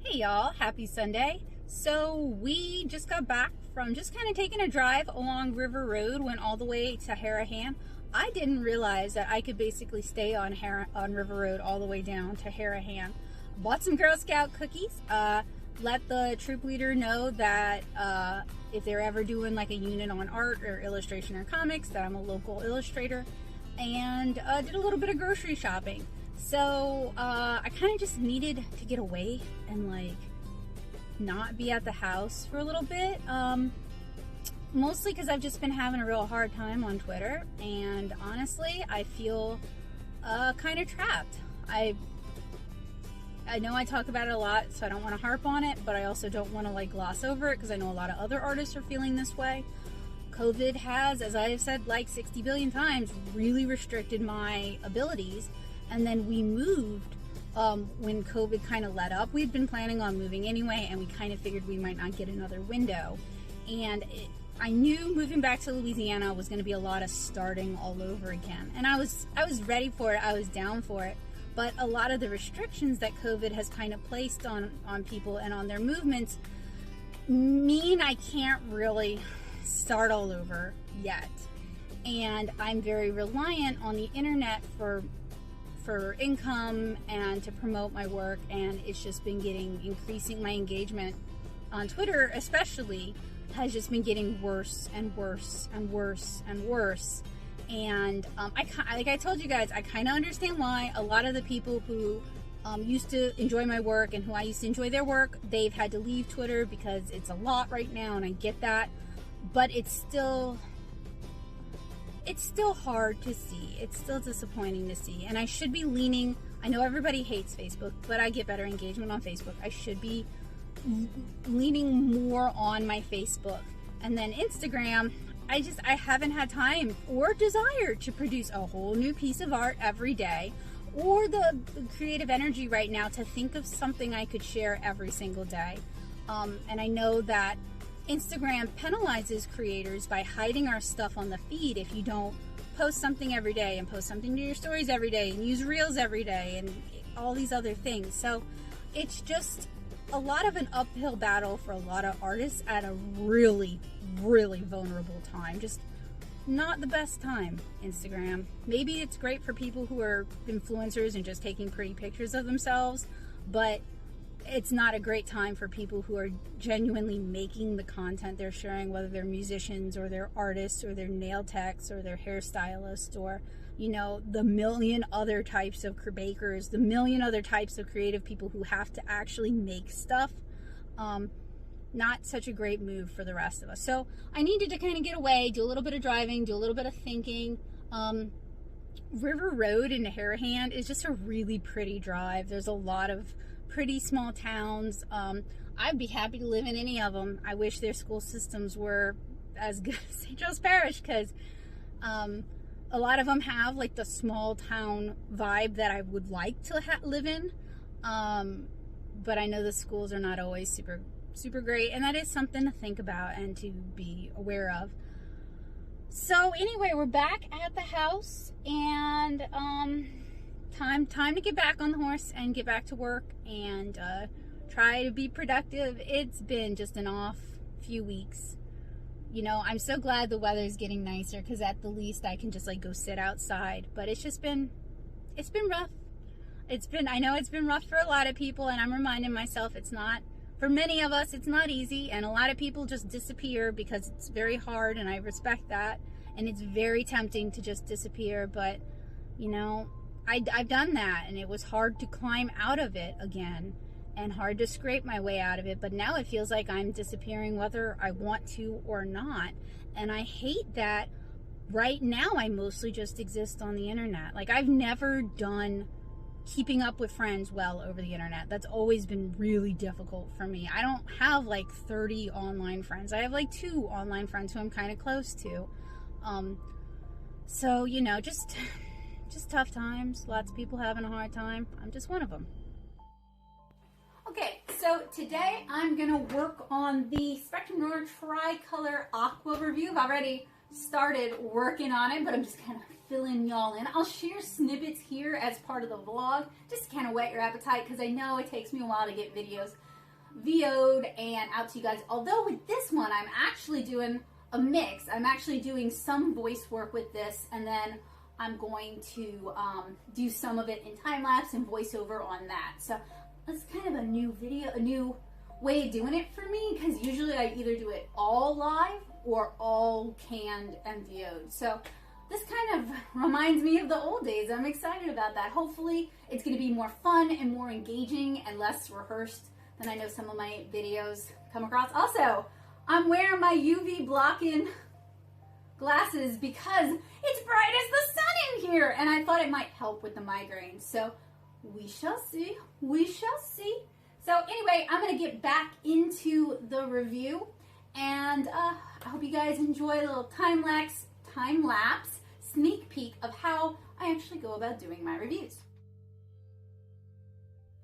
Hey y'all, happy Sunday. So we just got back from just kind of taking a drive along River Road, went all the way to Harahan. I didn't realize that I could basically stay on River Road all the way down to Harahan. Bought some Girl Scout cookies, let the troop leader know that if they're ever doing like a unit on art or illustration or comics, that I'm a local illustrator, and did a little bit of grocery shopping. So I kind of just needed to get away and like not be at the house for a little bit, mostly because I've just been having a real hard time on Twitter, and honestly I feel kind of trapped. I know I talk about it a lot, so I don't want to harp on it, but I also don't want to like gloss over it because I know a lot of other artists are feeling this way. COVID has, as I have said like 60 billion times, really restricted my abilities. And then we moved when COVID kind of let up. We'd been planning on moving anyway, and we kind of figured we might not get another window. And I knew moving back to Louisiana was going to be a lot of starting all over again. And I was ready for it. I was down for it. But a lot of the restrictions that COVID has kind of placed on people and on their movements mean I can't really start all over yet. And I'm very reliant on the internet for income and to promote my work, and it's just been increasing. My engagement on Twitter especially has just been getting worse and worse and worse and worse. And like I told you guys, I kind of understand why a lot of the people who used to enjoy my work and who I used to enjoy their work, they've had to leave Twitter because it's a lot right now, and I get that, but it's still hard to see. It's still disappointing to see. And I should be leaning, I know everybody hates Facebook, but I get better engagement on Facebook. I should be leaning more on my Facebook. And then Instagram, I haven't had time or desire to produce a whole new piece of art every day, or the creative energy right now to think of something I could share every single day. And I know that Instagram penalizes creators by hiding our stuff on the feed if you don't post something every day and post something to your stories every day and use reels every day and all these other things. So it's just a lot of an uphill battle for a lot of artists at a really, really vulnerable time. Just not the best time, Instagram. Maybe it's great for people who are influencers and just taking pretty pictures of themselves, but it's not a great time for people who are genuinely making the content they're sharing, whether they're musicians or they're artists or they're nail techs or they're hairstylists, or, you know, the million other types of bakers, the million other types of creative people who have to actually make stuff. Not such a great move for the rest of us. So I needed to kind of get away, do a little bit of driving, do a little bit of thinking. River Road into Harahan is just a really pretty drive. There's a lot of pretty small towns. I'd be happy to live in any of them. I wish their school systems were as good as St. Joe's Parish, because a lot of them have like the small town vibe that I would like to live in, but I know the schools are not always super great, and that is something to think about and to be aware of. So anyway, we're back at the house, and time to get back on the horse and get back to work and try to be productive. It's been just an off few weeks. You know, I'm so glad the weather's getting nicer, because at the least I can just like go sit outside. But it's been rough. I know it's been rough for a lot of people, and I'm reminding myself it's not, for many of us, it's not easy, and a lot of people just disappear because it's very hard, and I respect that, and it's very tempting to just disappear. But, you know, I've done that, and it was hard to climb out of it again, and hard to scrape my way out of it. But now it feels like I'm disappearing whether I want to or not, and I hate that right now I mostly just exist on the internet. Like, I've never done keeping up with friends well over the internet. That's always been really difficult for me. I don't have like 30 online friends. I have like 2 online friends who I'm kind of close to. So, you know, just tough times. Lots of people having a hard time. I'm just one of them. Okay, so today I'm gonna work on the Spectrum Noir Tricolor Aqua review. I've already started working on it, but I'm just kind of filling y'all in. I'll share snippets here as part of the vlog, just to kind of whet your appetite, because I know it takes me a while to get videos VO'd and out to you guys. Although with this one, I'm actually doing a mix. I'm actually doing some voice work with this, and then I'm going to do some of it in time-lapse and voiceover on that. So that's kind of a new video, a new way of doing it for me, because usually I either do it all live or all canned and VO'd. So this kind of reminds me of the old days. I'm excited about that. Hopefully it's going to be more fun and more engaging and less rehearsed than I know some of my videos come across. Also, I'm wearing my UV blocking glasses because it's bright as the sun in here, and I thought it might help with the migraines. So we shall see. We shall see. So anyway, I'm going to get back into the review, and I hope you guys enjoy a little time-lapse sneak peek of how I actually go about doing my reviews.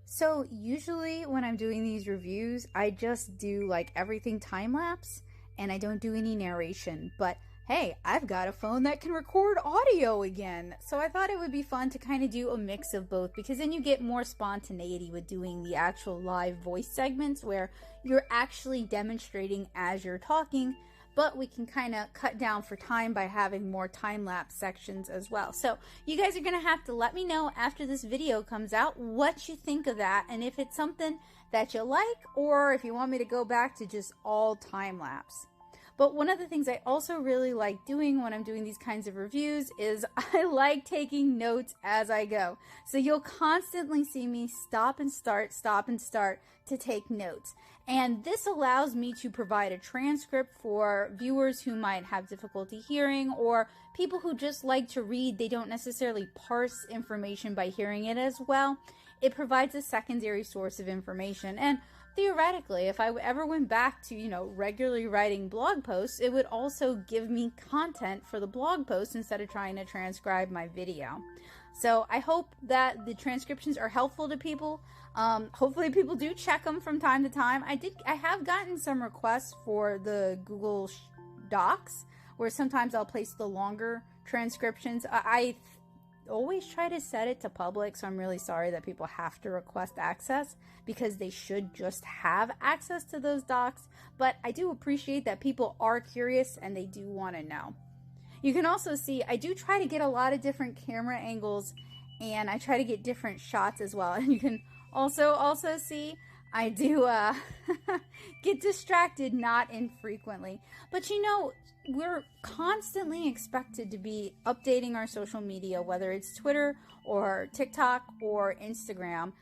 So usually when I'm doing these reviews, I just do like everything time-lapse and I don't do any narration. But hey, I've got a phone that can record audio again. So I thought it would be fun to kind of do a mix of both, because then you get more spontaneity with doing the actual live voice segments where you're actually demonstrating as you're talking. But we can kind of cut down for time by having more time-lapse sections as well. So you guys are going to have to let me know after this video comes out what you think of that, and if it's something that you like, or if you want me to go back to just all time-lapse. But one of the things I also really like doing when I'm doing these kinds of reviews is I like taking notes as I go. So you'll constantly see me stop and start to take notes. And this allows me to provide a transcript for viewers who might have difficulty hearing, or people who just like to read. They don't necessarily parse information by hearing it as well. It provides a secondary source of information. And theoretically, if I ever went back to, regularly writing blog posts, it would also give me content for the blog post instead of trying to transcribe my video. So I hope that the transcriptions are helpful to people. Hopefully people do check them from time to time. I have gotten some requests for the Google Docs, where sometimes I'll place the longer transcriptions. I always try to set it to public, so I'm really sorry that people have to request access, because they should just have access to those docs. But I do appreciate that people are curious and they do want to know. You can also see I do try to get a lot of different camera angles, and I try to get different shots as well. And you can also see I do get distracted not infrequently. But we're constantly expected to be updating our social media, whether it's Twitter or TikTok or Instagram.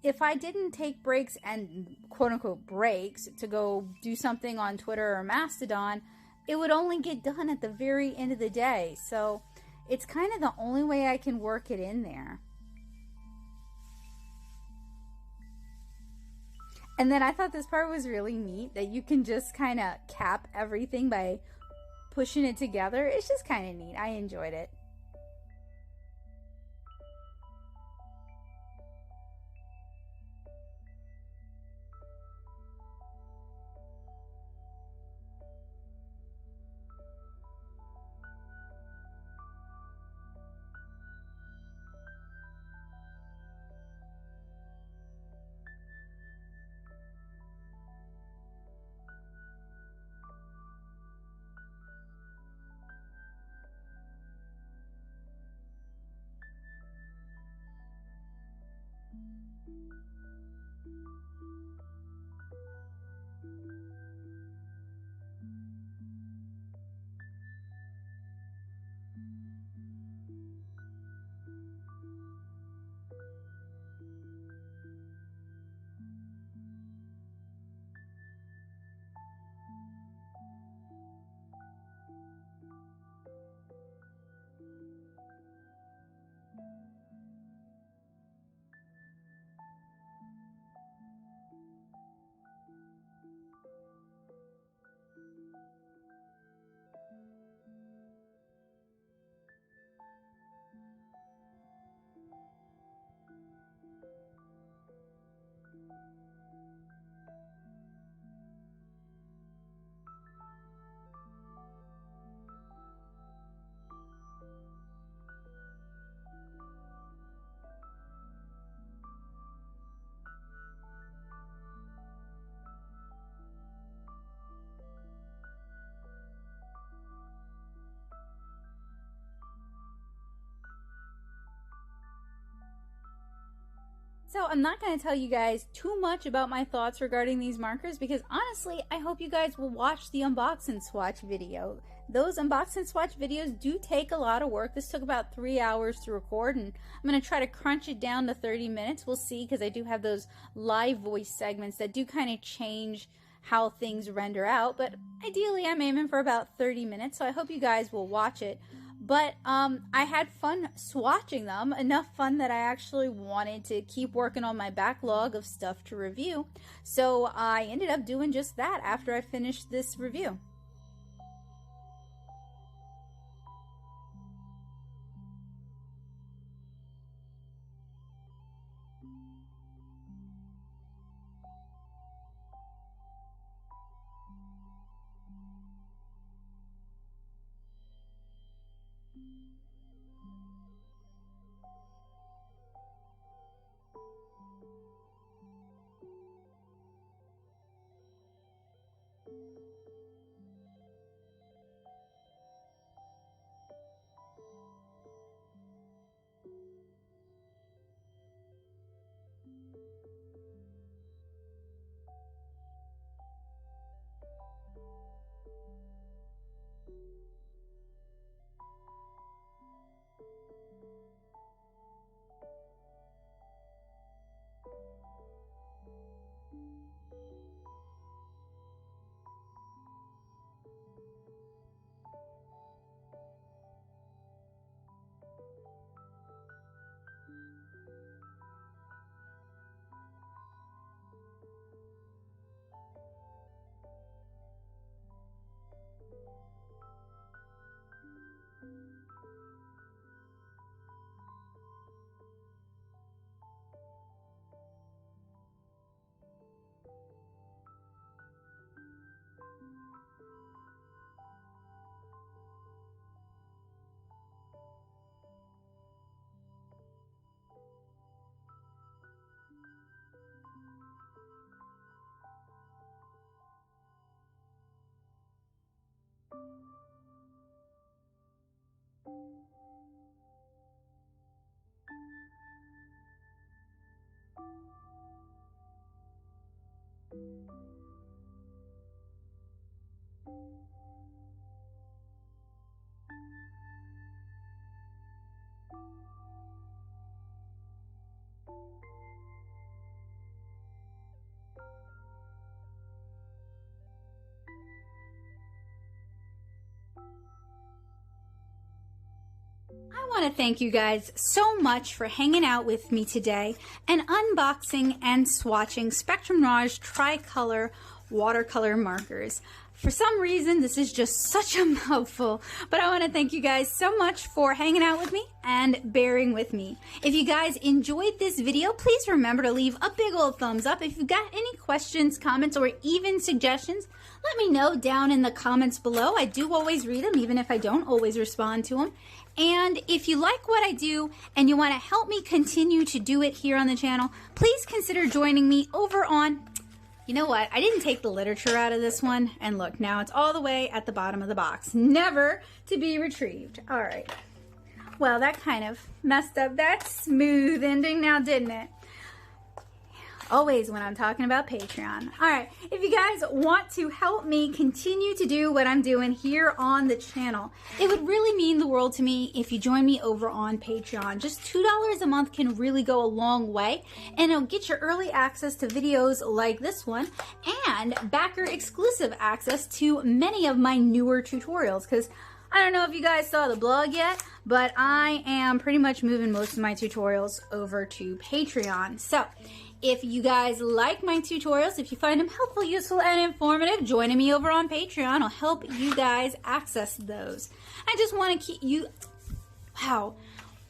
If I didn't take breaks, and quote-unquote breaks, to go do something on Twitter or Mastodon, it would only get done at the very end of the day. So it's kind of the only way I can work it in there. And then I thought this part was really neat, that you can just kind of cap everything by pushing it together. It's just kind of neat. I enjoyed it. So I'm not going to tell you guys too much about my thoughts regarding these markers because honestly, I hope you guys will watch the unbox and swatch video. Those unbox and swatch videos do take a lot of work. This took about 3 hours to record, and I'm going to try to crunch it down to 30 minutes. We'll see, because I do have those live voice segments that do kind of change how things render out, but ideally I'm aiming for about 30 minutes, so I hope you guys will watch it. But I had fun swatching them, enough fun that I actually wanted to keep working on my backlog of stuff to review. So I ended up doing just that after I finished this review. I want to thank you guys so much for hanging out with me today and unboxing and swatching Spectrum Noir's tricolor watercolor markers. For some reason, this is just such a mouthful, but I want to thank you guys so much for hanging out with me and bearing with me. If you guys enjoyed this video, please remember to leave a big old thumbs up. If you've got any questions, comments, or even suggestions, let me know down in the comments below. I do always read them, even if I don't always respond to them. And if you like what I do and you want to help me continue to do it here on the channel, please consider joining me over on... You know what? I didn't take the literature out of this one. And look, now it's all the way at the bottom of the box. Never to be retrieved. All right. Well, that kind of messed up that smooth ending now, didn't it? Always when I'm talking about Patreon. All right, if you guys want to help me continue to do what I'm doing here on the channel, it would really mean the world to me if you join me over on Patreon. Just $2 a month can really go a long way, and it'll get you early access to videos like this one and backer exclusive access to many of my newer tutorials, because I don't know if you guys saw the blog yet, but I am pretty much moving most of my tutorials over to Patreon. So if you guys like my tutorials, if you find them helpful, useful, and informative, joining me over on Patreon will help you guys access those. I just want to keep you... Wow,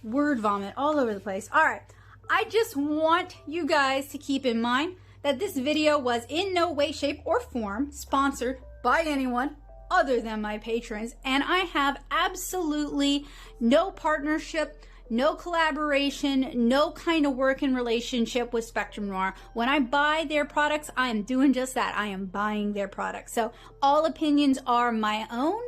word vomit all over the place. All right, I just want you guys to keep in mind that this video was in no way, shape, or form sponsored by anyone other than my patrons, and I have absolutely no partnership, no collaboration, no kind of working relationship with Spectrum Noir. When I buy their products, I am doing just that. I am buying their products. So all opinions are my own,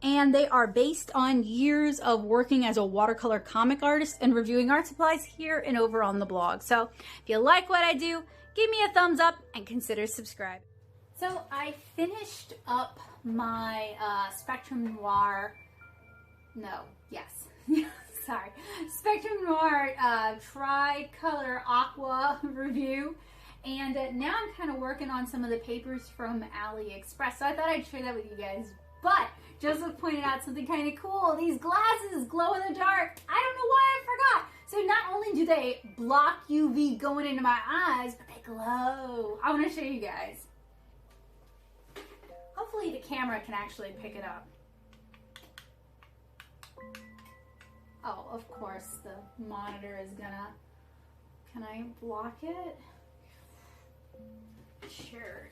and they are based on years of working as a watercolor comic artist and reviewing art supplies here and over on the blog. So if you like what I do, give me a thumbs up and consider subscribing. So I finished up my Spectrum Noir, sorry, Spectrum Noir Tricolor Aqua review. And now I'm kind of working on some of the papers from AliExpress. So I thought I'd share that with you guys. But Joseph pointed out something kind of cool. These glasses glow in the dark. I don't know why I forgot. So not only do they block UV going into my eyes, but they glow. I want to show you guys. Hopefully the camera can actually pick it up. Oh, of course the monitor is gonna... Can I block it? Sure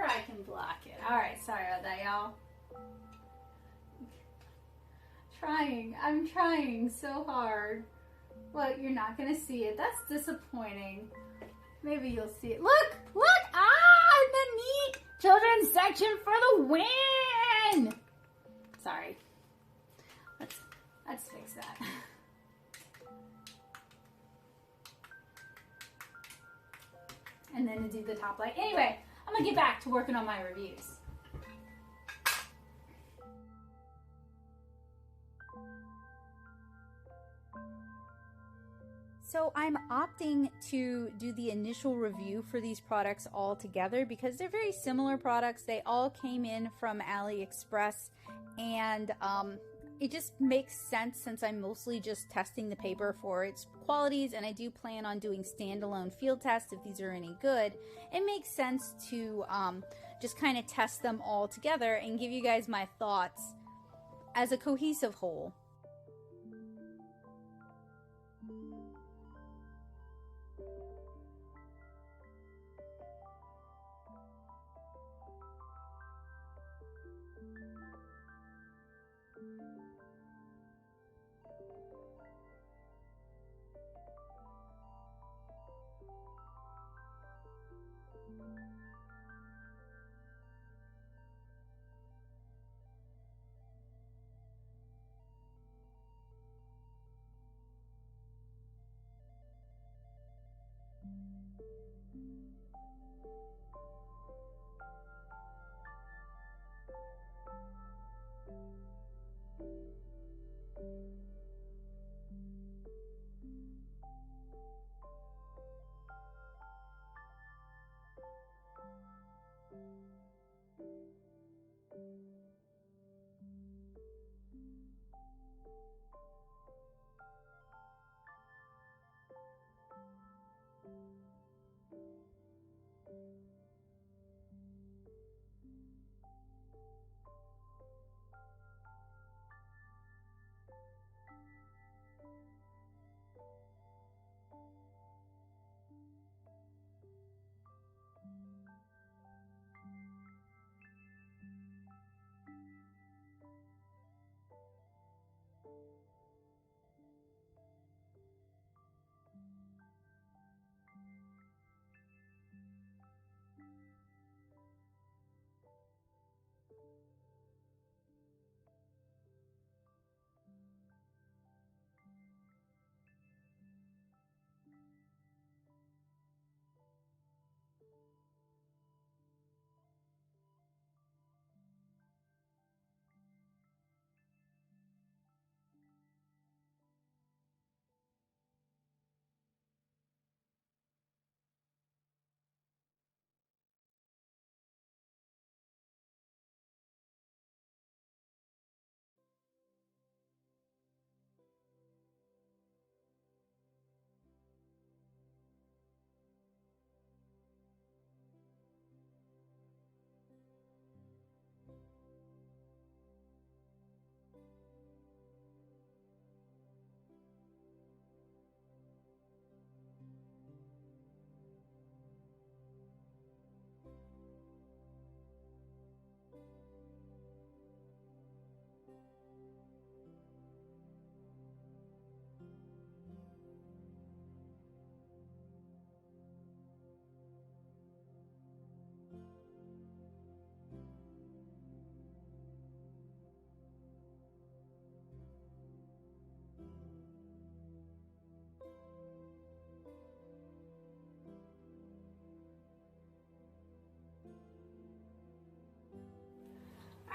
I can block it. Alright, sorry about that, y'all. I'm trying so hard. Well, you're not gonna see it. That's disappointing. Maybe you'll see it. Look! Ah, isn't that neat? Children's section for the win! Sorry. Let's fix that. And then to do the top light. Anyway, I'm gonna get back to working on my reviews. So I'm opting to do the initial review for these products all together because they're very similar products. They all came in from AliExpress, and it just makes sense since I'm mostly just testing the paper for its qualities, and I do plan on doing standalone field tests if these are any good. It makes sense to just kind of test them all together and give you guys my thoughts as a cohesive whole.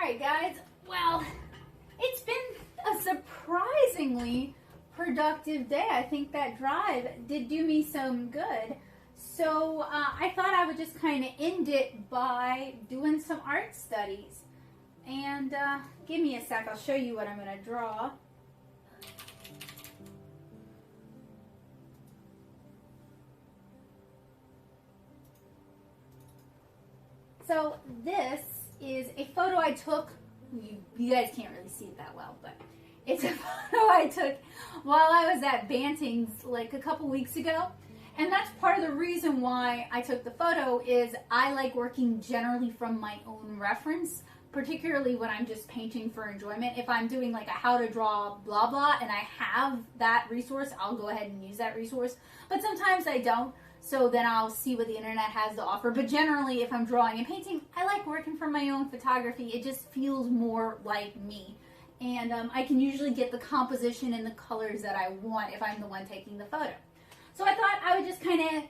Alright guys, well, it's been a surprisingly productive day. I think that drive did do me some good. So I thought I would just kind of end it by doing some art studies. And give me a sec, I'll show you what I'm going to draw. So this is a photo I took. You guys can't really see it that well, but it's a photo I took while I was at Banting's like a couple weeks ago. And that's part of the reason why I took the photo is I like working generally from my own reference, particularly when I'm just painting for enjoyment. If I'm doing like a how to draw blah blah and I have that resource, I'll go ahead and use that resource. But sometimes I don't, so then I'll see what the internet has to offer. But generally, if I'm drawing and painting, I like working from my own photography. It just feels more like me. And I can usually get the composition and the colors that I want if I'm the one taking the photo. So I thought I would just kind of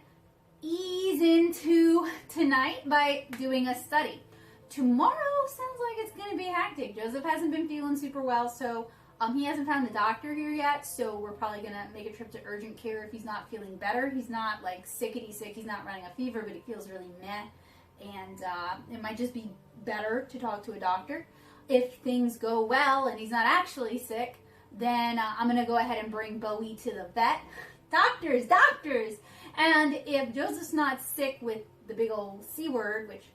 ease into tonight by doing a study. Tomorrow sounds like it's going to be hectic. Joseph hasn't been feeling super well, so he hasn't found the doctor here yet, so we're probably going to make a trip to urgent care if he's not feeling better. He's not like sickety sick, he's not running a fever, but he feels really meh, and it might just be better to talk to a doctor. If things go well and he's not actually sick, then I'm going to go ahead and bring Bowie to the vet. Doctors, doctors! And if Joseph's not sick with the big old C word, which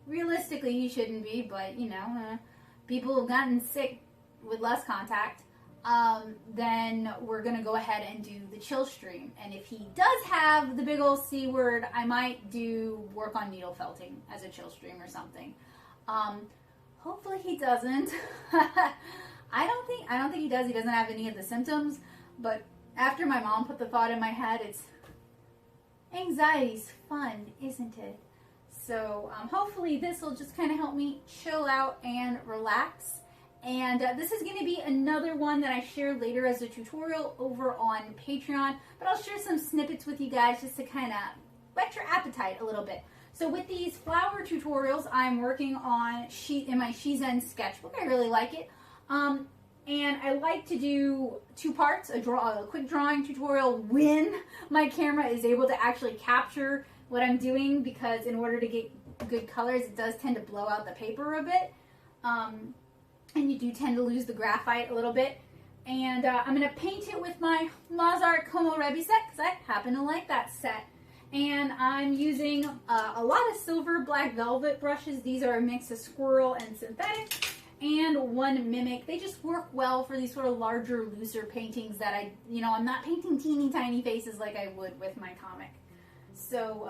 realistically he shouldn't be, but you know, people have gotten sick with less contact, then we're going to go ahead and do the chill stream. And if he does have the big old C word, I might do work on needle felting as a chill stream or something. Hopefully he doesn't. I don't think he does. He doesn't have any of the symptoms, but after my mom put the thought in my head, it's anxiety's fun, isn't it? So hopefully this will just kind of help me chill out and relax. And this is going to be another one that I share later as a tutorial over on Patreon. But I'll share some snippets with you guys just to kind of whet your appetite a little bit. So with these flower tutorials, I'm working on in my Shizen sketchbook. I really like it. And I like to do two parts, a quick drawing tutorial when my camera is able to actually capture what I'm doing, because in order to get good colors, it does tend to blow out the paper a bit. And you do tend to lose the graphite a little bit. And I'm going to paint it with my Mozart Komorebi set, because I happen to like that set. And I'm using a lot of silver black velvet brushes. These are a mix of squirrel and synthetic, and one mimic. They just work well for these sort of larger, looser paintings that I'm not painting teeny tiny faces like I would with my comic. So,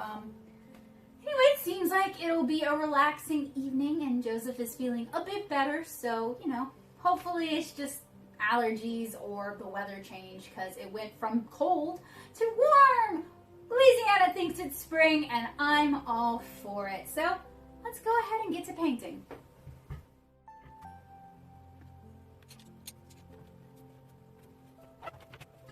anyway, it seems like it'll be a relaxing evening, and Joseph is feeling a bit better, so, hopefully it's just allergies or the weather change, because it went from cold to warm. Louisiana thinks it's spring, and I'm all for it. So, let's go ahead and get to painting.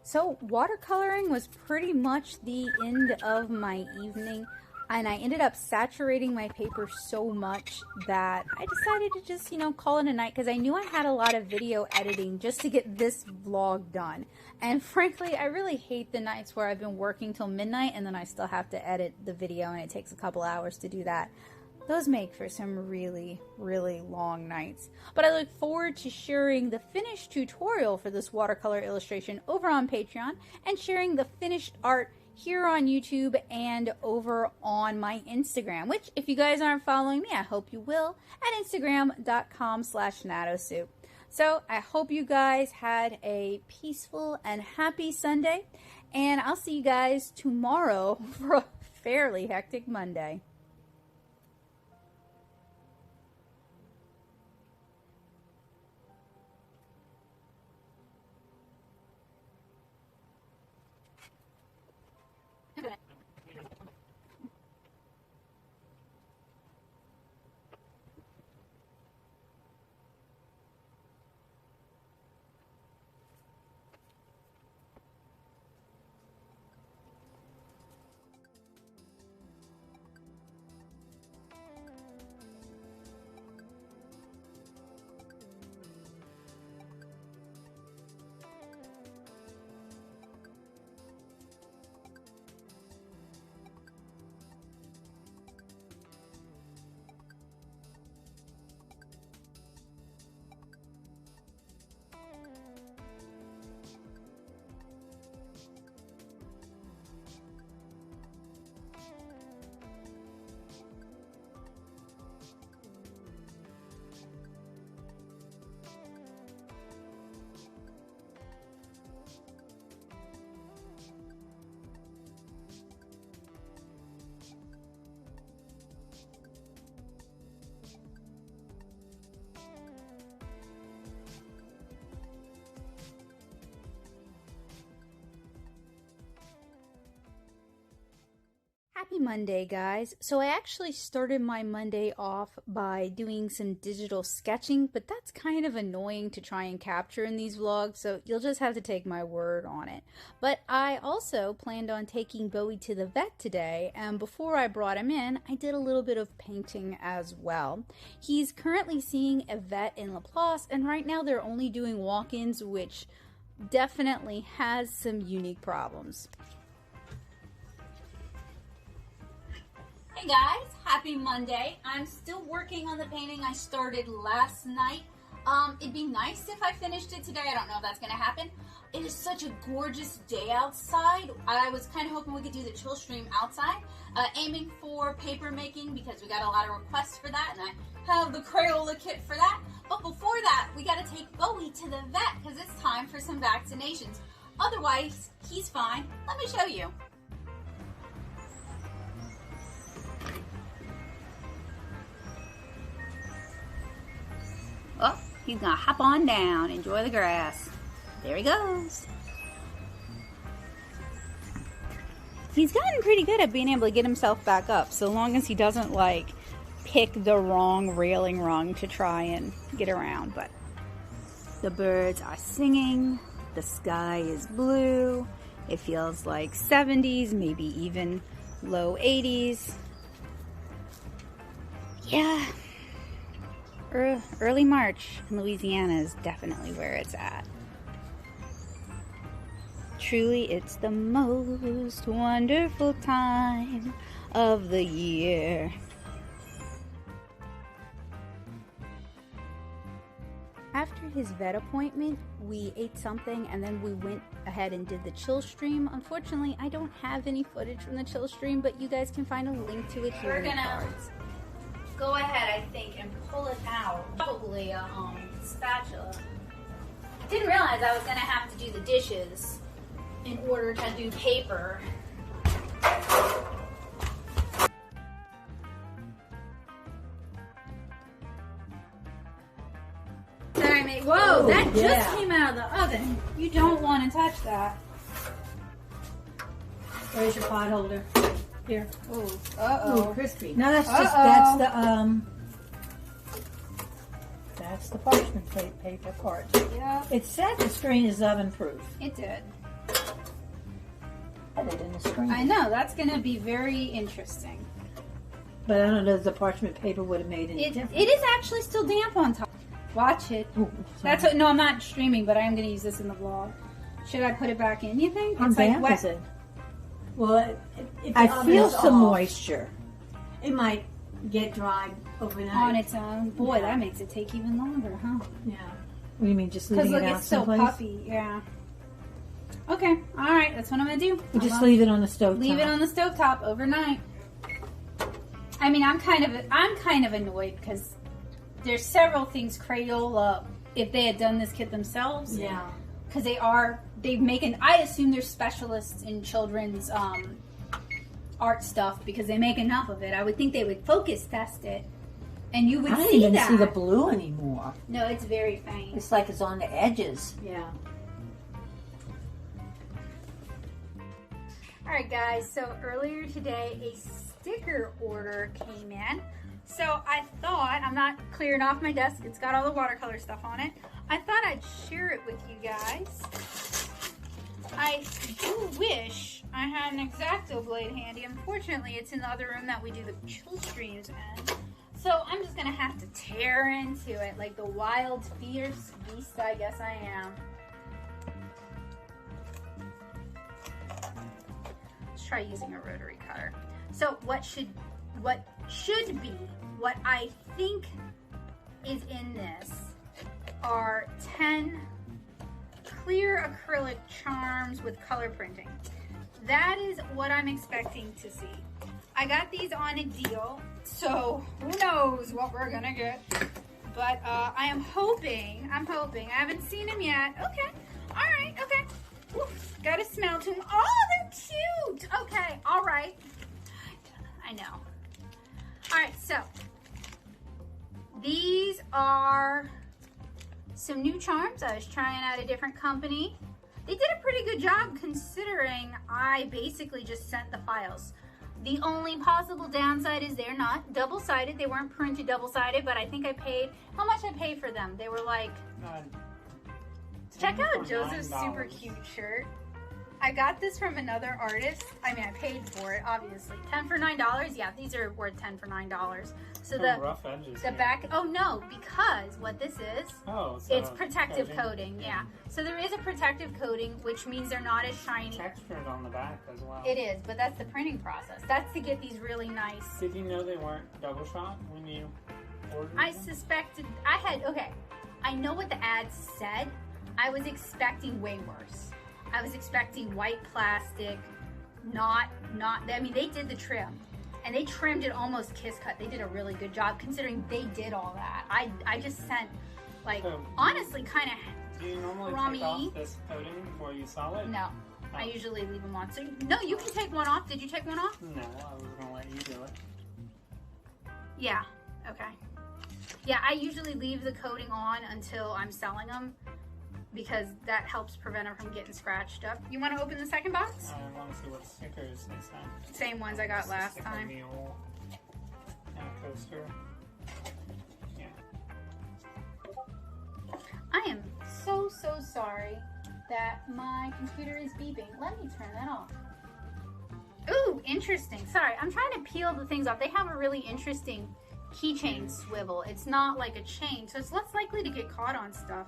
So watercoloring was pretty much the end of my evening, and I ended up saturating my paper so much that I decided to just, call it a night, because I knew I had a lot of video editing just to get this vlog done. And frankly, I really hate the nights where I've been working till midnight and then I still have to edit the video and it takes a couple hours to do that. Those make for some really, really long nights. But I look forward to sharing the finished tutorial for this watercolor illustration over on Patreon, and sharing the finished art here on YouTube and over on my Instagram, which if you guys aren't following me, I hope you will, at instagram.com/natosoup. So I hope you guys had a peaceful and happy Sunday, and I'll see you guys tomorrow for a fairly hectic Monday. Happy Monday, guys. So I actually started my Monday off by doing some digital sketching, but that's kind of annoying to try and capture in these vlogs, so you'll just have to take my word on it. But I also planned on taking Bowie to the vet today, and before I brought him in, I did a little bit of painting as well. He's currently seeing a vet in Laplace, and right now they're only doing walk-ins, which definitely has some unique problems. Hey guys, happy Monday. I'm still working on the painting I started last night. It'd be nice if I finished it today. I don't know if that's gonna happen. It is such a gorgeous day outside. I was kind of hoping we could do the chill stream outside, aiming for paper making because we got a lot of requests for that, and I have the Crayola kit for that. But before that, we gotta take Bowie to the vet because it's time for some vaccinations. Otherwise, he's fine. Let me show you. Oh, he's gonna hop on down, enjoy the grass. There he goes. He's gotten pretty good at being able to get himself back up, so long as he doesn't like pick the wrong railing rung to try and get around. But the birds are singing, the sky is blue, it feels like 70s, maybe even low 80s. Yeah. Early March in Louisiana is definitely where it's at. Truly, it's the most wonderful time of the year. After his vet appointment, we ate something and then we went ahead and did the chill stream. Unfortunately, I don't have any footage from the chill stream, but you guys can find a link to it here in the cards. Go ahead, I think, and pull it out. Probably a spatula. I didn't realize I was gonna have to do the dishes in order to do paper. Sorry, mate. Whoa, that just came out of the oven. You don't want to touch that. Where's your pot holder? Here. Oh, uh-oh. Ooh, crispy. No, that's just, that's the parchment paper part. Yeah. It said the screen is oven proof. It did. I did in the screen. I know, that's going to be very interesting. But I don't know if the parchment paper would have made any difference. It is actually still damp on top. Watch it. Ooh, That's what, no, I'm not streaming, but I am going to use this in the vlog. Should I put it back in, you think? How It's like damp wet. is it? Well, if I feel some moisture. It might get dry overnight. On its own. Boy, Yeah. that makes it take even longer, huh? Yeah. What do you mean, just Because leaving look, it out it's so someplace? puffy. Yeah. Okay. All right. That's what I'm gonna do. You just leave it on the stove. Leave it on the stovetop overnight. I mean, I'm kind of annoyed because there's several things Crayola, if they had done this kit themselves. Yeah. Because they make an, I assume they're specialists in children's art stuff because they make enough of it. I would think they would focus test it and you would I don't see even that. see the blue anymore. No, it's very faint. It's like it's on the edges. Yeah. Alright guys, so earlier today a sticker order came in. So I thought, I'm not clearing off my desk, it's got all the watercolor stuff on it. I thought I'd share it with you guys. I do wish I had an X-Acto blade handy. Unfortunately, it's in the other room that we do the chill streams in. So I'm just gonna have to tear into it like the wild, fierce beast I guess I am. Let's try using a rotary cutter. So what I think is in this are 10 clear acrylic charms with color printing. That is what I'm expecting to see. I got these on a deal, so who knows what we're gonna get. But I am hoping, I haven't seen them yet. Okay, all right, okay. Oof, gotta smell to them. Oh, they're cute. Okay, all right. I know. All right, so these are some new charms. I was trying out a different company. They did a pretty good job considering I basically just sent the files. The only possible downside is they're not double-sided. They weren't printed double-sided, but I think I paid, how much I paid for them? They were like, check out Joseph's super cute shirt. I got this from another artist. I mean, I paid for it, obviously. 10 for $9? Yeah, these are worth 10 for $9. So the rough edges. The back, oh no, because what this is, it's protective coating, yeah. So there is a protective coating, which means they're not as shiny. Textured on the back as well. It is, but that's the printing process. That's to get these really nice. Did you know they weren't double shot when you ordered I them? suspected, okay, I know what the ad said. I was expecting way worse. I was expecting white plastic, I mean, they did the trim. And they trimmed it almost kiss cut. They did a really good job considering they did all that. I just sent, like, honestly, kind of do you normally crummy. take off this coating before you sell it? No, I usually leave them on. So, no, you can take one off. Did you take one off? No, I was going to let you do it. Yeah, okay. Yeah, I usually leave the coating on until I'm selling them because that helps prevent them from getting scratched up. You want to open the second box? I want to see what stickers they sent. Same ones I got last time. Mule and a coaster. Yeah. I am so sorry that my computer is beeping. Let me turn that off. Ooh, interesting. Sorry, I'm trying to peel the things off. They have a really interesting keychain swivel. It's not like a chain, so it's less likely to get caught on stuff.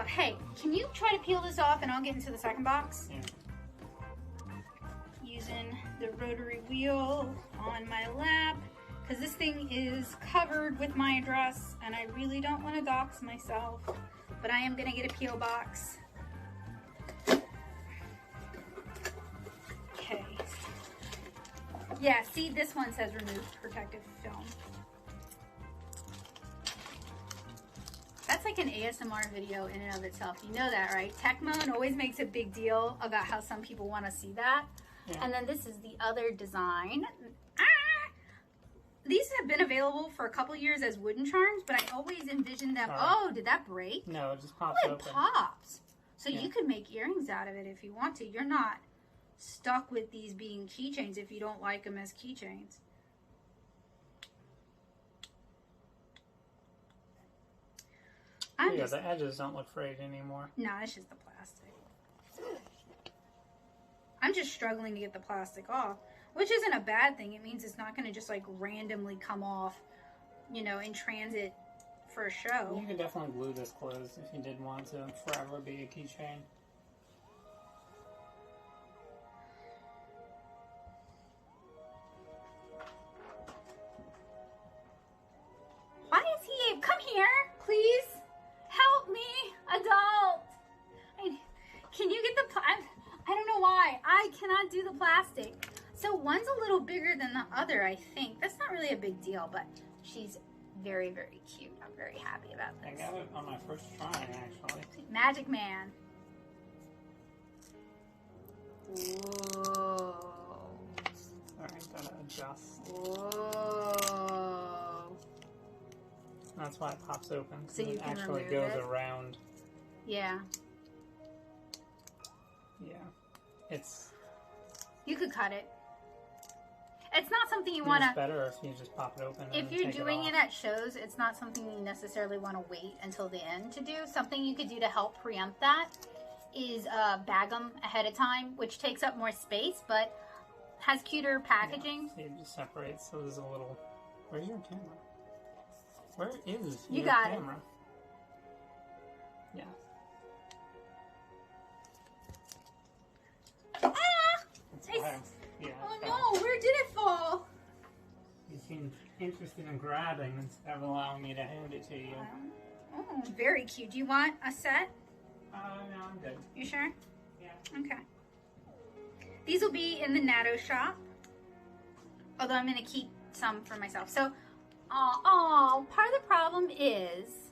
Hey, can you try to peel this off and I'll get into the second box? Yeah. Using the rotary wheel on my lap, because this thing is covered with my address and I really don't want to dox myself, but I am going to get a peel box. Okay. Yeah, see, this one says remove protective film. That's like an ASMR video in and of itself. You know that, right? Techmoan always makes a big deal about how some people want to see that. Yeah. And then this is the other design. These have been available for a couple years as wooden charms, but I always envisioned them. Oh, did that break? No, it just pops open. It pops. So you could make earrings out of it if you want to. You're not stuck with these being keychains if you don't like them as keychains. Yeah, the edges don't look frayed anymore. No, it's just the plastic. I'm just struggling to get the plastic off, which isn't a bad thing. It means it's not going to just like randomly come off, you know, in transit for a show. You could definitely glue this closed if you did want to forever be a keychain. Why is he? Come here, please. Help me, adult. Can you get the, I don't know why. I cannot do the plastic. So one's a little bigger than the other, I think. That's not really a big deal, but she's very, very cute. I'm very happy about this. I got it on my first try, actually. Magic Man. Whoa. Alright, gotta adjust. Whoa. That's why it pops open. So you it can actually remove goes it? around. Yeah. Yeah. It's... You could cut it. It's not something you want to... It's better if you just pop it open. If you're doing it at shows, it's not something you necessarily want to wait until the end to do. Something you could do to help preempt that is bag them ahead of time, which takes up more space, but has cuter packaging. Yeah, so you just separate, so there's a little... Where's your camera? Where is your camera? Yeah. Ah! Yeah. Oh no, where did it fall? You seem interested in grabbing instead of allowing me to hand it to you. Oh, very cute. Do you want a set? No, I'm good. You sure? Yeah. Okay. These will be in the Natto shop. Although I'm going to keep some for myself. So, part of the problem is,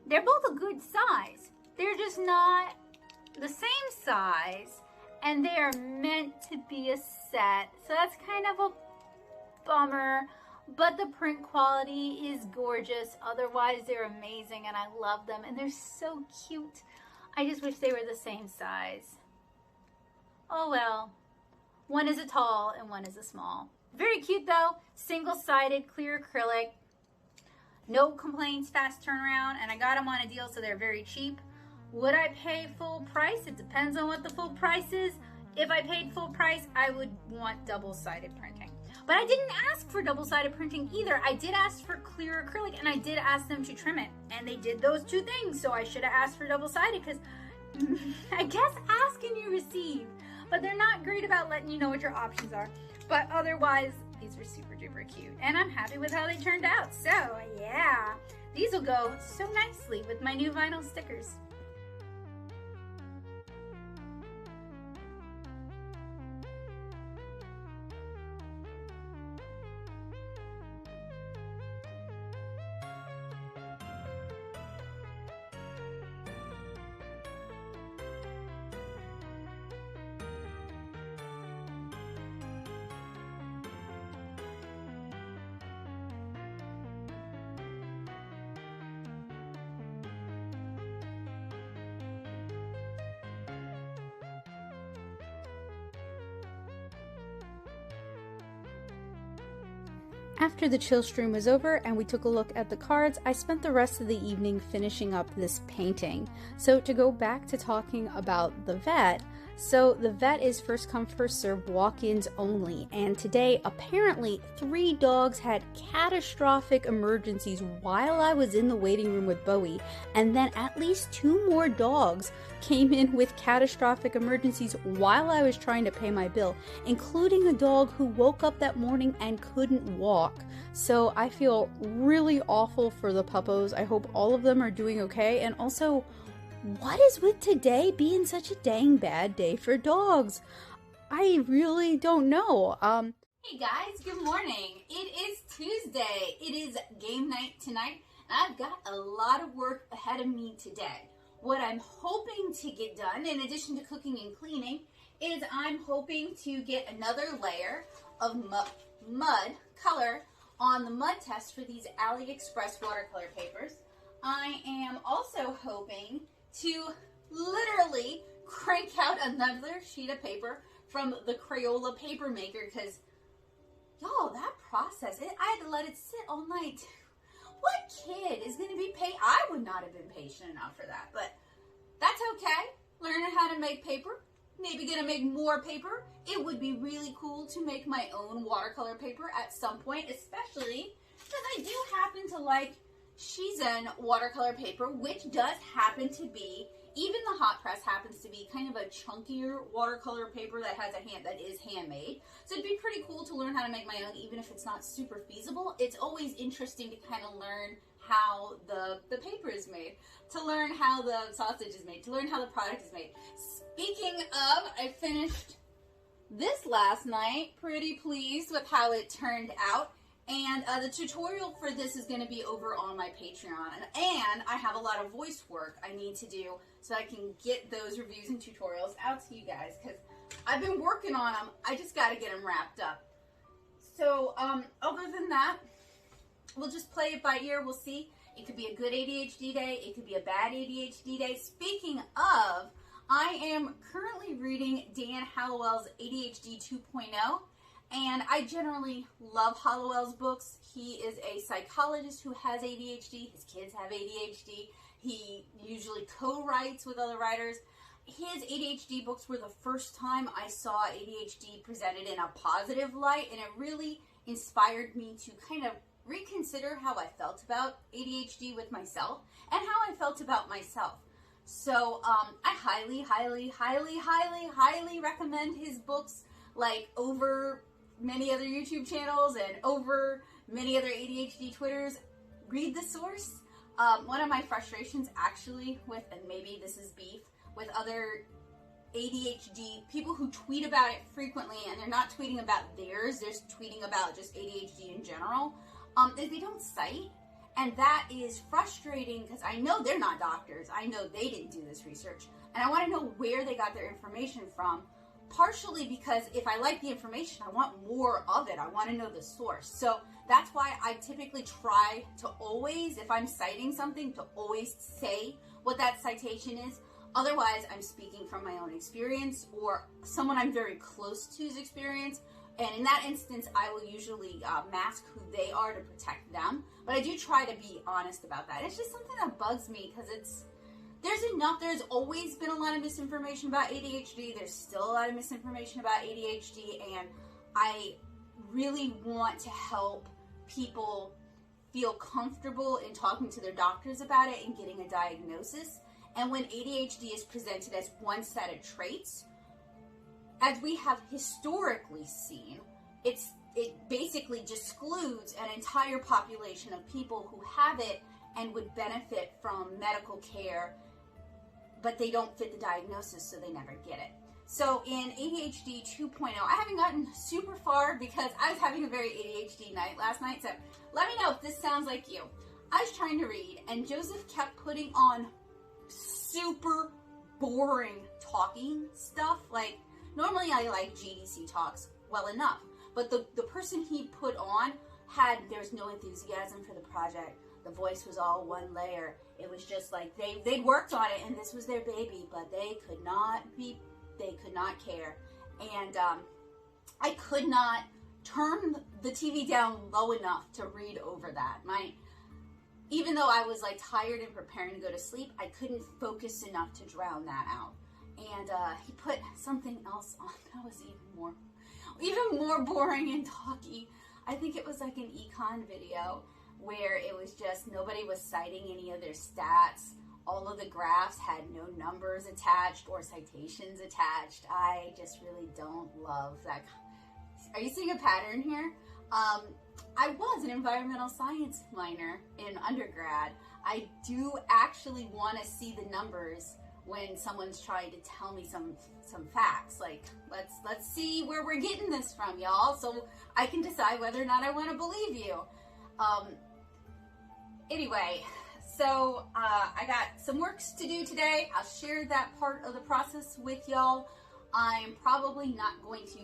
they're both a good size. They're just not the same size. And they are meant to be a set. So that's kind of a bummer. But the print quality is gorgeous. Otherwise, they're amazing and I love them. And they're so cute. I just wish they were the same size. Oh well. One is a tall and one is a small. Very cute though, single-sided, clear acrylic. No complaints, fast turnaround, and I got them on a deal, so they're very cheap. Would I pay full price? It depends on what the full price is. If I paid full price, I would want double-sided printing. But I didn't ask for double-sided printing either. I did ask for clear acrylic, and I did ask them to trim it. And they did those two things, so I should have asked for double-sided, because I guess ask and you receive. But they're not great about letting you know what your options are. But otherwise, these were super duper cute. And I'm happy with how they turned out. So, yeah. These will go so nicely with my new vinyl stickers. After the chill stream was over and we took a look at the cards, I spent the rest of the evening finishing up this painting. So to go back to talking about the vet, so the vet is first come first serve, walk-ins only, and today apparently 3 dogs had catastrophic emergencies while I was in the waiting room with Bowie, and then at least 2 more dogs came in with catastrophic emergencies while I was trying to pay my bill, including a dog who woke up that morning and couldn't walk. So I feel really awful for the puppos. I hope all of them are doing okay, and also, what is with today being such a dang bad day for dogs? I really don't know. Hey guys, good morning. It is Tuesday. It is game night tonight, and I've got a lot of work ahead of me today. What I'm hoping to get done, in addition to cooking and cleaning, is I'm hoping to get another layer of mud color on the mud test for these AliExpress watercolor papers. I am also hoping to literally crank out another sheet of paper from the Crayola paper maker, because y'all, that process, I had to let it sit all night. What kid is going to be I would not have been patient enough for that, but that's okay. Learning how to make paper, maybe going to make more paper. It would be really cool to make my own watercolor paper at some point, especially because I do happen to like Shizun watercolor paper, which does happen to be, even the hot press happens to be kind of a chunkier watercolor paper that is handmade. So it'd be pretty cool to learn how to make my own, even if it's not super feasible. It's always interesting to kind of learn how the paper is made, to learn how the sausage is made, to learn how the product is made. Speaking of, I finished this last night. Pretty pleased with how it turned out. And the tutorial for this is going to be over on my Patreon. And I have a lot of voice work I need to do so I can get those reviews and tutorials out to you guys, because I've been working on them. I just got to get them wrapped up. So other than that, we'll just play it by ear. We'll see. It could be a good ADHD day. It could be a bad ADHD day. Speaking of, I am currently reading Dan Hallowell's ADHD 2.0. And I generally love Hallowell's books. He is a psychologist who has ADHD. His kids have ADHD. He usually co-writes with other writers. His ADHD books were the first time I saw ADHD presented in a positive light, and it really inspired me to kind of reconsider how I felt about ADHD with myself and how I felt about myself. So I highly, highly, highly, highly, highly recommend his books, like over many other YouTube channels and over many other ADHD Twitters. Read the source. One of my frustrations actually with, and maybe this is beef, with other ADHD people who tweet about it frequently, and they're not tweeting about theirs, they're tweeting about just ADHD in general, is they don't cite. And that is frustrating because I know they're not doctors. I know they didn't do this research. And I want to know where they got their information from. Partially because if I like the information, I want more of it. I want to know the source. So that's why I typically try to always, if I'm citing something, to always say what that citation is. Otherwise, I'm speaking from my own experience or someone I'm very close to's experience. And in that instance, I will usually mask who they are to protect them. But I do try to be honest about that. It's just something that bugs me because there's always been a lot of misinformation about ADHD. There's still a lot of misinformation about ADHD. And I really want to help people feel comfortable in talking to their doctors about it and getting a diagnosis. And when ADHD is presented as one set of traits, as we have historically seen, it basically excludes an entire population of people who have it and would benefit from medical care, but they don't fit the diagnosis, so they never get it. So in ADHD 2.0, I haven't gotten super far because I was having a very ADHD night last night, so let me know if this sounds like you. I was trying to read, and Joseph kept putting on super boring talking stuff. Like, normally I like GDC talks well enough, but the person he put on there's no enthusiasm for the project. The voice was all one layer. It was just like they'd worked on it and this was their baby, but they could not care. And I could not turn the TV down low enough to read over that. Even though I was like tired and preparing to go to sleep, I couldn't focus enough to drown that out. And he put something else on that was even more boring and talky. I think it was like an econ video where it was just nobody was citing any of their stats. All of the graphs had no numbers attached or citations attached. I just really don't love that. Are you seeing a pattern here? I was an environmental science minor in undergrad. I do actually want to see the numbers when someone's trying to tell me some facts. Like, let's see where we're getting this from, y'all, so I can decide whether or not I want to believe you. Anyway, so I got some works to do today. I'll share that part of the process with y'all. I'm probably not going to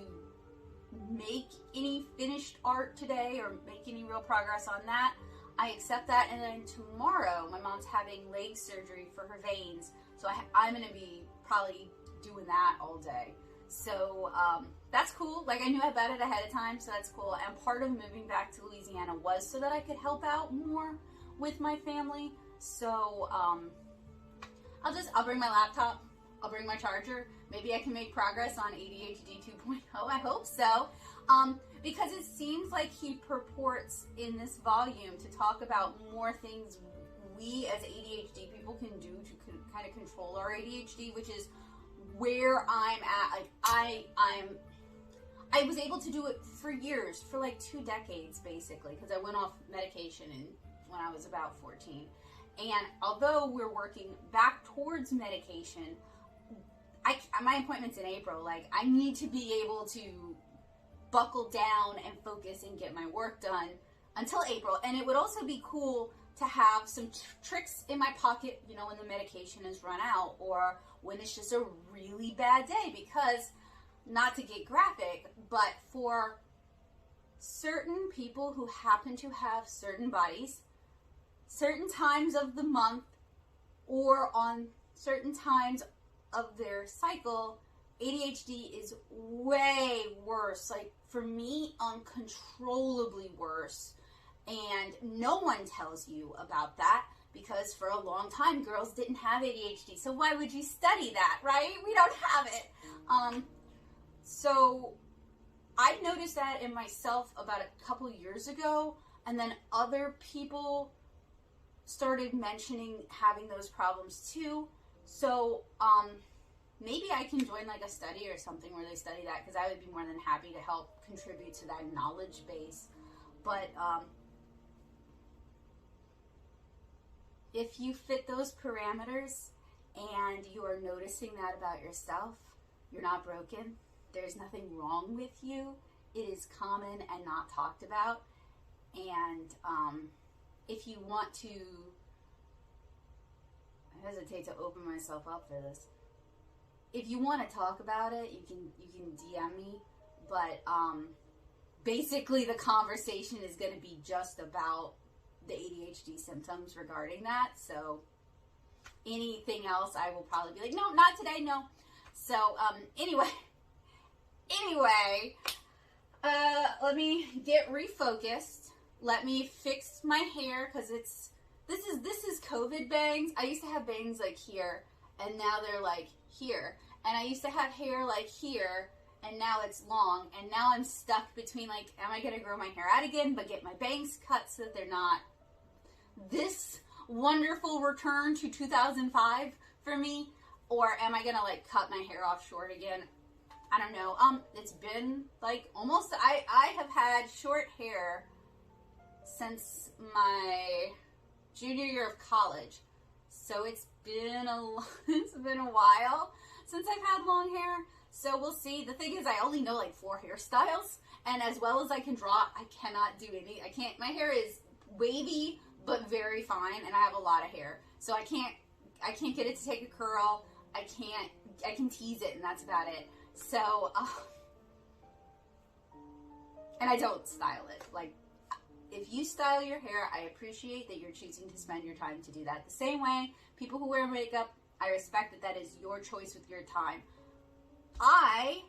make any finished art today or make any real progress on that. I accept that, and then tomorrow my mom's having leg surgery for her veins, so I'm going to be probably doing that all day. So that's cool. Like, I knew about it ahead of time, so that's cool. And part of moving back to Louisiana was so that I could help out more with my family. So I'll bring my laptop, I'll bring my charger. Maybe I can make progress on ADHD 2.0. I hope so. Because it seems like he purports in this volume to talk about more things we as ADHD people can do to kind of control our ADHD, which is where I'm at. Like, I was able to do it for years, for like 2 decades basically, because I went off medication when I was about 14. And although we're working back towards medication, my appointment's in April. Like, I need to be able to buckle down and focus and get my work done until April. And it would also be cool to have some tricks in my pocket, you know, when the medication is run out or when it's just a really bad day. Because, not to get graphic, but for certain people who happen to have certain bodies, certain times of the month, or on certain times of their cycle, ADHD is way worse. Like, for me, uncontrollably worse. And no one tells you about that because for a long time, girls didn't have ADHD. So why would you study that, right? We don't have it. So I noticed that in myself about a couple years ago, and then other people started mentioning having those problems too. So maybe I can join like a study or something where they study that, because I would be more than happy to help contribute to that knowledge base. But if you fit those parameters and you are noticing that about yourself, you're not broken. There's nothing wrong with you. It is common and not talked about. And if you want to, I hesitate to open myself up for this. If you want to talk about it, you can DM me. But basically, the conversation is going to be just about the ADHD symptoms regarding that. So anything else, I will probably be like, no, not today, no. So, anyway, let me get refocused. Let me fix my hair, because this is COVID bangs. I used to have bangs like here, and now they're like here. And I used to have hair like here, and now it's long. And now I'm stuck between, like, am I going to grow my hair out again, but get my bangs cut so that they're not this wonderful return to 2005 for me? Or am I going to, like, cut my hair off short again? I don't know. It's been, like, almost, I have had short hair since my junior year of college. So it's been a while since I've had long hair. So we'll see. The thing is, I only know like 4 hairstyles, and as well as I can draw, I cannot do any. I can't. My hair is wavy but very fine, and I have a lot of hair, so I can't get it to take a curl. I can tease it, and that's about it. So, and I don't style it. Like, if you style your hair, I appreciate that you're choosing to spend your time to do that. The same way, people who wear makeup, I respect that that is your choice with your time. I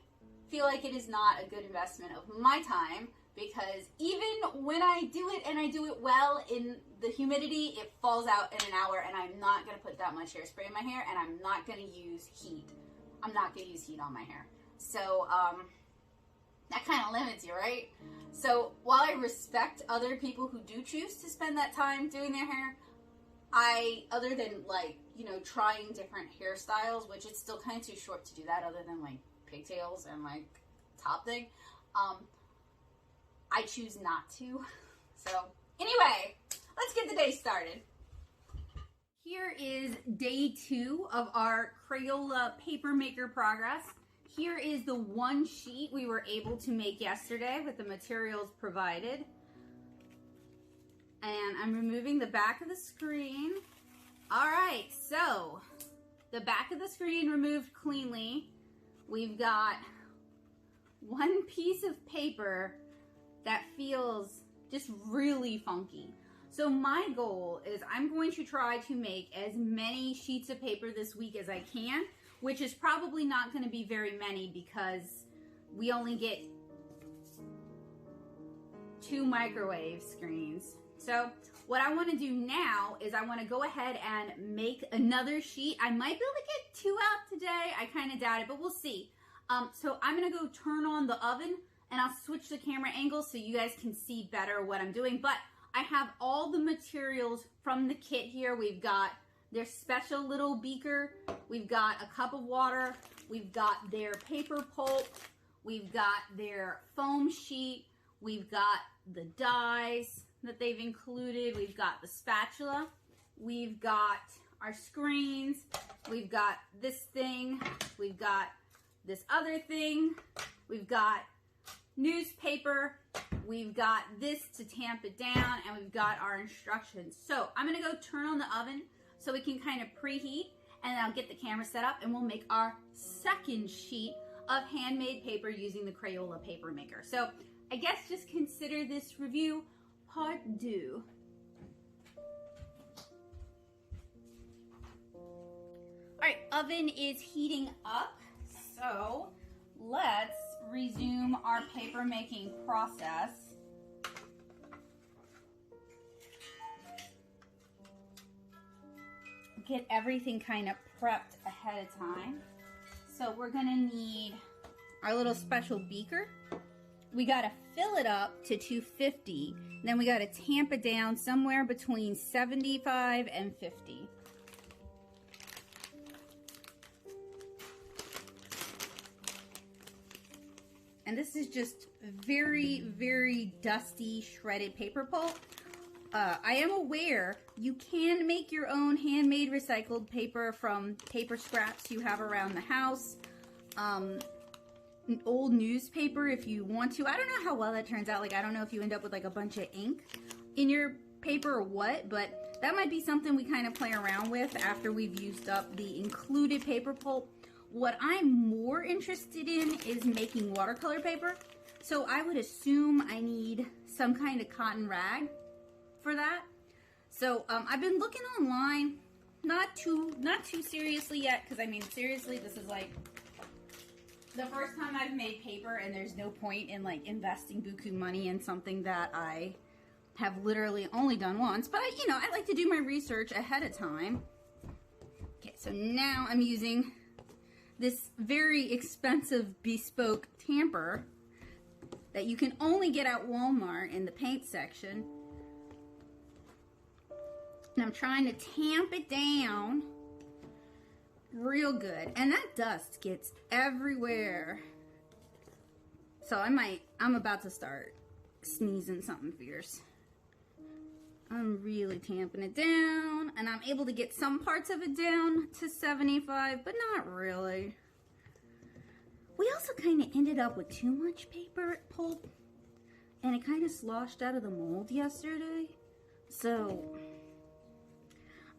feel like it is not a good investment of my time, because even when I do it and I do it well in the humidity, it falls out in an hour, and I'm not going to put that much hairspray in my hair, and I'm not going to use heat. I'm not going to use heat on my hair. So, that kind of limits you, right? So while I respect other people who do choose to spend that time doing their hair, other than like, you know, trying different hairstyles, which it's still kind of too short to do that other than like pigtails and like top thing, I choose not to. So anyway, let's get the day started. Here is day 2 of our Crayola paper maker progress. Here is the one sheet we were able to make yesterday with the materials provided. And I'm removing the back of the screen. All right, so the back of the screen removed cleanly. We've got one piece of paper that feels just really funky. So my goal is I'm going to try to make as many sheets of paper this week as I can, which is probably not going to be very many because we only get 2 microwave screens. So what I want to do now is I want to go ahead and make another sheet. I might be able to get 2 out today. I kind of doubt it, but we'll see. So I'm going to go turn on the oven, and I'll switch the camera angle so you guys can see better what I'm doing. But I have all the materials from the kit here. We've got their special little beaker, we've got a cup of water, we've got their paper pulp, we've got their foam sheet, we've got the dies that they've included, we've got the spatula, we've got our screens, we've got this thing, we've got this other thing, we've got newspaper, we've got this to tamp it down, and we've got our instructions. So I'm gonna go turn on the oven so we can kind of preheat, and then I'll get the camera set up and we'll make our second sheet of handmade paper using the Crayola paper maker. So I guess just consider this review part 2. All right, oven is heating up, so let's resume our paper making process. Get everything kind of prepped ahead of time. So we're gonna need our little special beaker. We gotta fill it up to 250. Then we gotta tamp it down somewhere between 75 and 50. And this is just very, very dusty shredded paper pulp. I am aware you can make your own handmade recycled paper from paper scraps you have around the house. An old newspaper if you want to. I don't know how well that turns out. Like, I don't know if you end up with like a bunch of ink in your paper or what, but that might be something we kind of play around with after we've used up the included paper pulp. What I'm more interested in is making watercolor paper. So I would assume I need some kind of cotton rag for that. So I've been looking online Not too seriously yet, because I mean, seriously, this is like the first time I've made paper, and there's no point in like investing buku money in something that I have literally only done once. But you know, I like to do my research ahead of time. Okay, so now I'm using this very expensive bespoke tamper that you can only get at Walmart in the paint section. And I'm trying to tamp it down real good. And that dust gets everywhere. So I'm about to start sneezing something fierce. I'm really tamping it down, and I'm able to get some parts of it down to 75, but not really. We also kind of ended up with too much paper pulp, and it kind of sloshed out of the mold yesterday. So,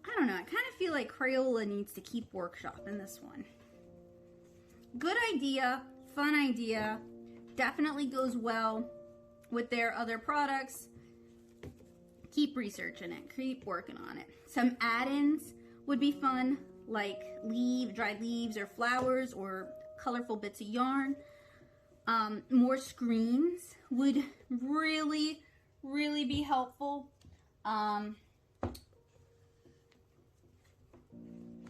I don't know. I kind of feel like Crayola needs to keep workshopping this one. Good idea, fun idea, definitely goes well with their other products. Keep researching it, keep working on it. Some add-ins would be fun, like dried leaves or flowers or colorful bits of yarn. More screens would really, really be helpful.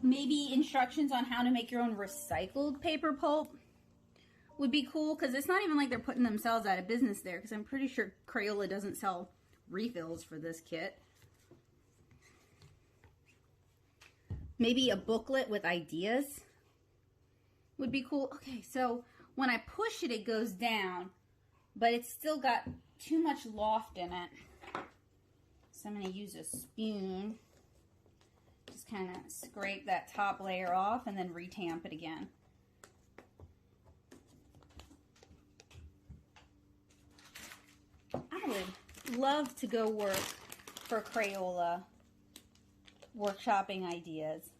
Maybe instructions on how to make your own recycled paper pulp would be cool, because it's not even like they're putting themselves out of business there, because I'm pretty sure Crayola doesn't sell refills for this kit. Maybe a booklet with ideas would be cool. Okay, so when I push it, it goes down, but it's still got too much loft in it. So I'm going to use a spoon. Just kind of scrape that top layer off and then retamp it again. I would love to go work for Crayola, workshopping ideas.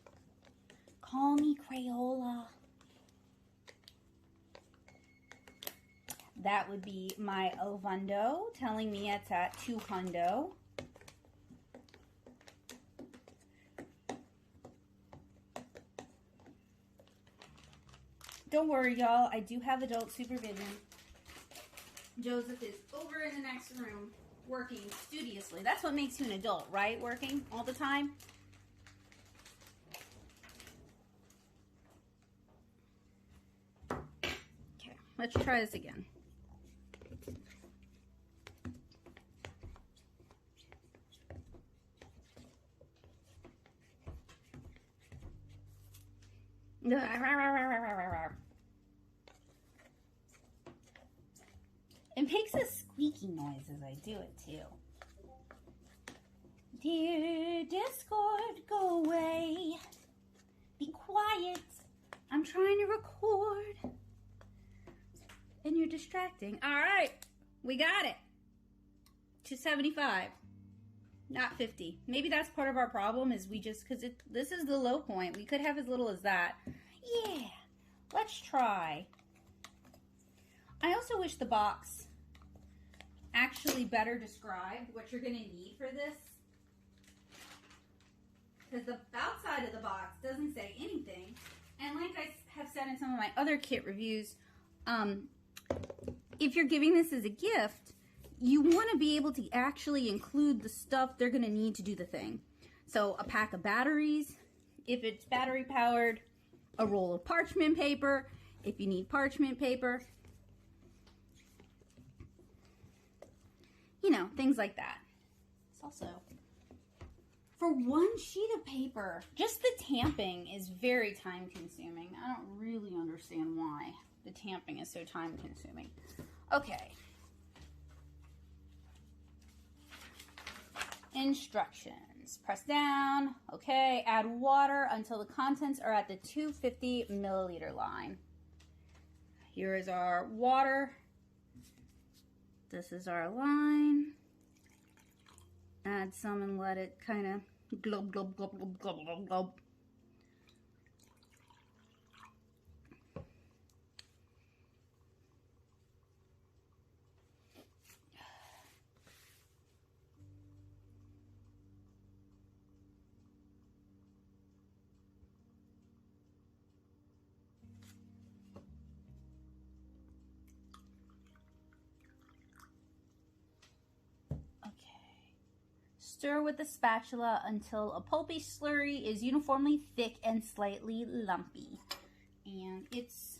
Call me Crayola. That would be my Ovundo telling me it's at 200. Don't worry, y'all. I do have adult supervision. Joseph is over in the next room working studiously. That's what makes you an adult, right? Working all the time. Okay, let's try this again. It makes a squeaky noise as I do it too. Dear Discord, go away. Be quiet. I'm trying to record. And you're distracting. Alright, we got it. 275. Not 50. Maybe that's part of our problem, is we just, because this is the low point. We could have as little as that. Yeah, let's try. I also wish the box actually better described what you're going to need for this. Because the outside of the box doesn't say anything. And like I have said in some of my other kit reviews, if you're giving this as a gift, you want to be able to actually include the stuff they're going to need to do the thing. So a pack of batteries, if it's battery powered, a roll of parchment paper, if you need parchment paper, you know, things like that. It's also, for one sheet of paper, just the tamping is very time consuming. I don't really understand why the tamping is so time consuming. Okay. Instructions. Press down. Okay. Add water until the contents are at the 250 milliliter line. Here is our water. This is our line. Add some and let it kind of glub, glub, glub, glub, glub, glub, glub. Stir with the spatula until a pulpy slurry is uniformly thick and slightly lumpy. And it's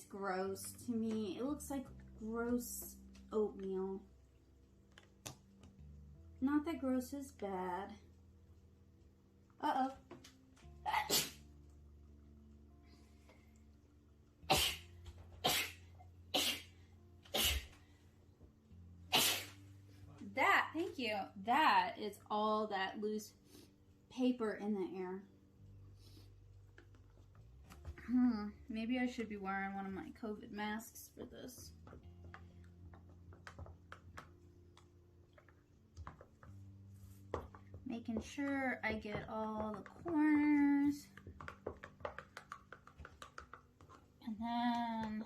gross to me. It looks like gross oatmeal. Not that gross is bad. Uh-oh. That, thank you. That is all that loose paper in the air. Maybe I should be wearing one of my COVID masks for this. Making sure I get all the corners. And then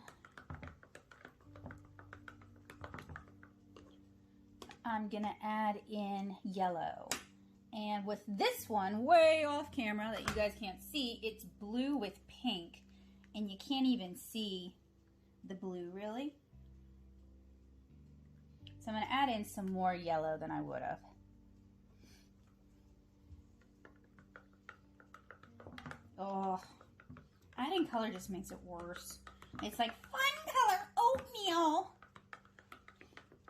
I'm gonna add in yellow. And with this one, way off camera that you guys can't see, it's blue with pink. And you can't even see the blue really. So I'm gonna add in some more yellow than I would have. Oh, adding color just makes it worse. It's like fun color oatmeal.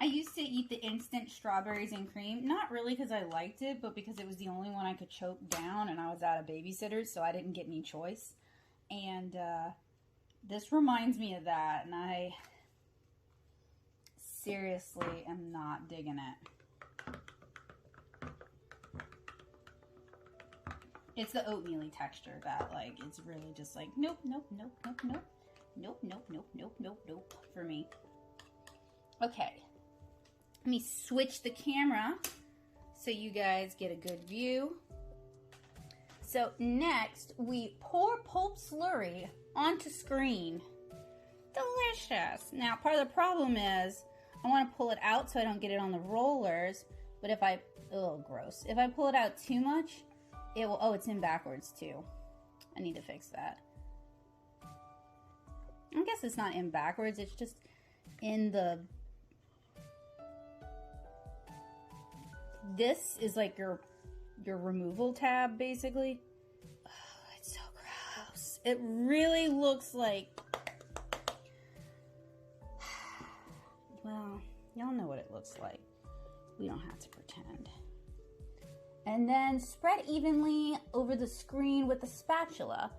I used to eat the instant strawberries and cream, not really because I liked it, but because it was the only one I could choke down and I was out of babysitters, so I didn't get any choice. And this reminds me of that, and I seriously am not digging it. It's the oatmeal-y texture that, like, it's really just like, nope, nope, nope, nope, nope, nope, nope, nope, nope, nope, nope, for me. Okay. Let me switch the camera so you guys get a good view. So next, we pour pulp slurry onto screen. Delicious. Now, part of the problem is I want to pull it out so I don't get it on the rollers. But if I, oh, gross. If I pull it out too much, it will, oh, it's in backwards too. I need to fix that. I guess it's not in backwards. It's just in the... This is like your removal tab, basically. Oh, it's so gross. It really looks like... Well, y'all know what it looks like. We don't have to pretend. And then spread evenly over the screen with the spatula.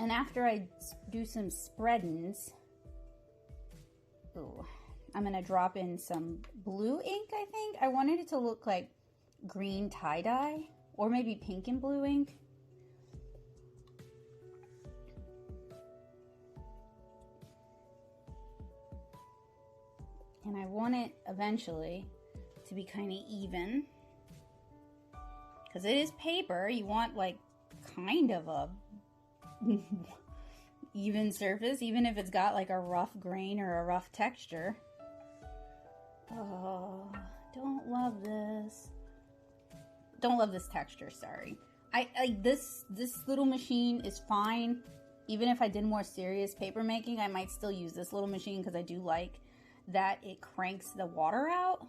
And after I do some spreadings, ooh, I'm gonna drop in some blue ink, I think. I wanted it to look like green tie-dye, or maybe pink and blue ink. And I want it eventually to be kind of even. Because it is paper, you want like kind of a even surface, even if it's got like a rough grain or a rough texture. Oh, don't love this. Don't love this texture, sorry. This little machine is fine. Even if I did more serious paper making, I might still use this little machine because I do like that it cranks the water out.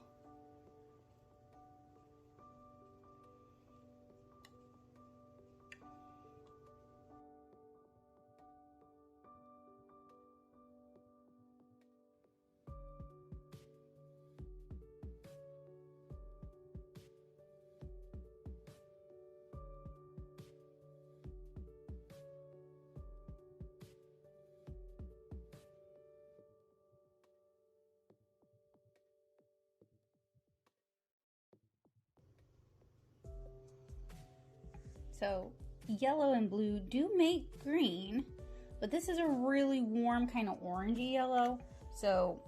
So yellow and blue do make green, but this is a really warm kind of orangey yellow, so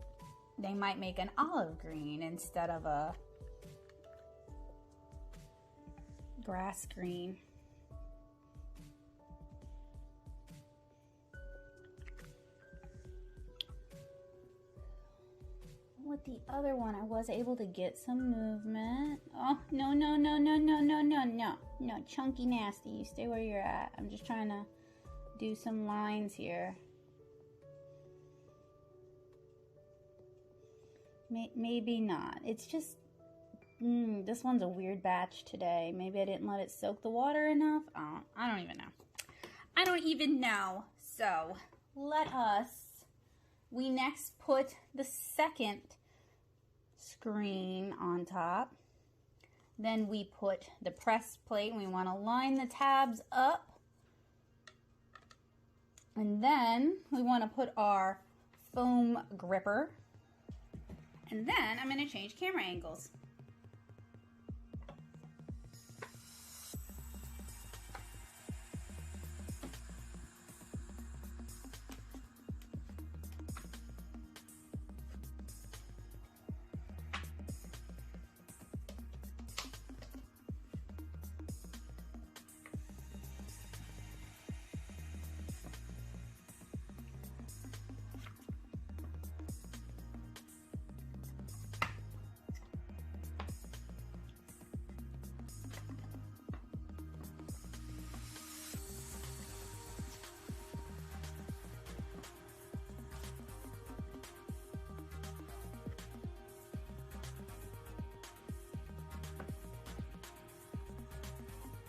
they might make an olive green instead of a grass green. With the other one, I was able to get some movement. Oh, no, no, no, no, no, no, no, no. No, chunky nasty. You stay where you're at. I'm just trying to do some lines here. Maybe not. It's just This one's a weird batch today. Maybe I didn't let it soak the water enough. I don't even know. I don't even know. So we next put the second screen on top. Then we put the press plate. We want to line the tabs up. And then we want to put our foam gripper. And then I'm going to change camera angles.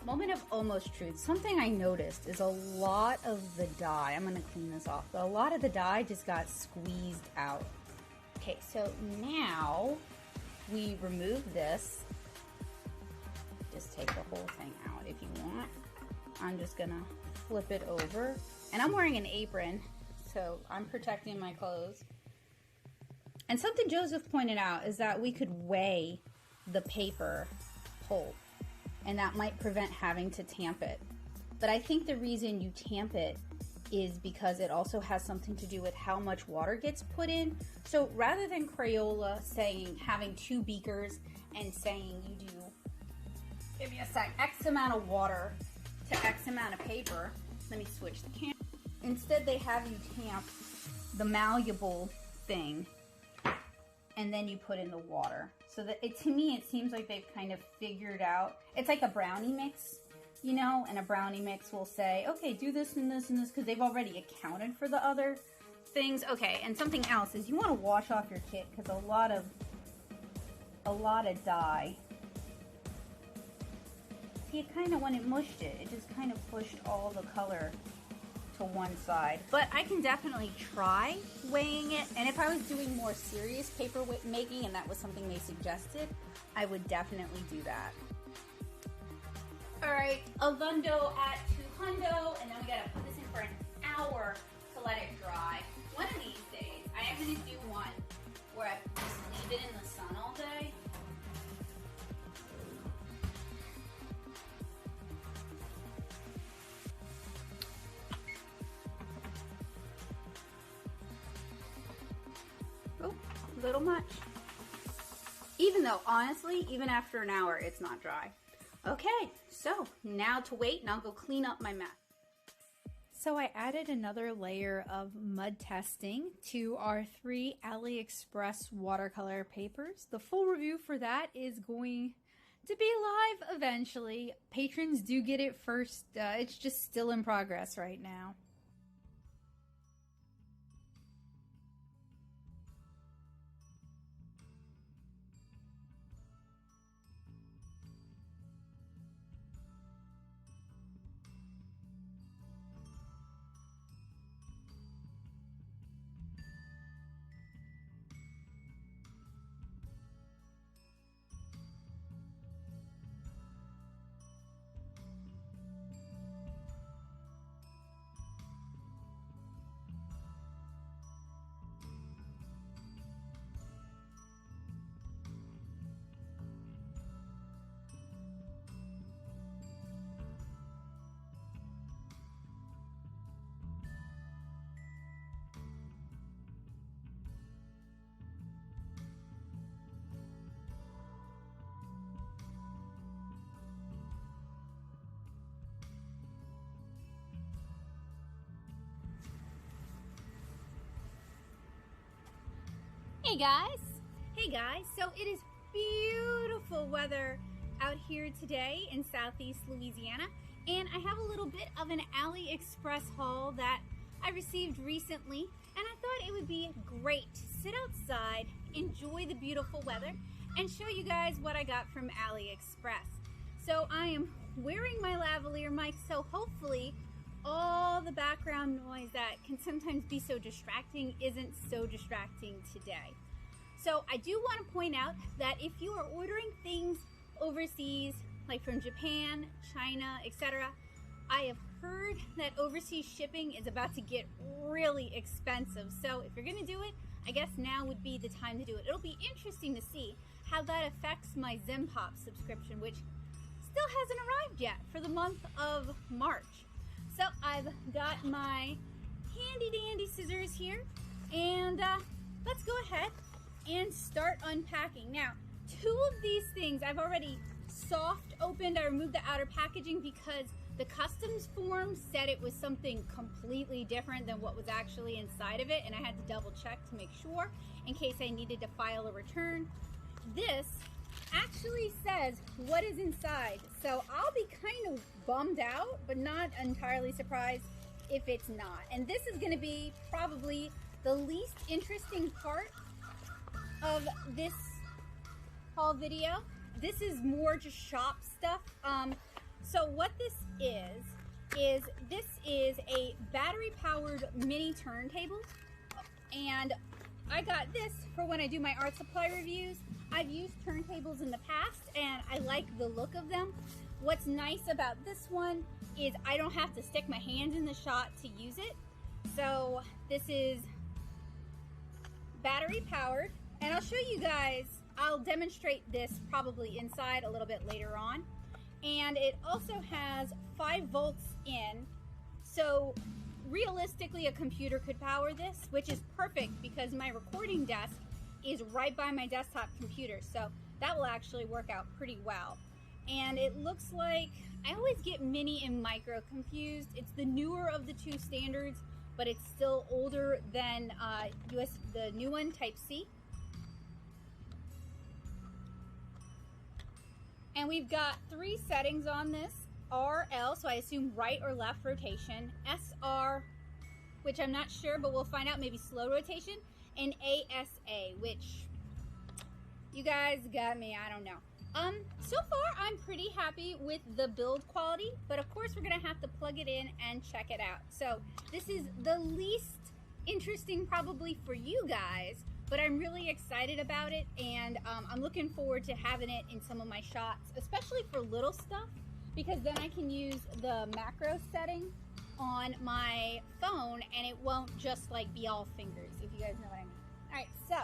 Moment of almost truth. Something I noticed is a lot of the dye, I'm going to clean this off, but a lot of the dye just got squeezed out. Okay, so now we remove this. Just take the whole thing out if you want. I'm just going to flip it over. And I'm wearing an apron, so I'm protecting my clothes. And something Joseph pointed out is that we could weigh the paper pulp, and that might prevent having to tamp it. But I think the reason you tamp it is because it also has something to do with how much water gets put in. So rather than Crayola saying, having 2 beakers and saying you do, give me a sec, X amount of water to X amount of paper, let me switch the camera. Instead they have you tamp the malleable thing and then you put in the water. So that to me, it seems like they've kind of figured out, it's like a brownie mix, you know, and a brownie mix will say, okay, do this and this and this, because they've already accounted for the other things. Okay, and something else is you want to wash off your kit, because a lot of dye, see, it kind of, when it mushed it, it just kind of pushed all the color to one side. But I can definitely try weighing it, and if I was doing more serious paper making and that was something they suggested, I would definitely do that. Alright, a hundo at 200, and then we gotta put this in for an hour to let it dry. One of these days, I am gonna do one where I just leave it in the sun all day. Oh, a little much. Even though, honestly, even after an hour, it's not dry. Okay, so now to wait, and I'll go clean up my mess. So I added another layer of mud testing to our 3 AliExpress watercolor papers. The full review for that is going to be live eventually. Patrons do get it first. It's just still in progress right now. Hey guys, so it is beautiful weather out here today in Southeast Louisiana, and I have a little bit of an AliExpress haul that I received recently, and I thought it would be great to sit outside, enjoy the beautiful weather, and show you guys what I got from AliExpress. So I am wearing my lavalier mic, so hopefully all the background noise that can sometimes be so distracting isn't so distracting today. So I do want to point out that if you are ordering things overseas, like from Japan, China, etc., I have heard that overseas shipping is about to get really expensive. So if you're going to do it, I guess now would be the time to do it. It'll be interesting to see how that affects my Zimpop subscription, which still hasn't arrived yet for the month of March. So I've got my handy dandy scissors here, and let's go ahead and start unpacking. Now, 2 of these things I've already soft opened. I removed the outer packaging because the customs form said it was something completely different than what was actually inside of it, and I had to double check to make sure in case I needed to file a return. This actually says what is inside, so I'll be kind of bummed out, but not entirely surprised if it's not. And this is going to be probably the least interesting part of this haul video. This is more just shop stuff. So what this is a battery-powered mini turntable, and I got this for when I do my art supply reviews. I've used turntables in the past, and I like the look of them. What's nice about this one is I don't have to stick my hand in the shot to use it. So this is battery-powered, and I'll show you guys, I'll demonstrate this probably inside a little bit later on. And it also has 5 volts in, so realistically a computer could power this, which is perfect because my recording desk is right by my desktop computer, so that will actually work out pretty well. And it looks like, I always get mini and micro confused. It's the newer of the 2 standards, but it's still older than the new one, Type C. And we've got 3 settings on this: RL, so I assume right or left rotation; SR, which I'm not sure, but we'll find out, maybe slow rotation; and ASA, which you guys got me, I don't know. So far I'm pretty happy with the build quality, but of course we're gonna have to plug it in and check it out. So this is the least interesting probably for you guys, but I'm really excited about it, and I'm looking forward to having it in some of my shots, especially for little stuff, because then I can use the macro setting on my phone and it won't just like be all fingers, if you guys know what I mean. All right, so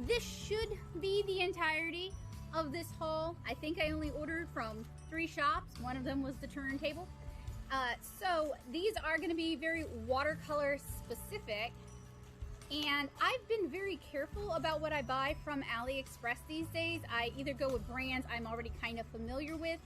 this should be the entirety of this haul. I think I only ordered from 3 shops. One of them was the turntable. So these are going to be very watercolor specific, and I've been very careful about what I buy from AliExpress these days. I either go with brands I'm already kind of familiar with,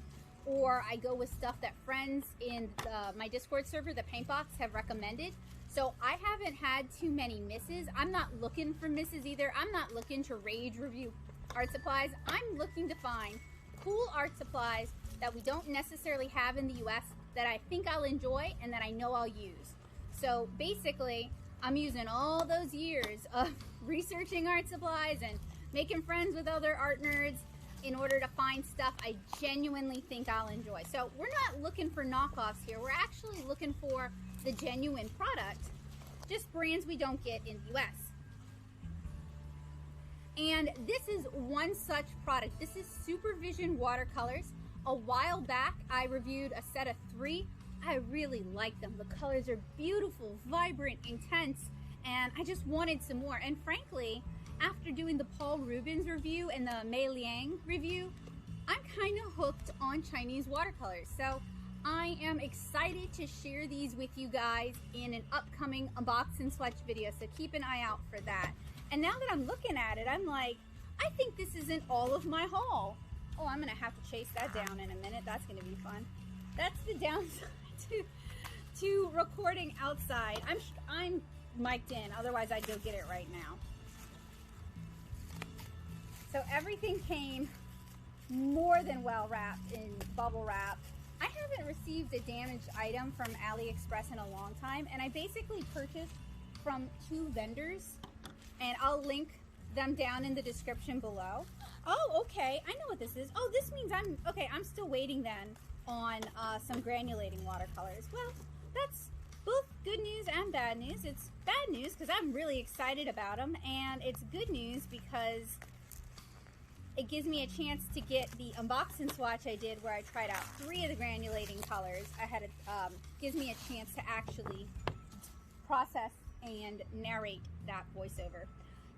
or I go with stuff that friends in my Discord server, the Paintbox, have recommended. So I haven't had too many misses. I'm not looking for misses either. I'm not looking to rage review art supplies. I'm looking to find cool art supplies that we don't necessarily have in the US that I think I'll enjoy and that I know I'll use. So basically, I'm using all those years of researching art supplies and making friends with other art nerds in order to find stuff I genuinely think I'll enjoy. So we're not looking for knockoffs here. We're actually looking for the genuine product, just brands we don't get in the US. And this is one such product. This is Supervision watercolors. A while back, I reviewed a set of 3. I really like them. The colors are beautiful, vibrant, intense, and I just wanted some more. And frankly, after doing the Paul Rubens review and the Mei Liang review, I'm kind of hooked on Chinese watercolors. So I am excited to share these with you guys in an upcoming unbox and swatch video, so keep an eye out for that. And now that I'm looking at it, I'm like, I think this isn't all of my haul. Oh, I'm gonna have to chase that down in a minute. That's gonna be fun. That's the downside to recording outside. I'm mic'd in, otherwise I'd go get it right now. So everything came more than well wrapped in bubble wrap. I haven't received a damaged item from AliExpress in a long time, and I basically purchased from 2 vendors, and I'll link them down in the description below. Oh, okay, I know what this is. Oh, this means I'm still waiting then on some granulating watercolors. Well, that's both good news and bad news. It's bad news because I'm really excited about them, and it's good news because it gives me a chance to get the unboxing swatch I did where I tried out 3 of the granulating colors. Gives me a chance to actually process and narrate that voiceover.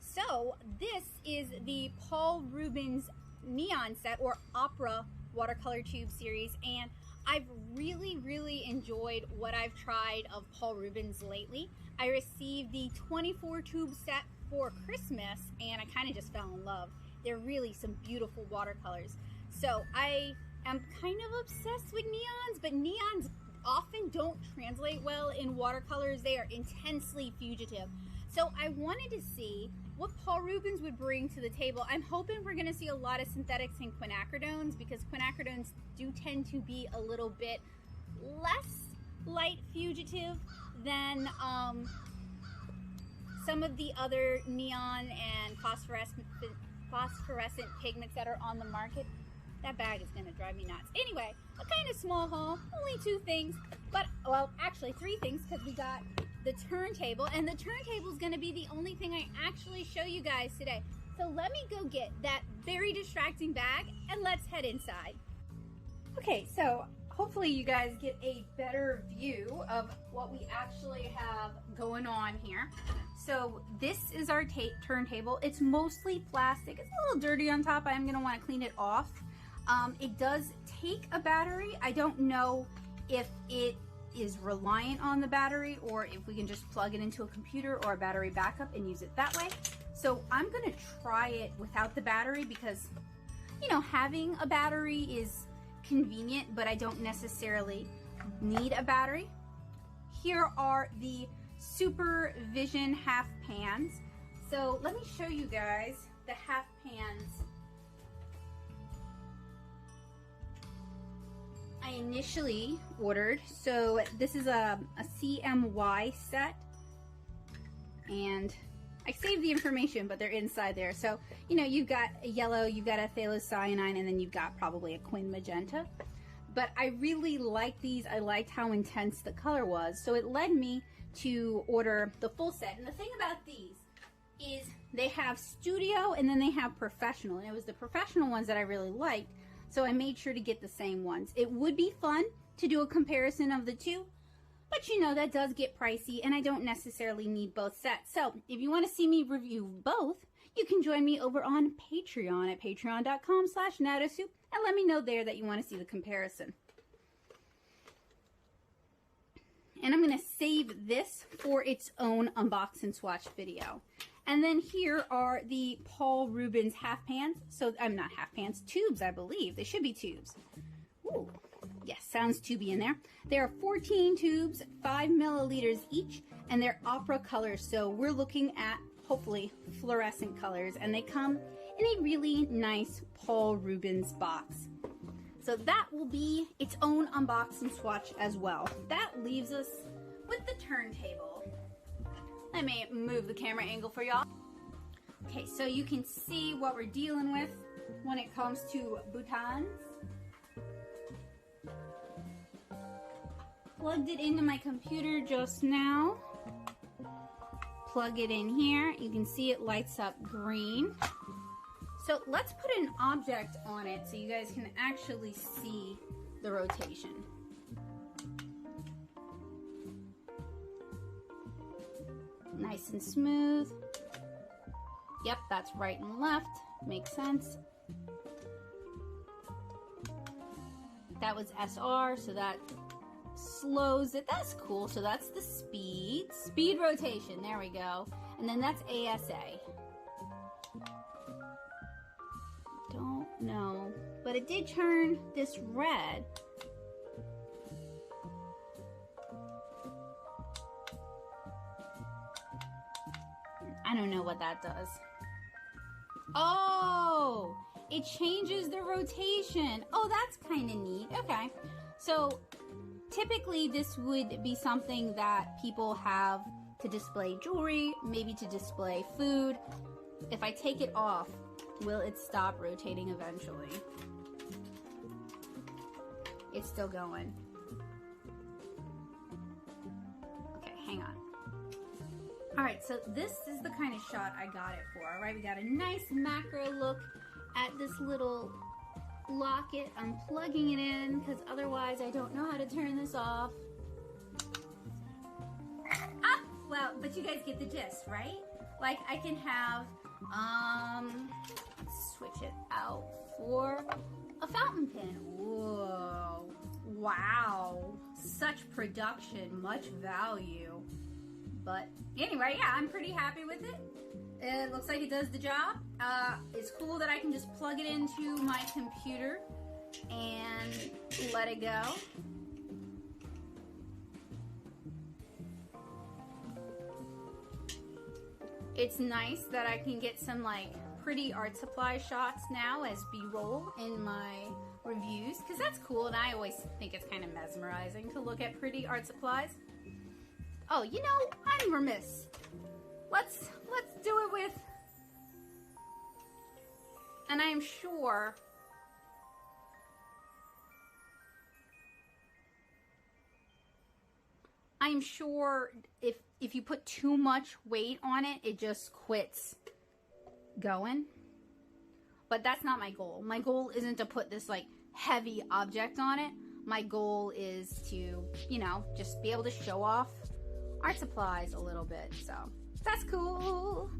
So this is the Paul Rubens Neon set or Opera watercolor tube series, and I've really enjoyed what I've tried of Paul Rubens lately. I received the 24 tube set for Christmas and I kind of just fell in love. They're really some beautiful watercolors. So I am kind of obsessed with neons, but neons often don't translate well in watercolors. They are intensely fugitive. So I wanted to see what Paul Rubens would bring to the table. I'm hoping we're gonna see a lot of synthetics and quinacridones because quinacridones do tend to be a little bit less light fugitive than some of the other neon and phosphorescent pigments that are on the market. That bag is gonna drive me nuts. Anyway, a kind of small haul, only 2 things, but, well, actually 3 things because we got the turntable, and the turntable is gonna be the only thing I actually show you guys today. So let me go get that very distracting bag and let's head inside. Okay, so hopefully you guys get a better view of what we actually have going on here. So this is our turntable. It's mostly plastic. It's a little dirty on top. I'm gonna wanna clean it off. It does take a battery. I don't know if it is reliant on the battery or if we can just plug it into a computer or a battery backup and use it that way. So I'm gonna try it without the battery because, you know, having a battery is convenient, but I don't necessarily need a battery. Here are the Supervision half pans. So let me show you guys the half pans I initially ordered. So this is a CMY set, and I saved the information, but they're inside there. So, you know, you've got a yellow, you've got a phthalocyanine, and then you've got probably a quin magenta. But I really liked these. I liked how intense the color was. So it led me to order the full set. And the thing about these is they have studio and then they have professional. And it was the professional ones that I really liked. So I made sure to get the same ones. It would be fun to do a comparison of the two, but you know, that does get pricey and I don't necessarily need both sets. So if you want to see me review both, you can join me over on Patreon at patreon.com/natosoup and let me know there that you want to see the comparison. And I'm going to save this for its own unbox and swatch video. And then here are the Paul Rubens half pans. So I'm not half pans, tubes, I believe. They should be tubes. Ooh, yes, sounds tubey in there. There are 14 tubes, 5 milliliters each, and they're opera colors. So we're looking at hopefully fluorescent colors, and they come in a really nice Paul Rubens box. So that will be its own unbox and swatch as well. That leaves us with the turntable. Let me move the camera angle for y'all. Okay, so you can see what we're dealing with when it comes to boutons. Plugged it into my computer just now. Plug it in here. You can see it lights up green. So let's put an object on it so you guys can actually see the rotation. Nice and smooth. Yep, that's right and left. Makes sense. That was SR, so that slows it. That's cool. So that's the speed. Speed rotation. There we go. And then that's ASA. Don't know. But it did turn this red. I don't know what that does. Oh, it changes the rotation. Oh, that's kind of neat. Okay. So typically this would be something that people have to display jewelry, maybe to display food. if I take it off, will it stop rotating eventually? It's still going. Okay, hang on. All right, so this is the kind of shot I got it for. All right, we got a nice macro look at this little locket. I'm plugging it in because otherwise I don't know how to turn this off. Ah, well, but you guys get the gist, right? Like I can have, let's switch it out for a fountain pen. Whoa, wow, such production, much value. But anyway, yeah, I'm pretty happy with it. It looks like it does the job. It's cool that I can just plug it into my computer and let it go. It's nice that I can get some like pretty art supply shots now as B-roll in my reviews, because that's cool, and I always think it's kind of mesmerizing to look at pretty art supplies. Oh, you know, I'm remiss. Let's do it with, and I'm sure if you put too much weight on it, it just quits going. But that's not my goal. My goal isn't to put this like heavy object on it. My goal is to, you know, just be able to show off art supplies a little bit. So that's cool.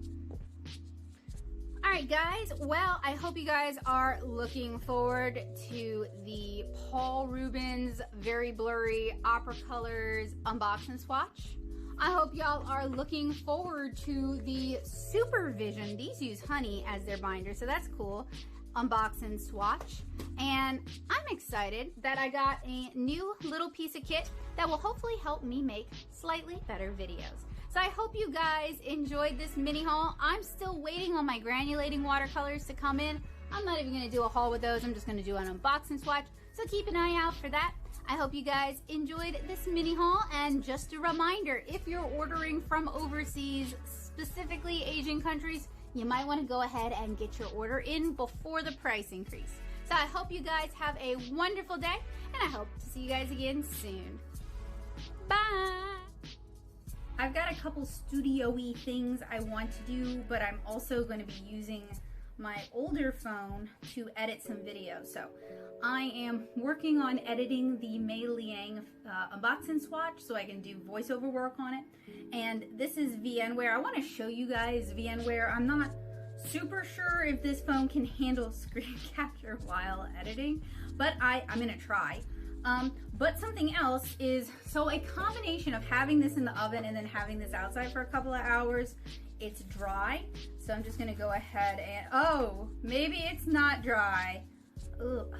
All right, guys. Well, I hope you guys are looking forward to the Paul Rubens Very Blurry Opera Colors unbox and swatch. I hope y'all are looking forward to the Supervision. These use honey as their binder, so that's cool. Unbox and swatch. And I'm excited that I got a new little piece of kit that will hopefully help me make slightly better videos. So I hope you guys enjoyed this mini haul. I'm still waiting on my granulating watercolors to come in. I'm not even gonna do a haul with those. I'm just gonna do an unbox and swatch. So keep an eye out for that. I hope you guys enjoyed this mini haul, and just a reminder, if you're ordering from overseas, specifically Asian countries, you might want to go ahead and get your order in before the price increase. So I hope you guys have a wonderful day, and I hope to see you guys again soon. Bye! I've got a couple studio-y things I want to do, but I'm also going to be using my older phone to edit some videos. So I am working on editing the Mei Liang unbox and swatch so I can do voiceover work on it. And this is VNware. I want to show you guys VNware. I'm not super sure if this phone can handle screen capture while editing, but I'm gonna try. But something else is, so a combination of having this in the oven and then having this outside for a couple of hours, it's dry. So I'm just gonna go ahead and, oh, maybe it's not dry. Ugh.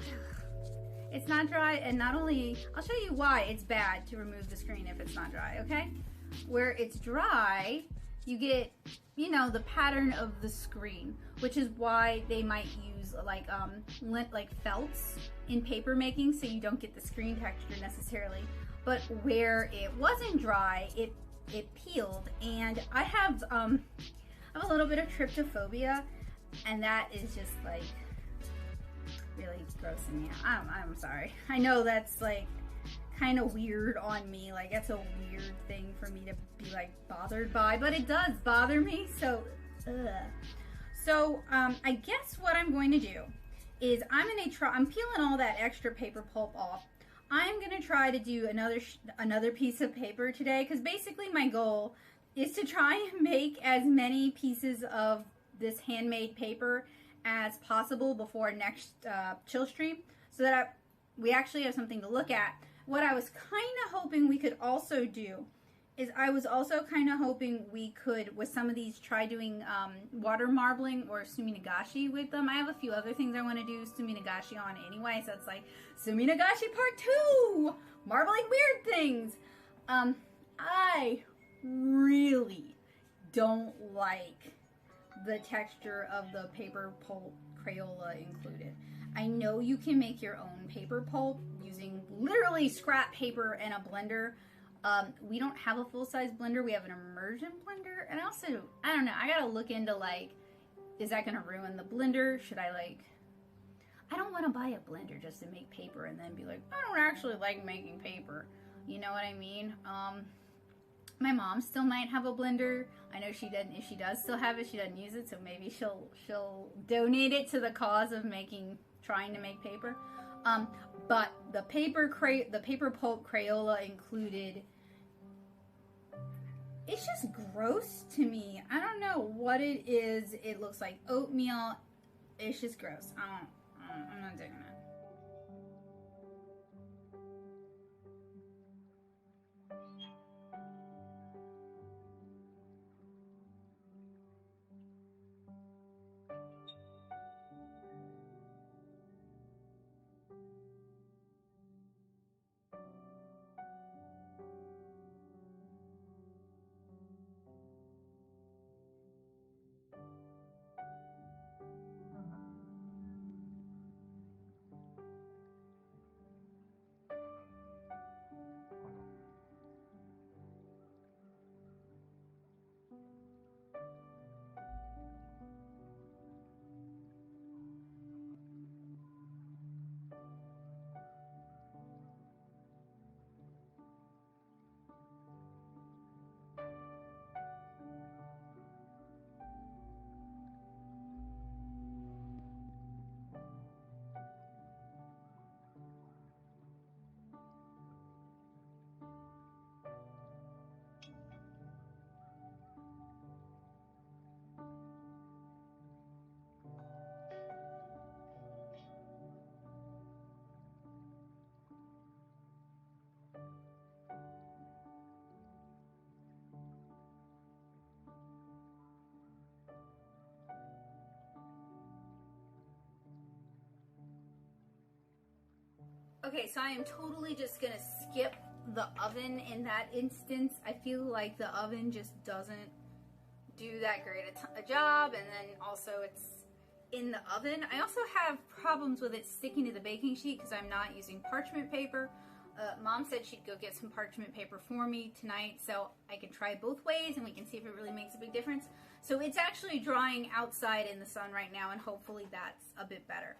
It's not dry, and not only, I'll show you why it's bad to remove the screen if it's not dry, okay? Where it's dry, you get, you know, the pattern of the screen, which is why they might use like felts in paper making, so you don't get the screen texture necessarily. But where it wasn't dry, it peeled, and I have a little bit of tryptophobia, and that is just like really grossing me out. I'm sorry. I know that's like kind of weird on me, like that's a weird thing for me to be like bothered by, but it does bother me, so ugh. So I guess what I'm going to do is I'm peeling all that extra paper pulp off. I'm gonna try to do another piece of paper today, because basically my goal is to try and make as many pieces of this handmade paper as possible before next chill stream, so that we actually have something to look at. What I was kind of hoping we could also do is I was also kind of hoping we could, with some of these, try doing water marbling or suminagashi with them. I have a few other things I want to do suminagashi on anyway, so it's like suminagashi part 2, marbling weird things. I really don't like the texture of the paper pulp Crayola included. I know you can make your own paper pulp using literally scrap paper and a blender. We don't have a full-size blender. We have an immersion blender. And also, I don't know, I gotta look into like is that going to ruin the blender? Should I like, I don't want to buy a blender just to make paper and then be like, I don't actually like making paper. You know what I mean? My mom still might have a blender. I know she doesn't. If she does still have it, she doesn't use it. So maybe she'll donate it to the cause of trying to make paper. But the paper pulp Crayola included. It's just gross to me. I don't know what it is. It looks like oatmeal. It's just gross. I'm not digging it. Okay, so I am totally just gonna skip the oven in that instance. I feel like the oven just doesn't do that great a job, and then also it's in the oven. I also have problems with it sticking to the baking sheet because I'm not using parchment paper. Mom said she'd go get some parchment paper for me tonight, so I can try both ways and we can see if it really makes a big difference. So it's actually drying outside in the sun right now, and hopefully that's a bit better.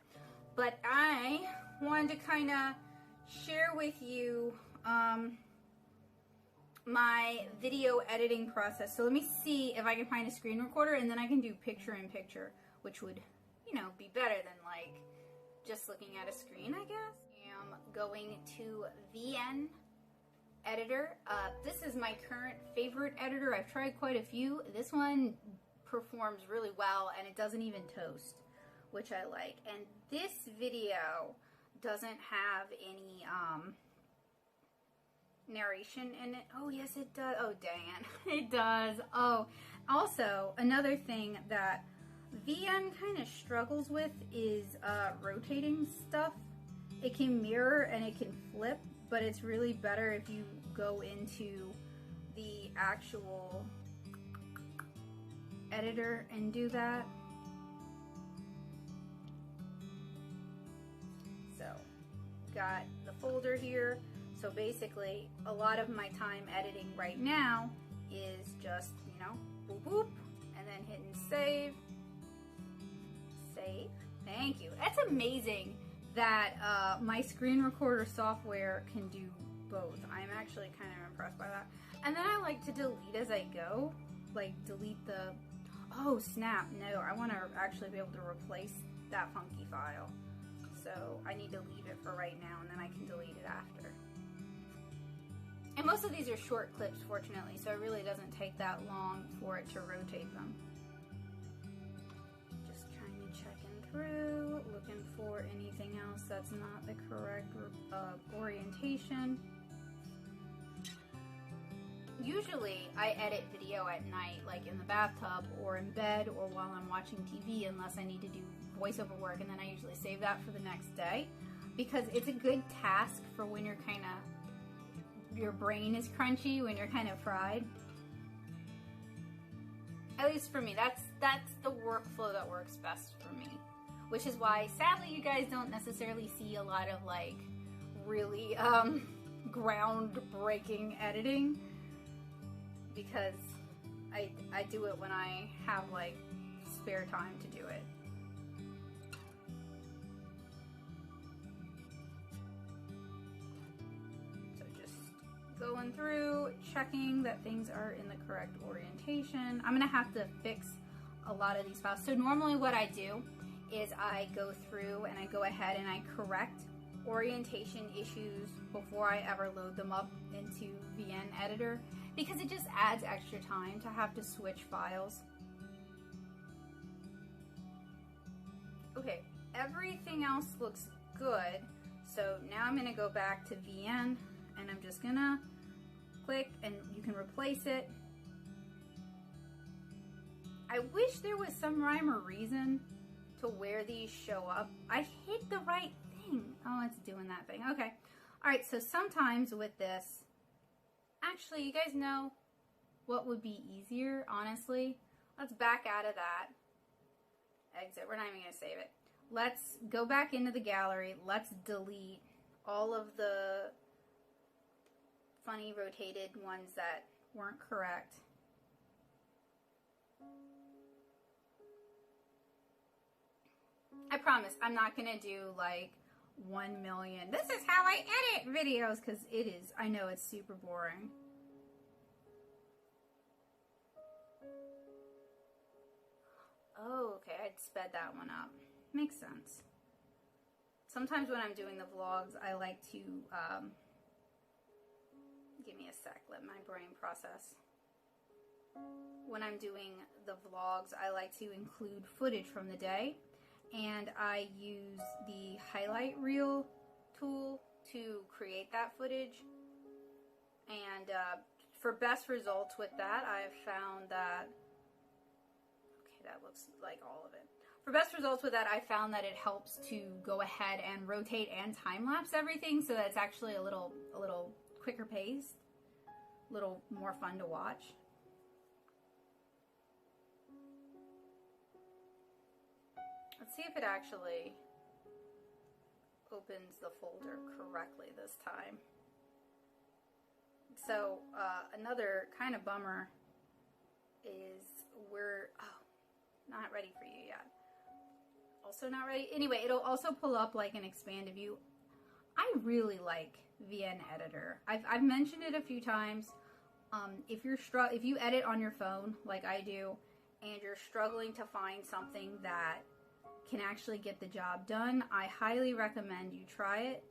But I wanted to kind of share with you my video editing process. So let me see if I can find a screen recorder, and then I can do picture-in-picture, which would, you know, be better than like just looking at a screen, I guess. I'm going to VN editor. This is my current favorite editor. I've tried quite a few. This one performs really well, and it doesn't even toast, which I like. And this video doesn't have any narration in it. Oh yes, it does. Oh dang it, it does. Oh, also another thing that VN kind of struggles with is rotating stuff. It can mirror and it can flip, but it's really better if you go into the actual editor and do that. So, got the folder here. So basically, a lot of my time editing right now is just, you know, boop boop, and then hitting save. Save. Thank you. That's amazing that my screen recorder software can do both. I'm actually kind of impressed by that. And then I like to delete as I go, like delete the, oh snap, no, I want to actually be able to replace that funky file. So I need to leave it for right now, and then I can delete it after. And most of these are short clips, fortunately, so it really doesn't take that long for it to rotate them. Just trying to check in through, looking for anything else that's not the correct orientation. Usually I edit video at night, like in the bathtub or in bed or while I'm watching TV, unless I need to do voiceover work, and then I usually save that for the next day, because it's a good task for when you're kind of, your brain is crunchy, when you're kind of fried. At least for me, that's the workflow that works best for me, which is why sadly you guys don't necessarily see a lot of like really groundbreaking editing, because I do it when I have like spare time to do it. So just going through, checking that things are in the correct orientation. I'm gonna have to fix a lot of these files. So normally what I do is I go through and I go ahead and I correct orientation issues before I ever load them up into VN Editor, because it just adds extra time to have to switch files. Okay, everything else looks good. So now I'm gonna go back to VN and I'm just gonna click and you can replace it. I wish there was some rhyme or reason to where these show up. I hit the right thing. Oh, it's doing that thing. Okay. All right, so sometimes with this, actually, you guys know what would be easier, honestly? Let's back out of that. Exit. We're not even going to save it. Let's go back into the gallery. Let's delete all of the funny rotated ones that weren't correct. I promise I'm not going to do like 1 million. This is how I edit videos, because it is. I know it's super boring. Oh, okay. I'd sped that one up. Makes sense. Sometimes when I'm doing the vlogs, I like to, give me a sec, let my brain process. When I'm doing the vlogs, I like to include footage from the day. And I use the highlight reel tool to create that footage. And for best results with that, I've found that, okay, that looks like all of it. For best results with that, I found that it helps to go ahead and rotate and time-lapse everything, so that it's actually a little quicker paced, a little more fun to watch. Let's see if it actually opens the folder correctly this time. So another kind of bummer is we're not ready for you yet. Also not ready. Anyway, it'll also pull up like an expanded view. I really like VN Editor. I've mentioned it a few times. If you edit on your phone like I do, and you're struggling to find something that can actually get the job done, I highly recommend you try it.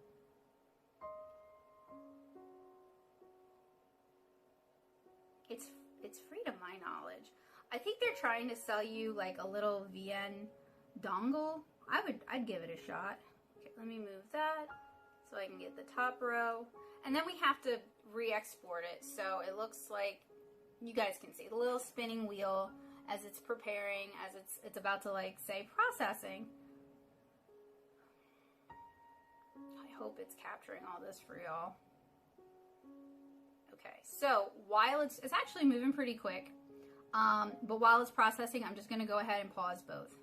It's free to my knowledge. I think they're trying to sell you like a little VN dongle. I'd give it a shot. Okay, let me move that so I can get the top row. And then we have to re-export it, so it looks like, you guys can see the little spinning wheel as it's preparing, as it's about to like say processing. I hope it's capturing all this for y'all. Okay, so while it's actually moving pretty quick, but while it's processing, I'm just gonna go ahead and pause both.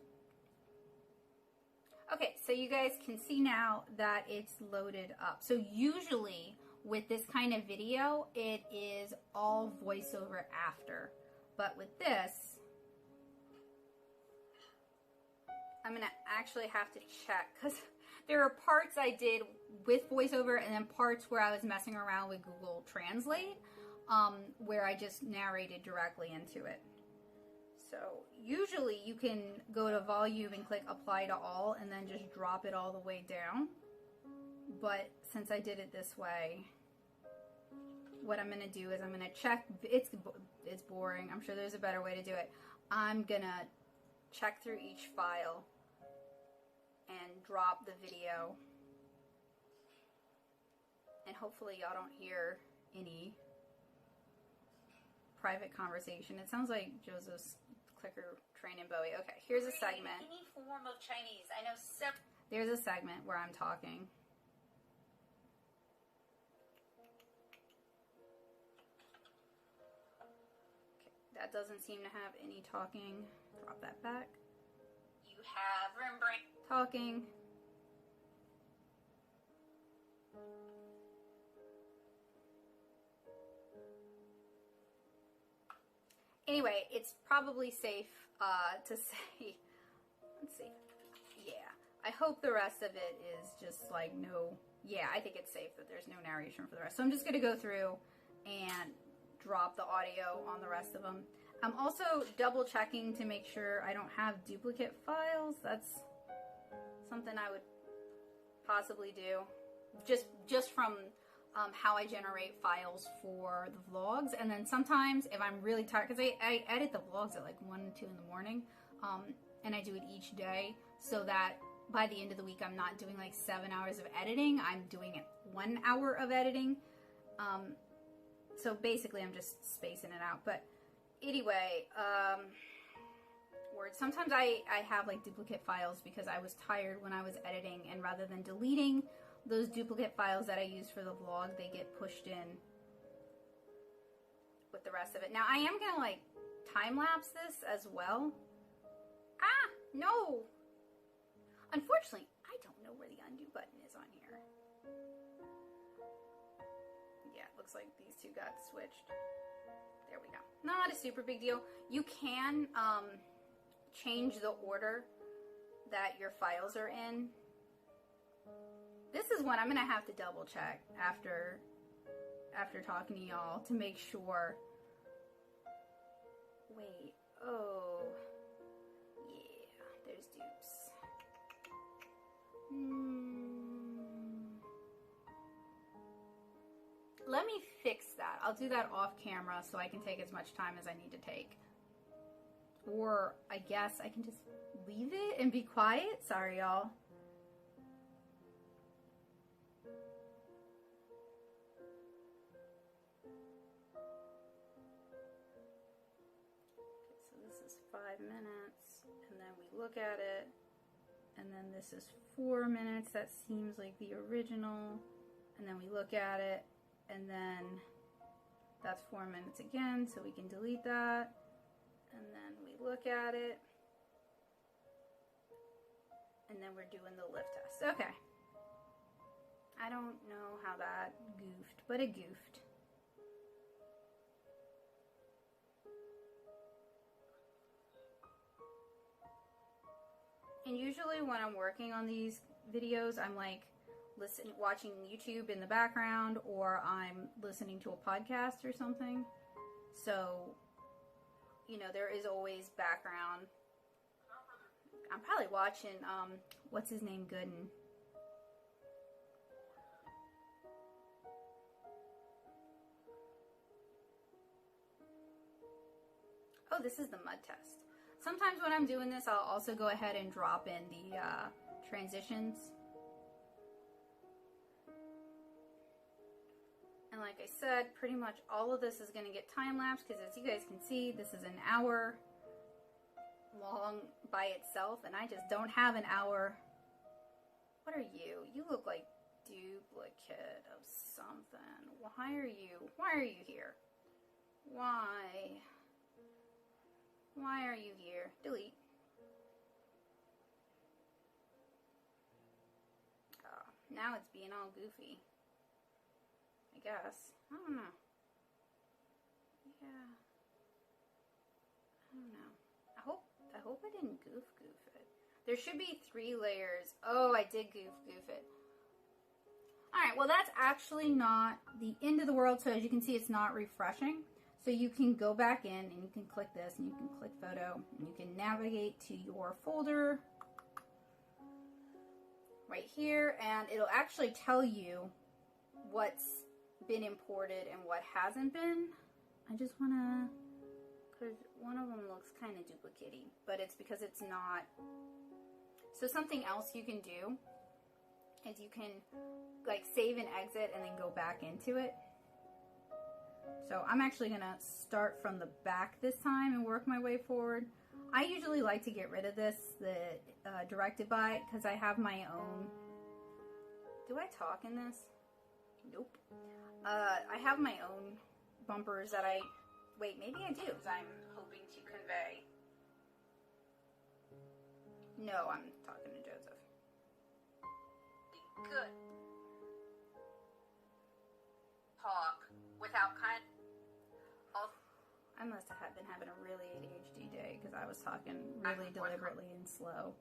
Okay, so you guys can see now that it's loaded up. So usually with this kind of video, it is all voiceover after, but with this, I'm gonna actually have to check, because there are parts I did with voiceover and then parts where I was messing around with Google Translate, where I just narrated directly into it. So usually you can go to volume and click apply to all and then just drop it all the way down. But since I did it this way, what I'm gonna do is I'm gonna check, it's boring, I'm sure there's a better way to do it. I'm gonna check through each file and drop the video, and hopefully y'all don't hear any private conversation. It sounds like Joseph's clicker training Bowie. Okay, here's a segment. Any form of Chinese. I know several. There's a segment where I'm talking. Okay, that doesn't seem to have any talking. Drop that back. You have Rembrandt. Talking. Anyway, it's probably safe to say, let's see, yeah. I hope the rest of it is just like no, yeah, I think it's safe that there's no narration for the rest. So I'm just going to go through and drop the audio on the rest of them. I'm also double checking to make sure I don't have duplicate files. That's something I would possibly do just from how I generate files for the vlogs. And then sometimes if I'm really tired, because I edit the vlogs at like 1 and 2 in the morning, and I do it each day so that by the end of the week I'm not doing like 7 hours of editing. I'm doing 1 hour of editing. So basically I'm just spacing it out. But anyway, words. Sometimes I have like duplicate files because I was tired when I was editing, and rather than deleting those duplicate files that I use for the vlog, they get pushed in with the rest of it. Now I am gonna like time lapse this as well. Ah, no! Unfortunately, I don't know where the undo button is on here. Yeah, it looks like these two got switched. There we go. Not a super big deal. You can change the order that your files are in. This is one I'm gonna have to double check after talking to y'all to make sure. Wait, oh, yeah, there's dupes. Let me fix that. I'll do that off camera so I can take as much time as I need to take. Or I guess I can just leave it and be quiet. Sorry, y'all. So this is 5 minutes, and then we look at it, and then this is 4 minutes. That seems like the original, and then we look at it, and then that's 4 minutes again, so we can delete that. And then we look at it, and then we're doing the lift test. Okay. I don't know how that goofed, but it goofed. And usually when I'm working on these videos, I'm like watching YouTube in the background, or I'm listening to a podcast or something. So, you know, there is always background. I'm probably watching, what's his name, Gooden. Oh, this is the mud test. Sometimes when I'm doing this, I'll also go ahead and drop in the transitions. And like I said, pretty much all of this is going to get time-lapsed because, as you guys can see, this is an hour long by itself, and I just don't have an hour. What are you? You look like duplicate of something. Why are you here? Why are you here? Delete. Oh, now it's being all goofy. I guess. I don't know. Yeah. I don't know. I hope I didn't goof it. There should be 3 layers. Oh, I did goof it. Alright, well that's actually not the end of the world. So as you can see, it's not refreshing. So you can go back in and you can click this and you can click photo and you can navigate to your folder right here, and it'll actually tell you what's been imported and what hasn't been. I just want to, because one of them looks kind of duplicate-y, but it's because it's not. So something else you can do is you can like save and exit and then go back into it. So I'm actually going to start from the back this time and work my way forward. I usually like to get rid of this, the directed by, because I have my own. Do I talk in this? Nope. I have my own bumpers that I, wait, maybe I do, because I'm hoping to convey. No, I'm talking to Joseph. Good. Talk without kind of. I must have been having a really ADHD day because I was talking really deliberately and slow.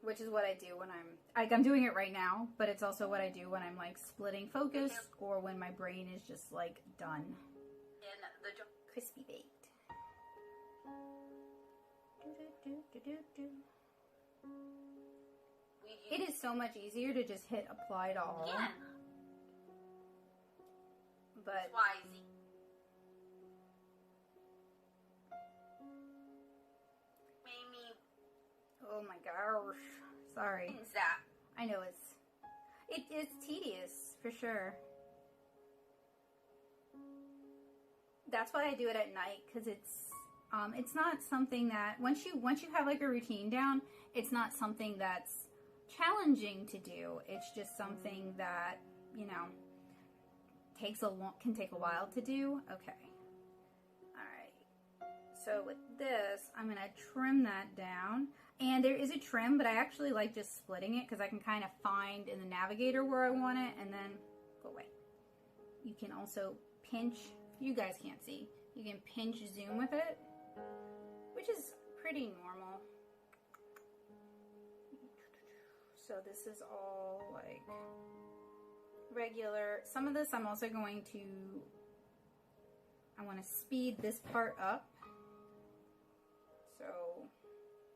Which is what I do when I'm doing it right now, but it's also what I do when I'm like splitting focus or when my brain is just like done. Crispy baked. It is so much easier to just hit apply to all. Yeah. But Wisey. Maybe. oh my gosh. Sorry. What's that? I know it's tedious for sure. That's why I do it at night, because it's not something that once you have like a routine down, it's not something that's challenging to do. It's just something that, you know, can take a while to do. Okay. All right. So with this, I'm gonna trim that down. And there is a trim, but I actually like just splitting it because I can kind of find in the navigator where I want it and then go away. You can also pinch. You guys can't see. You can pinch zoom with it, which is pretty normal. So this is all like regular. Some of this I'm also going to, I want to speed this part up. So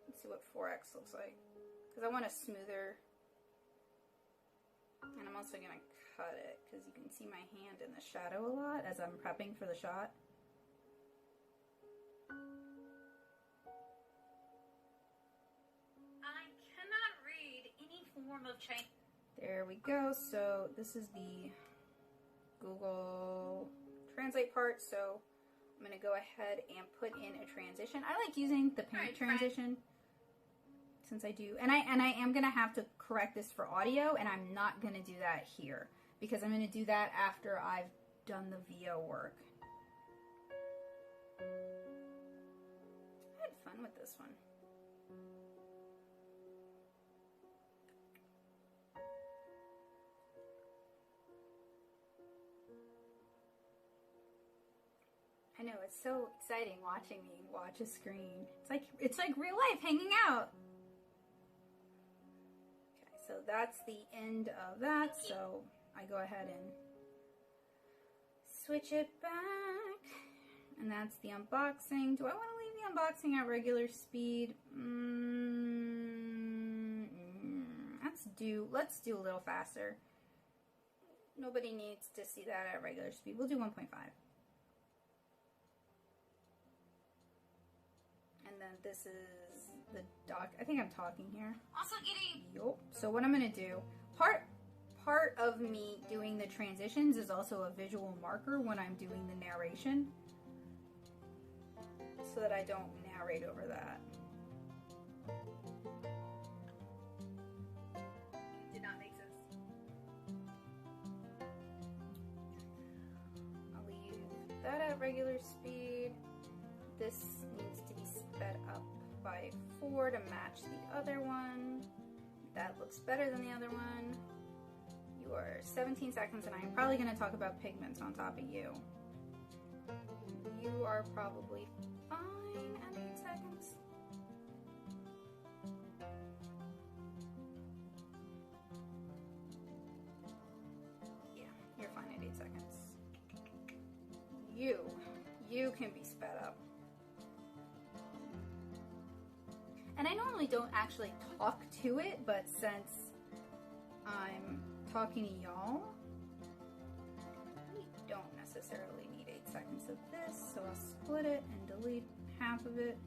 let's see what 4x looks like, because I want a smoother, and I'm also going to cut it because you can see my hand in the shadow a lot as I'm prepping for the shot. I cannot read any form of Chinese. There we go. So this is the Google Translate part. So I'm going to go ahead and put in a transition. I like using the paint transition since I do. And I am going to have to correct this for audio, and I'm not going to do that here because I'm going to do that after I've done the VO work. I had fun with this one. I know, it's so exciting watching me watch a screen. It's like real life hanging out. Okay, so that's the end of that. So I go ahead and switch it back. And that's the unboxing. Do I want to leave the unboxing at regular speed? Let's do a little faster. Nobody needs to see that at regular speed. We'll do 1.5. And then this is the doc. I think I'm talking here. Also getting. Yup. So what I'm gonna do, part of me doing the transitions is also a visual marker when I'm doing the narration, so that I don't narrate over that. Did not make sense. I'll leave that at regular speed. This needs to be sped up by 4 to match the other one. That looks better than the other one. You are 17 seconds, and I am probably going to talk about pigments on top of you. You are probably fine at 8 seconds. Yeah, you're fine at 8 seconds. You can be sped up. And I normally don't actually talk to it, but since I'm talking to y'all, we don't necessarily need 8 seconds of this, so I'll split it and delete half of it.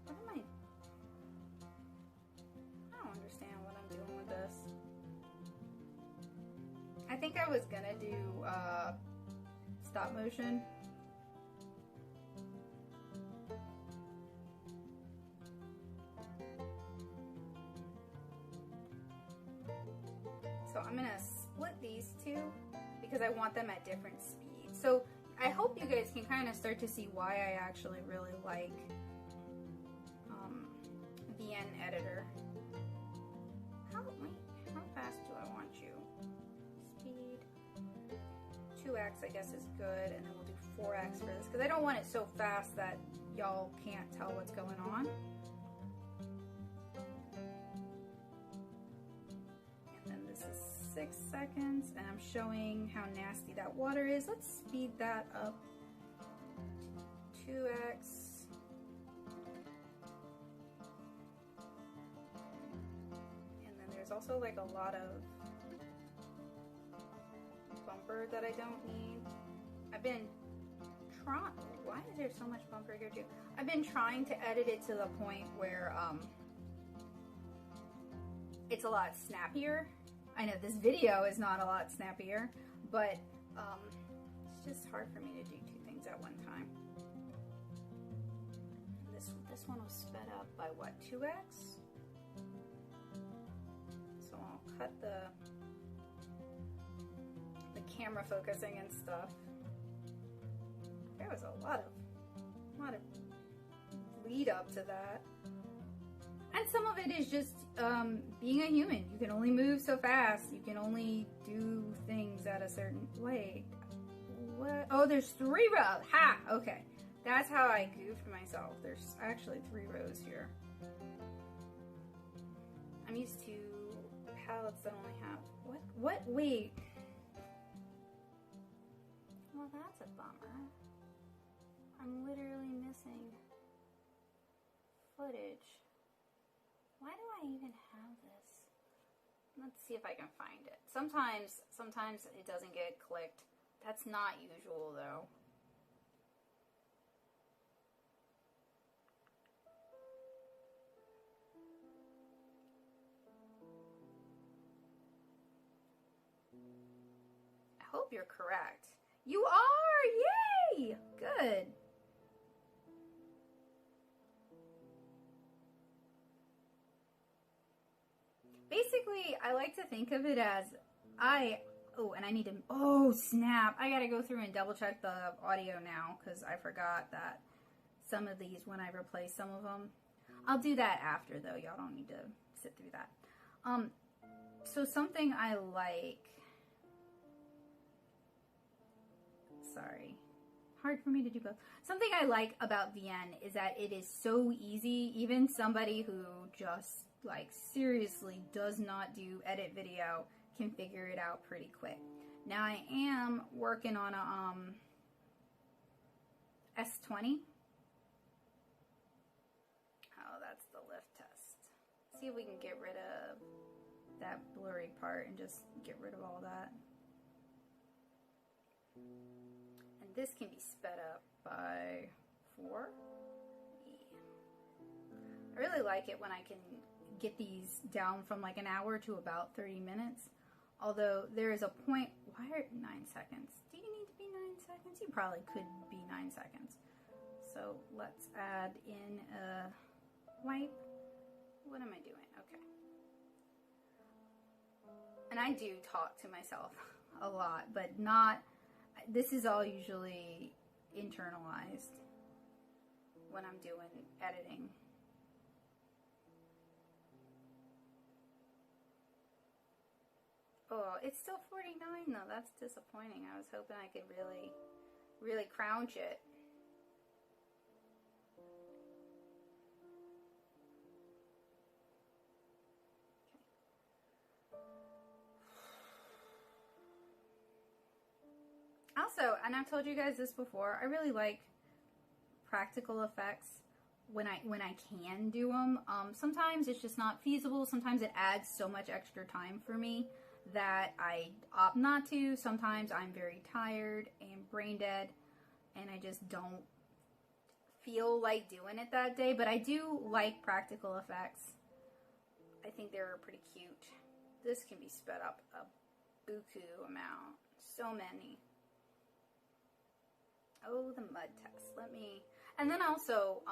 What am I don't understand what I'm doing with this. I think I was gonna do stop motion. So I'm gonna split these two because I want them at different speeds. So I hope you guys can kind of start to see why I actually really like VN Editor. How fast do I want you? Speed 2x I guess is good, and then we'll do 4x for this because I don't want it so fast that y'all can't tell what's going on. And then this is 6 seconds, and I'm showing how nasty that water is. Let's speed that up to 2x. And then there's also like a lot of bumper that I don't need. I've been trying, why is there so much bumper here too? I've been trying to edit it to the point where it's a lot snappier. I know this video is not a lot snappier, but it's just hard for me to do two things at one time. This one was sped up by what, 2x? So I'll cut the camera focusing and stuff. There was a lot of lead up to that. And some of it is just being a human. You can only move so fast. You can only do things at a certain way. What? Oh, there's 3 rows. Ha! Okay. That's how I goofed myself. There's actually 3 rows here. I'm used to palettes that only have... What? Wait. Well, that's a bummer. I'm literally missing footage. Why do I even have this? Let's see if I can find it. Sometimes it doesn't get clicked. That's not usual though. I hope you're correct. You are! Yay! Good. Basically, I like to think of it as oh, and I need to, oh snap. I gotta go through and double check the audio now because I forgot that some of these, when I replace some of them, I'll do that after though. Y'all don't need to sit through that. So something I like, sorry, hard for me to do both. Something I like about VN is that it is so easy. Even somebody who just like seriously does not do edit video can figure it out pretty quick. Now I am working on a S20. Oh, that's the lift test. See if we can get rid of that blurry part and just get rid of all that. And this can be sped up by 4. Yeah. I really like it when I can get these down from like an hour to about 30 minutes. Although there is a point, why are 9 seconds? Do you need to be 9 seconds? You probably could be 9 seconds. So let's add in a wipe. What am I doing? Okay. And I do talk to myself a lot, but not, this is all usually internalized when I'm doing editing. Oh, it's still 49 though. That's disappointing. I was hoping I could really crouch it. Okay. Also, and I've told you guys this before, I really like practical effects when I can do them. Sometimes it's just not feasible. Sometimes it adds so much extra time for me that I opt not to. Sometimes I'm very tired and brain dead and I just don't feel like doing it that day, but I do like practical effects. I think they're pretty cute. This can be sped up a buku amount. So many. Oh, the mud test. Let me, and then also,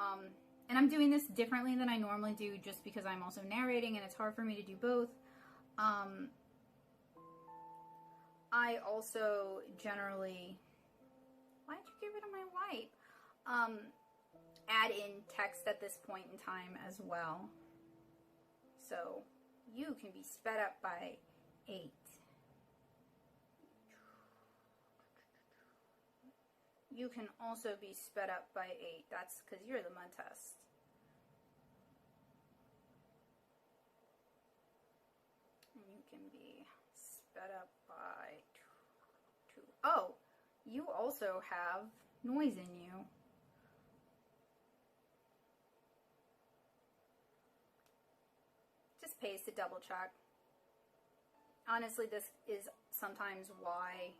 and I'm doing this differently than I normally do just because I'm also narrating and it's hard for me to do both. I also generally, why'd you get rid of my wipe? Add in text at this point in time as well. So you can be sped up by 8. you can also be sped up by 8. That's because you're the mud test. And you can be sped up by 2. Oh, you also have noise in you. Just pays to double check. Honestly, this is sometimes why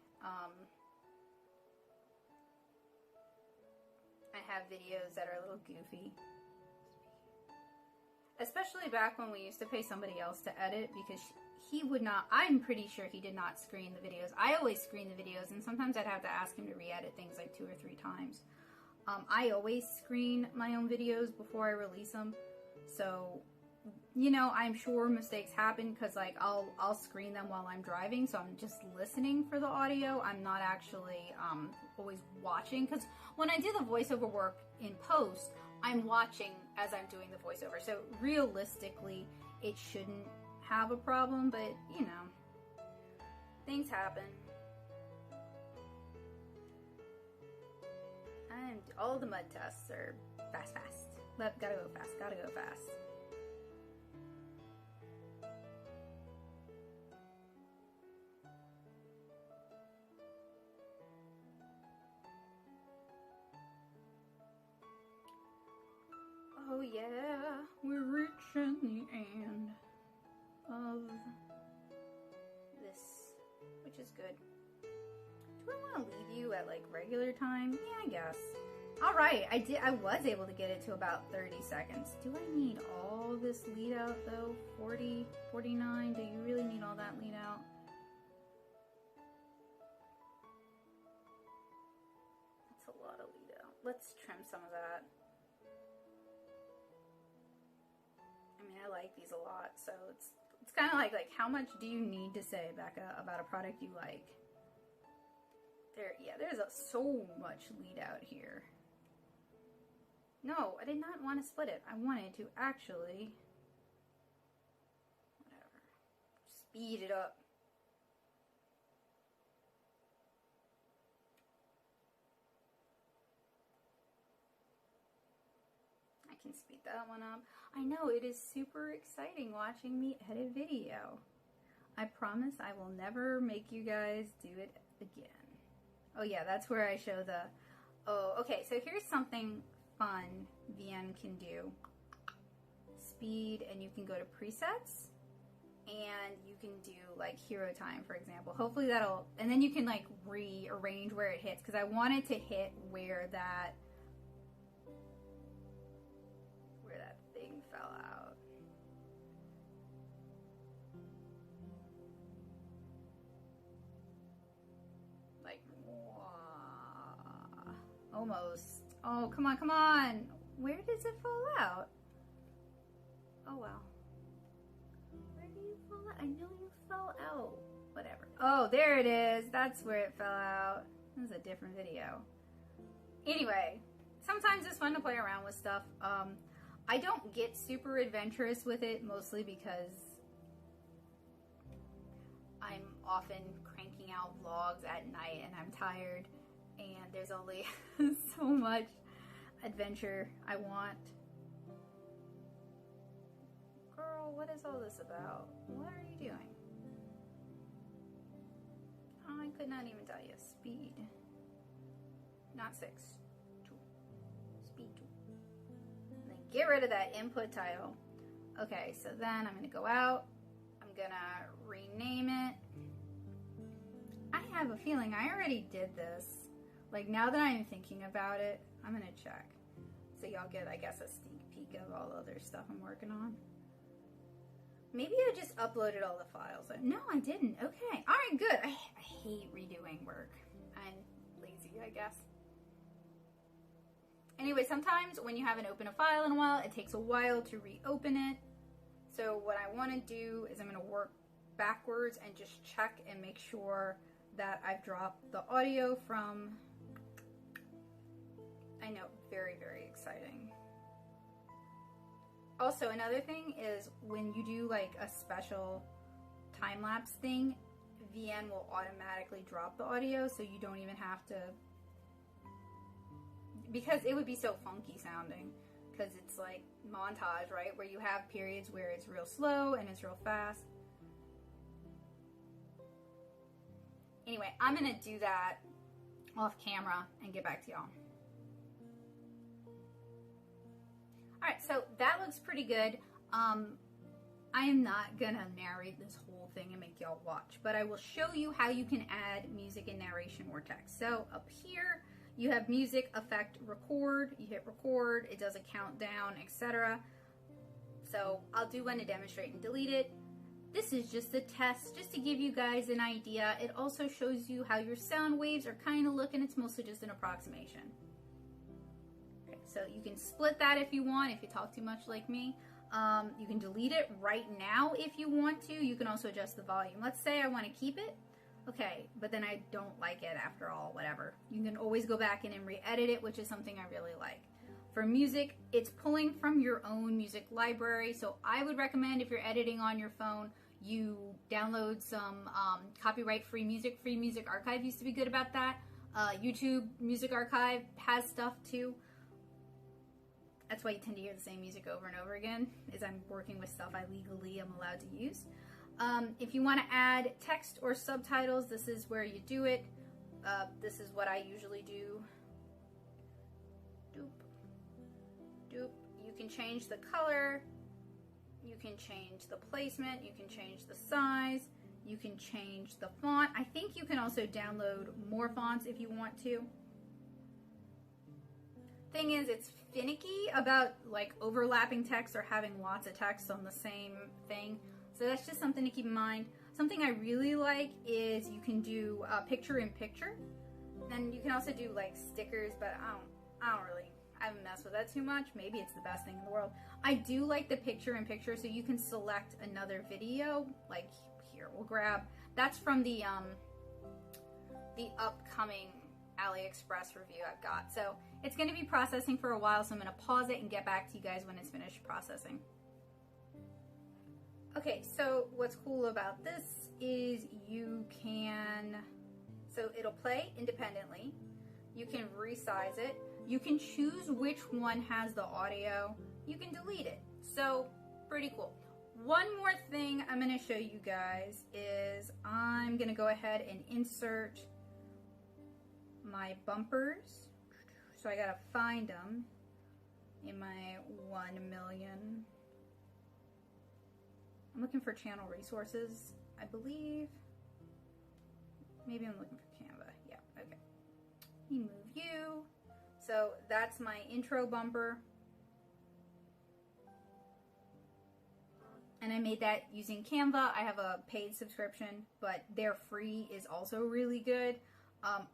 I have videos that are a little goofy. Especially back when we used to pay somebody else to edit, because he would not, I'm pretty sure he did not screen the videos. I always screen the videos, and sometimes I'd have to ask him to re-edit things like 2 or 3 times. I always screen my own videos before I release them. So, you know, I'm sure mistakes happen because, like, I'll screen them while I'm driving, so I'm just listening for the audio. I'm not actually always watching, because when I do the voiceover work in post, I'm watching as I'm doing the voiceover. So realistically, it shouldn't have a problem, but, you know, things happen. And all the mud tests are fast. Gotta go fast. Oh yeah, we're reaching the end of this, which is good. Do I want to leave you at like regular time? Yeah, I guess. All right, I was able to get it to about 30 seconds. Do I need all this lead out though? 40, 49, do you really need all that lead out? That's a lot of lead out. Let's trim some of that. I mean, I like these a lot, so it's kind of like how much do you need to say, Becca, about a product you like? There's so much lead out here. No, I did not want to split it. I wanted to actually, whatever, speed it up. I can speed that one up. I know, it is super exciting watching me edit video. I promise I will never make you guys do it again. Oh yeah, that's where I show the, oh, okay, so here's something fun VN can do. Speed, and you can go to presets, and you can do like hero time, for example. Hopefully that'll, and then you can like rearrange where it hits, because I want it to hit where that thing fell out. Like, wow. Almost. Oh, come on. Where does it fall out? Oh, wow. Where do you fall out? I know you fell out. Whatever. Oh, there it is. That's where it fell out. This is a different video. Anyway, sometimes it's fun to play around with stuff. I don't get super adventurous with it, mostly because I'm often cranking out vlogs at night and I'm tired, and there's only so much adventure I want. Girl, what is all this about? What are you doing? Oh, I could not even tell you. Speed. Not 6. 2. Speed 2. And then get rid of that input title. Okay, so then I'm going to go out. I'm going to rename it. I have a feeling I already did this. Like, now that I'm thinking about it, I'm going to check. So y'all get, I guess, a sneak peek of all the other stuff I'm working on. Maybe I just uploaded all the files. No, I didn't. Okay. All right, good. I hate redoing work. I'm lazy, I guess. Anyway, sometimes when you haven't opened a file in a while, it takes a while to reopen it. So what I want to do is I'm going to work backwards and just check and make sure that I've dropped the audio from... I know, very, very exciting. Also, another thing is when you do like a special time-lapse thing, VN will automatically drop the audio, so you don't even have to because it would be so funky sounding, because it's like montage, right? Where you have periods where it's real slow and it's real fast. Anyway, I'm gonna do that off camera and get back to y'all. Alright, so that looks pretty good. I am not gonna narrate this whole thing and make y'all watch, but I will show you how you can add music and narration or text. So up here, you have music, effect, record. You hit record, it does a countdown, etc. So I'll do one to demonstrate and delete it. This is just a test, just to give you guys an idea. It also shows you how your sound waves are kind of looking. It's mostly just an approximation. Okay, so you can split that if you want, if you talk too much like me. You can delete it right now if you want to. You can also adjust the volume. Let's say I want to keep it. Okay, but then I don't like it after all, whatever. You can always go back in and re-edit it, which is something I really like. For music, it's pulling from your own music library. So I would recommend if you're editing on your phone, you download some copyright-free music. Free Music Archive used to be good about that. YouTube Music Archive has stuff too. That's why you tend to hear the same music over and over again, is I'm working with stuff I legally am allowed to use. If you want to add text or subtitles, this is where you do it. This is what I usually do. Doop. Doop. You can change the color. You can change the placement. You can change the size. You can change the font. I think you can also download more fonts if you want to. Thing is, it's finicky about like overlapping text or having lots of text on the same thing. So that's just something to keep in mind. Something I really like is you can do picture in picture. Then you can also do like stickers, but I haven't messed with that too much. Maybe it's the best thing in the world. I do like the picture in picture, so you can select another video. Like here, we'll grab, that's from the upcoming AliExpress review I've got. So it's going to be processing for a while, so I'm going to pause it and get back to you guys when it's finished processing. Okay, so what's cool about this is you can, so it'll play independently. You can resize it. You can choose which one has the audio. You can delete it. So pretty cool. One more thing I'm going to show you guys is I'm going to go ahead and insert my bumpers. So I gotta find them in my 1 million. I'm looking for channel resources, I believe. Maybe I'm looking for Canva. Yeah, okay. Remove you. So that's my intro bumper. And I made that using Canva. I have a paid subscription, but their free is also really good.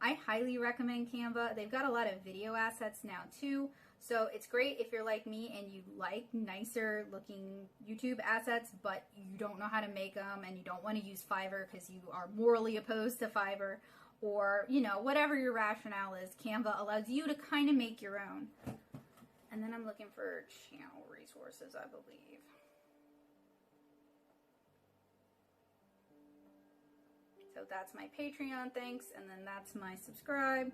I highly recommend Canva. They've got a lot of video assets now too. So it's great if you're like me and you like nicer looking YouTube assets, but you don't know how to make them and you don't want to use Fiverr because you are morally opposed to Fiverr, or, you know, whatever your rationale is. Canva allows you to kind of make your own. And then I'm looking for channel resources, I believe. So that's my Patreon, thanks, and then that's my subscribe.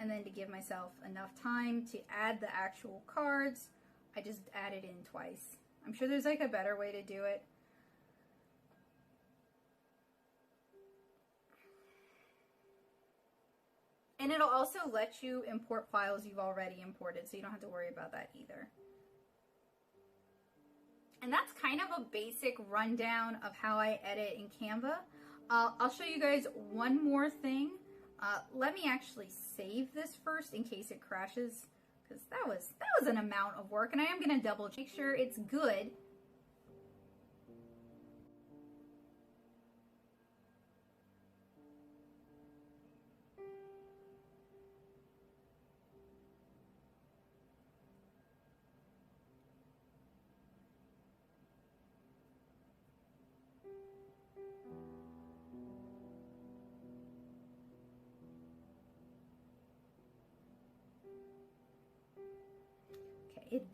And then to give myself enough time to add the actual cards, I just added in twice. I'm sure there's like a better way to do it. And it'll also let you import files you've already imported, so you don't have to worry about that either. And that's kind of a basic rundown of how I edit in Canva. I'll show you guys one more thing. Let me actually save this first in case it crashes, because that was an amount of work, and I am going to double make sure it's good.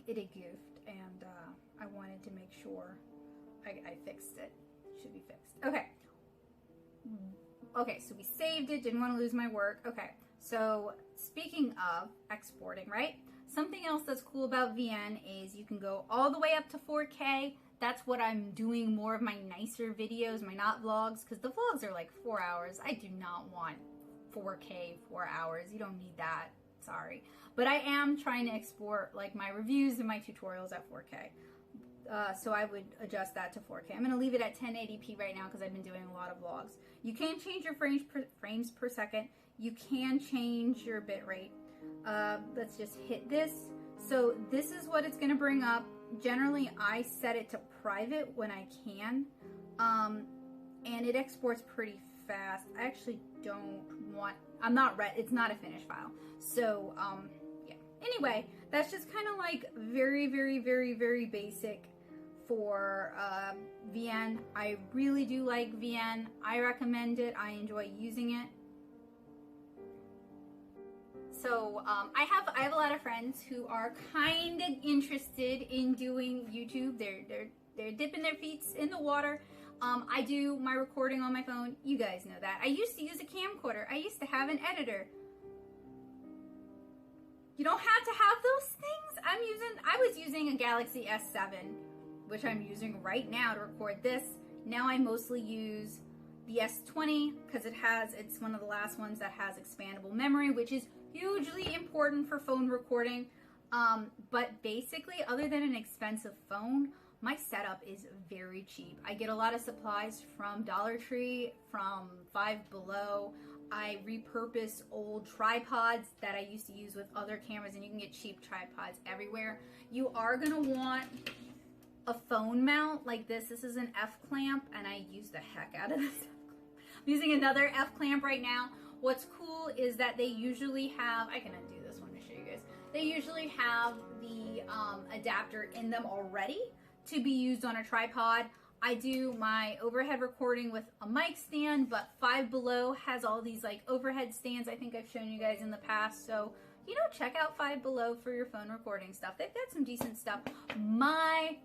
It had goofed, and I wanted to make sure I fixed it. Should be fixed. Okay. Okay, so we saved it, didn't want to lose my work. Okay, So speaking of exporting, right? Something else that's cool about VN is you can go all the way up to 4K. That's what I'm doing more of my nicer videos, my not vlogs, because the vlogs are like 4 hours. I do not want 4K 4 hours. You don't need that. Sorry. But I am trying to export like my reviews and my tutorials at 4K. So I would adjust that to 4K. I'm going to leave it at 1080p right now because I've been doing a lot of vlogs. You can change your frames per second. You can change your bit rate. Let's just hit this. So this is what it's going to bring up. Generally, I set it to private when I can. And it exports pretty fast. I actually don't want, it's not a finished file. So, yeah. Anyway, that's just kind of like very, very, very, very basic for VN. I really do like VN. I recommend it. I enjoy using it. So I have a lot of friends who are kind of interested in doing YouTube. They're dipping their feet in the water. I do my recording on my phone. You guys know that. I used to use a camcorder. I used to have an editor. You don't have to have those things. I was using a Galaxy S7, which I'm using right now to record this. Now I mostly use the S20 because it's one of the last ones that has expandable memory, which is hugely important for phone recording. But basically, other than an expensive phone, my setup is very cheap. I get a lot of supplies from Dollar Tree, from Five Below. I repurpose old tripods that I used to use with other cameras, and you can get cheap tripods everywhere. You are gonna want a phone mount like this. This is an F clamp, and I use the heck out of this. I'm using another F clamp right now. What's cool is that they usually have, I can undo this one to show you guys. They usually have the adapter in them already to be used on a tripod. I do my overhead recording with a mic stand, but Five Below has all these like overhead stands. I think I've shown you guys in the past. So, you know, check out Five Below for your phone recording stuff. They've got some decent stuff. My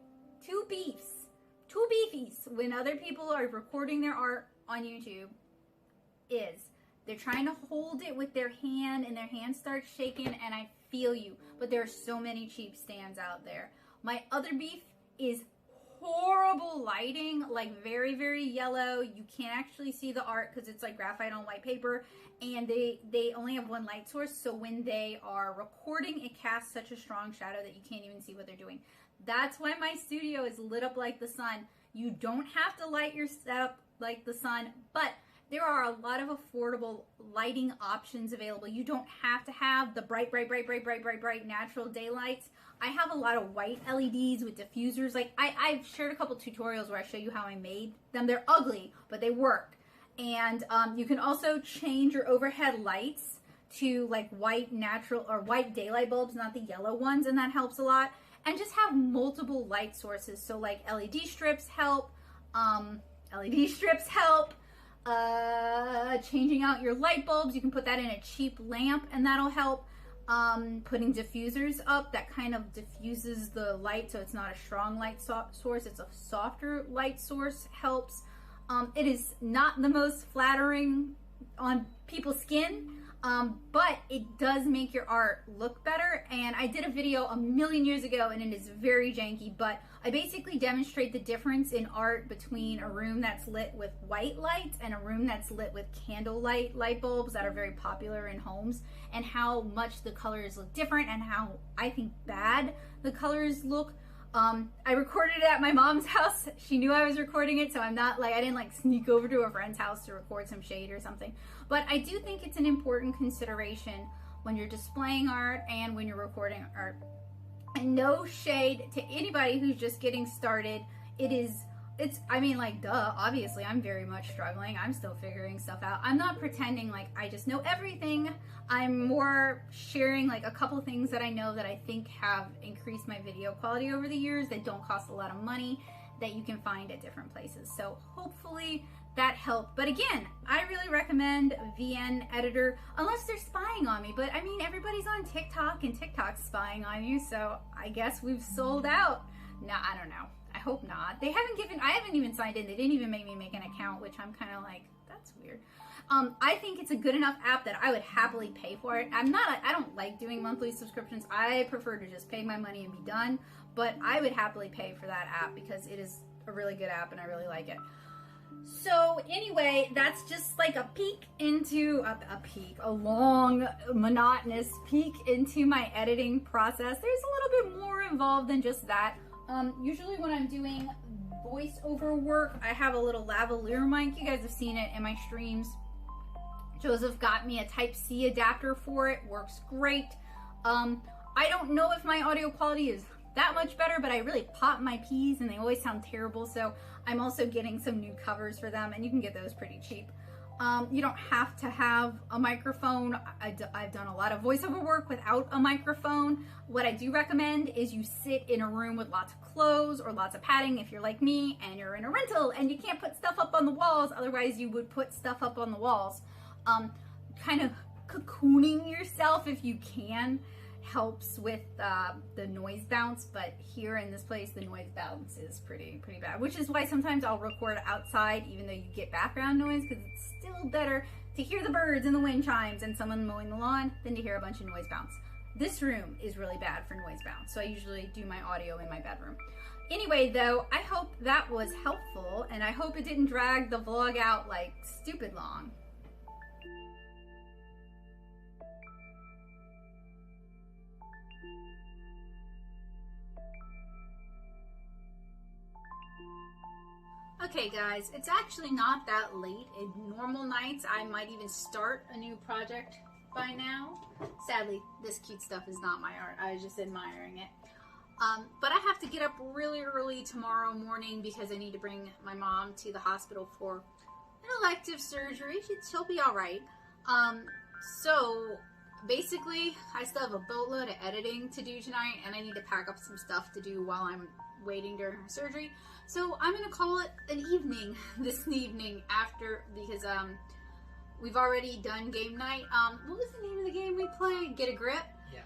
two beefies when other people are recording their art on YouTube is they're trying to hold it with their hand and their hand starts shaking, and I feel you, but there are so many cheap stands out there. My other beef is horrible lighting, like very, very yellow. You can't actually see the art because it's like graphite on white paper, and they only have one light source, so when they are recording, it casts such a strong shadow that you can't even see what they're doing. That's why my studio is lit up like the sun. You don't have to light your setup like the sun, but there are a lot of affordable lighting options available. You don't have to have the bright natural daylights. I have a lot of white LEDs with diffusers. Like I've shared a couple tutorials where I show you how I made them. They're ugly, but they work. And you can also change your overhead lights to like white natural or white daylight bulbs, not the yellow ones, and that helps a lot. And just have multiple light sources. So like LED strips help. Changing out your light bulbs, you can put that in a cheap lamp and that'll help. Putting diffusers up, that kind of diffuses the light so it's not a strong light source, it's a softer light source, helps. It is not the most flattering on people's skin, but it does make your art look better. And I did a video a million years ago and it is very janky, but I basically demonstrate the difference in art between a room that's lit with white lights and a room that's lit with candlelight light bulbs that are very popular in homes, and how much the colors look different and how I think bad the colors look. I recorded it at my mom's house. She knew I was recording it, so I didn't like sneak over to a friend's house to record some shade or something. But I do think it's an important consideration when you're displaying art and when you're recording art. And no shade to anybody who's just getting started. I mean, like, duh, obviously I'm very much struggling. I'm still figuring stuff out. I'm not pretending like I just know everything. I'm more sharing like a couple things that I know that I think have increased my video quality over the years that don't cost a lot of money, that you can find at different places. So hopefully that helped. But again, I really recommend VN Editor unless they're spying on me. But I mean, everybody's on TikTok and TikTok's spying on you, so I guess we've sold out. No, I don't know. I hope not. I haven't even signed in. They didn't even make me make an account, which I'm kind of like, That's weird. I think it's a good enough app that I would happily pay for it. I don't like doing monthly subscriptions. I prefer to just pay my money and be done, but I would happily pay for that app because it is a really good app and I really like it. So anyway, that's just like a peek into a long, monotonous peek into my editing process. There's a little bit more involved than just that. Usually when I'm doing voiceover work, I have a little lavalier mic. You guys have seen it in my streams. Joseph got me a Type-C adapter for it. Works great. I don't know if my audio quality is that much better, but I really pop my P's and they always sound terrible, so I'm also getting some new covers for them, and you can get those pretty cheap. You don't have to have a microphone. I've done a lot of voiceover work without a microphone. What I do recommend is you sit in a room with lots of clothes or lots of padding if you're like me and you're in a rental and you can't put stuff up on the walls, otherwise you would put stuff up on the walls. Kind of cocooning yourself if you can helps with the noise bounce, but here in this place the noise bounce is pretty bad, which is why sometimes I'll record outside even though you get background noise, because it's still better to hear the birds and the wind chimes and someone mowing the lawn than to hear a bunch of noise bounce. This room is really bad for noise bounce, so I usually do my audio in my bedroom. Anyway though, I hope that was helpful and I hope it didn't drag the vlog out like stupid long. Okay guys, it's actually not that late. In normal nights, I might even start a new project by now. Sadly, this cute stuff is not my art. I was just admiring it. But I have to get up really early tomorrow morning because I need to bring my mom to the hospital for an elective surgery. She'll be all right. So basically, I still have a boatload of editing to do tonight, and I need to pack up some stuff to do while I'm waiting during her surgery. So I'm gonna call it an evening this evening after, because we've already done game night. What was the name of the game we played? Get a Grip? Yes.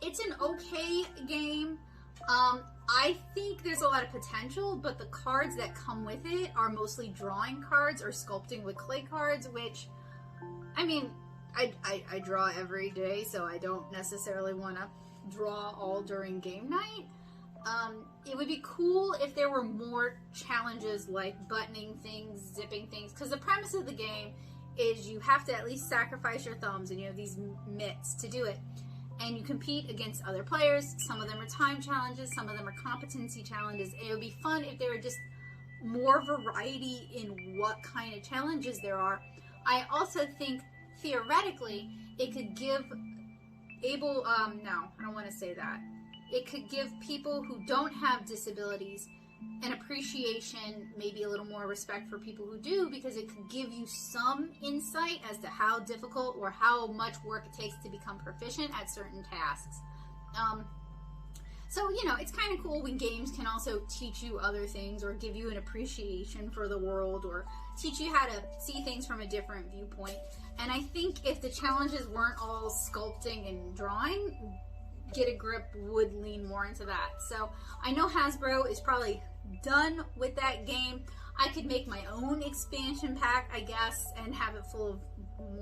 It's an okay game. I think there's a lot of potential, but the cards that come with it are mostly drawing cards or sculpting with clay cards, which, I mean, I draw every day, so I don't necessarily want to draw all during game night. It would be cool if there were more challenges like buttoning things, zipping things, because the premise of the game is you have to at least sacrifice your thumbs and you have these mitts to do it. And you compete against other players. Some of them are time challenges, some of them are competency challenges. It would be fun if there were just more variety in what kind of challenges there are. I also think theoretically it could give no, I don't want to say that. It could give people who don't have disabilities an appreciation, maybe a little more respect for people who do, because it could give you some insight as to how difficult or how much work it takes to become proficient at certain tasks. So, you know, it's kind of cool when games can also teach you other things or give you an appreciation for the world or teach you how to see things from a different viewpoint. And I think if the challenges weren't all sculpting and drawing, Get a Grip would lean more into that. So I know Hasbro is probably done with that game. I could make my own expansion pack, I guess, and have it full of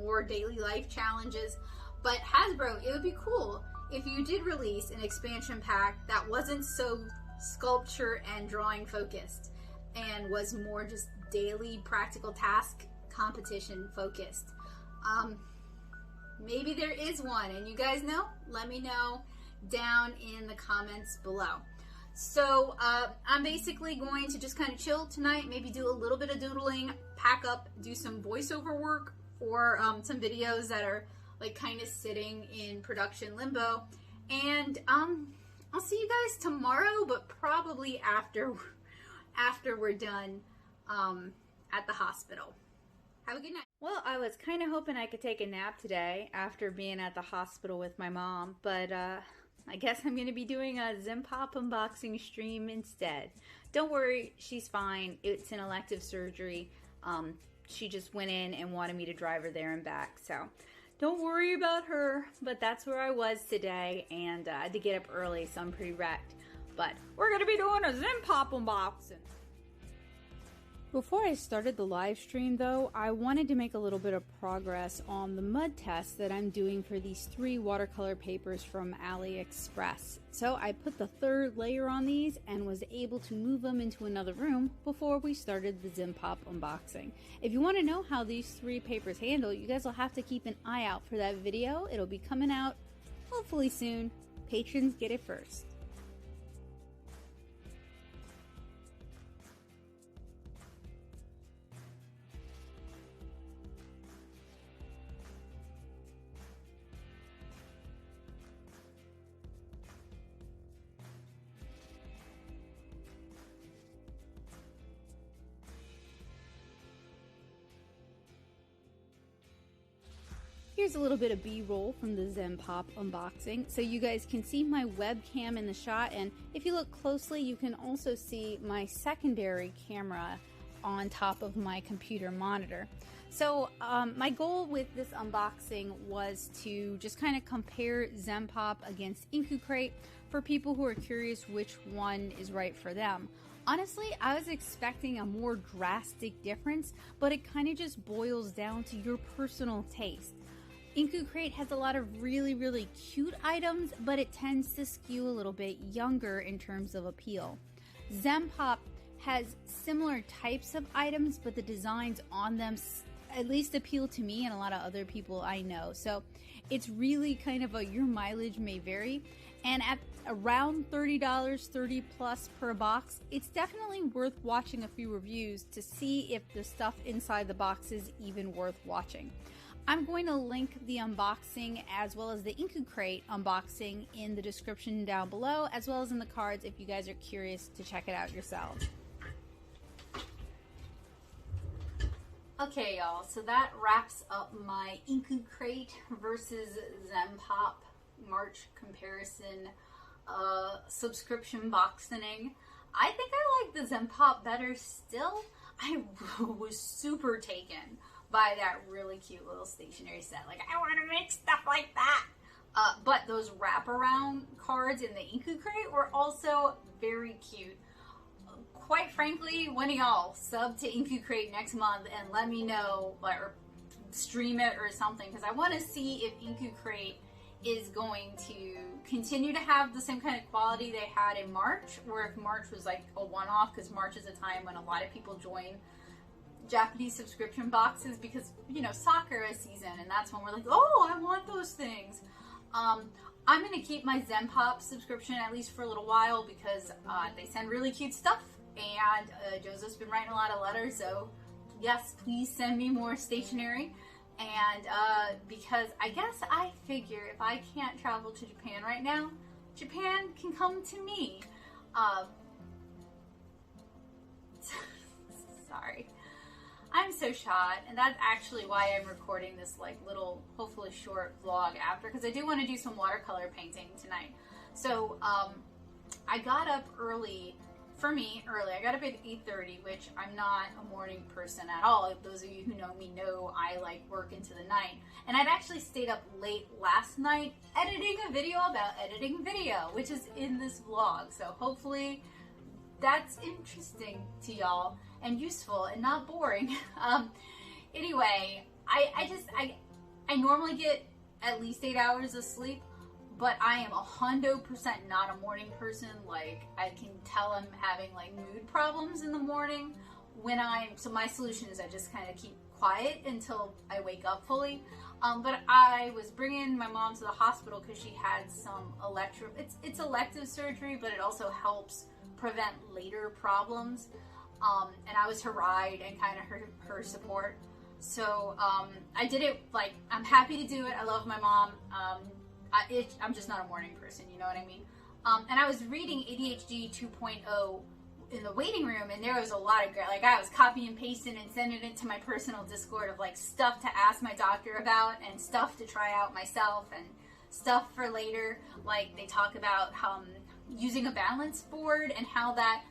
more daily life challenges. But Hasbro, it would be cool if you did release an expansion pack that wasn't so sculpture and drawing focused and was more just daily practical task competition focused. Maybe there is one and you guys know, let me know down in the comments below. So I'm basically going to just kind of chill tonight, maybe do a little bit of doodling, pack up, do some voiceover work for some videos that are like kind of sitting in production limbo, and I'll see you guys tomorrow, but probably after we're done at the hospital. Have a good night. Well, I was kind of hoping I could take a nap today after being at the hospital with my mom, but I guess I'm going to be doing a Zim Pop unboxing stream instead. Don't worry, she's fine. It's an elective surgery. She just went in and wanted me to drive her there and back, so don't worry about her. But that's where I was today, and I had to get up early, so I'm pretty wrecked. But we're going to be doing a Zim Pop unboxing. Before I started the live stream though, I wanted to make a little bit of progress on the mud test that I'm doing for these 3 watercolor papers from AliExpress. So I put the 3rd layer on these and was able to move them into another room before we started the Zim Pop unboxing. If you want to know how these 3 papers handle, you guys will have to keep an eye out for that video. It'll be coming out hopefully soon. Patrons get it first. Here's a little bit of B-roll from the Zim Pop unboxing. So you guys can see my webcam in the shot, and if you look closely, you can also see my secondary camera on top of my computer monitor. So my goal with this unboxing was to just kind of compare Zim Pop against Inku Crate for people who are curious which one is right for them. Honestly, I was expecting a more drastic difference, but it kind of just boils down to your personal taste. Inku Crate has a lot of really cute items, but it tends to skew a little bit younger in terms of appeal. Zim Pop has similar types of items, but the designs on them at least appeal to me and a lot of other people I know. So it's really kind of your mileage may vary. And at around $30, 30 plus per box, it's definitely worth watching a few reviews to see if the stuff inside the box is even worth watching. I'm going to link the unboxing as well as the Inku Crate unboxing in the description down below, as well as in the cards if you guys are curious to check it out yourselves. Okay, y'all, so that wraps up my Inku Crate versus Zim Pop March comparison subscription boxing. I think I like the Zim Pop better still. I was super taken by that really cute little stationery set. Like, I want to make stuff like that. But those wraparound cards in the Inku Crate were also very cute. Quite frankly, one of y'all sub to Inku Crate next month and let me know, or stream it or something, because I want to see if Inku Crate is going to continue to have the same kind of quality they had in March, or if March was like a one-off, because March is a time when a lot of people join Japanese subscription boxes because, you know, soccer is season, and that's when we're like, oh, I want those things. I'm going to keep my Zim Pop subscription at least for a little while because they send really cute stuff, and Joseph's been writing a lot of letters, so yes, please send me more stationery. And because I guess I figure if I can't travel to Japan right now, Japan can come to me. Sorry. I'm so shot, and that's actually why I'm recording this like little, hopefully short vlog after, because I do want to do some watercolor painting tonight. So I got up early. For me, early. I got up at 8:30, which I'm not a morning person at all. Those of you who know me know I like work into the night. And I'd actually stayed up late last night editing a video about editing video, which is in this vlog. So hopefully that's interesting to y'all and useful and not boring. Anyway, I normally get at least 8 hours of sleep, but I am 100% not a morning person. Like, I can tell I'm having like mood problems in the morning so my solution is I just kind of keep quiet until I wake up fully. But I was bringing my mom to the hospital because she had some it's elective surgery, but it also helps prevent later problems. And I was her ride and kind of her support. So I did it, like, I'm happy to do it. I love my mom. I'm just not a morning person, you know what I mean? And I was reading ADHD 2.0 in the waiting room, and there was a lot of great, like, I was copying and pasting and sending it to my personal Discord of like stuff to ask my doctor about and stuff to try out myself and stuff for later. Like, they talk about using a balance board and how that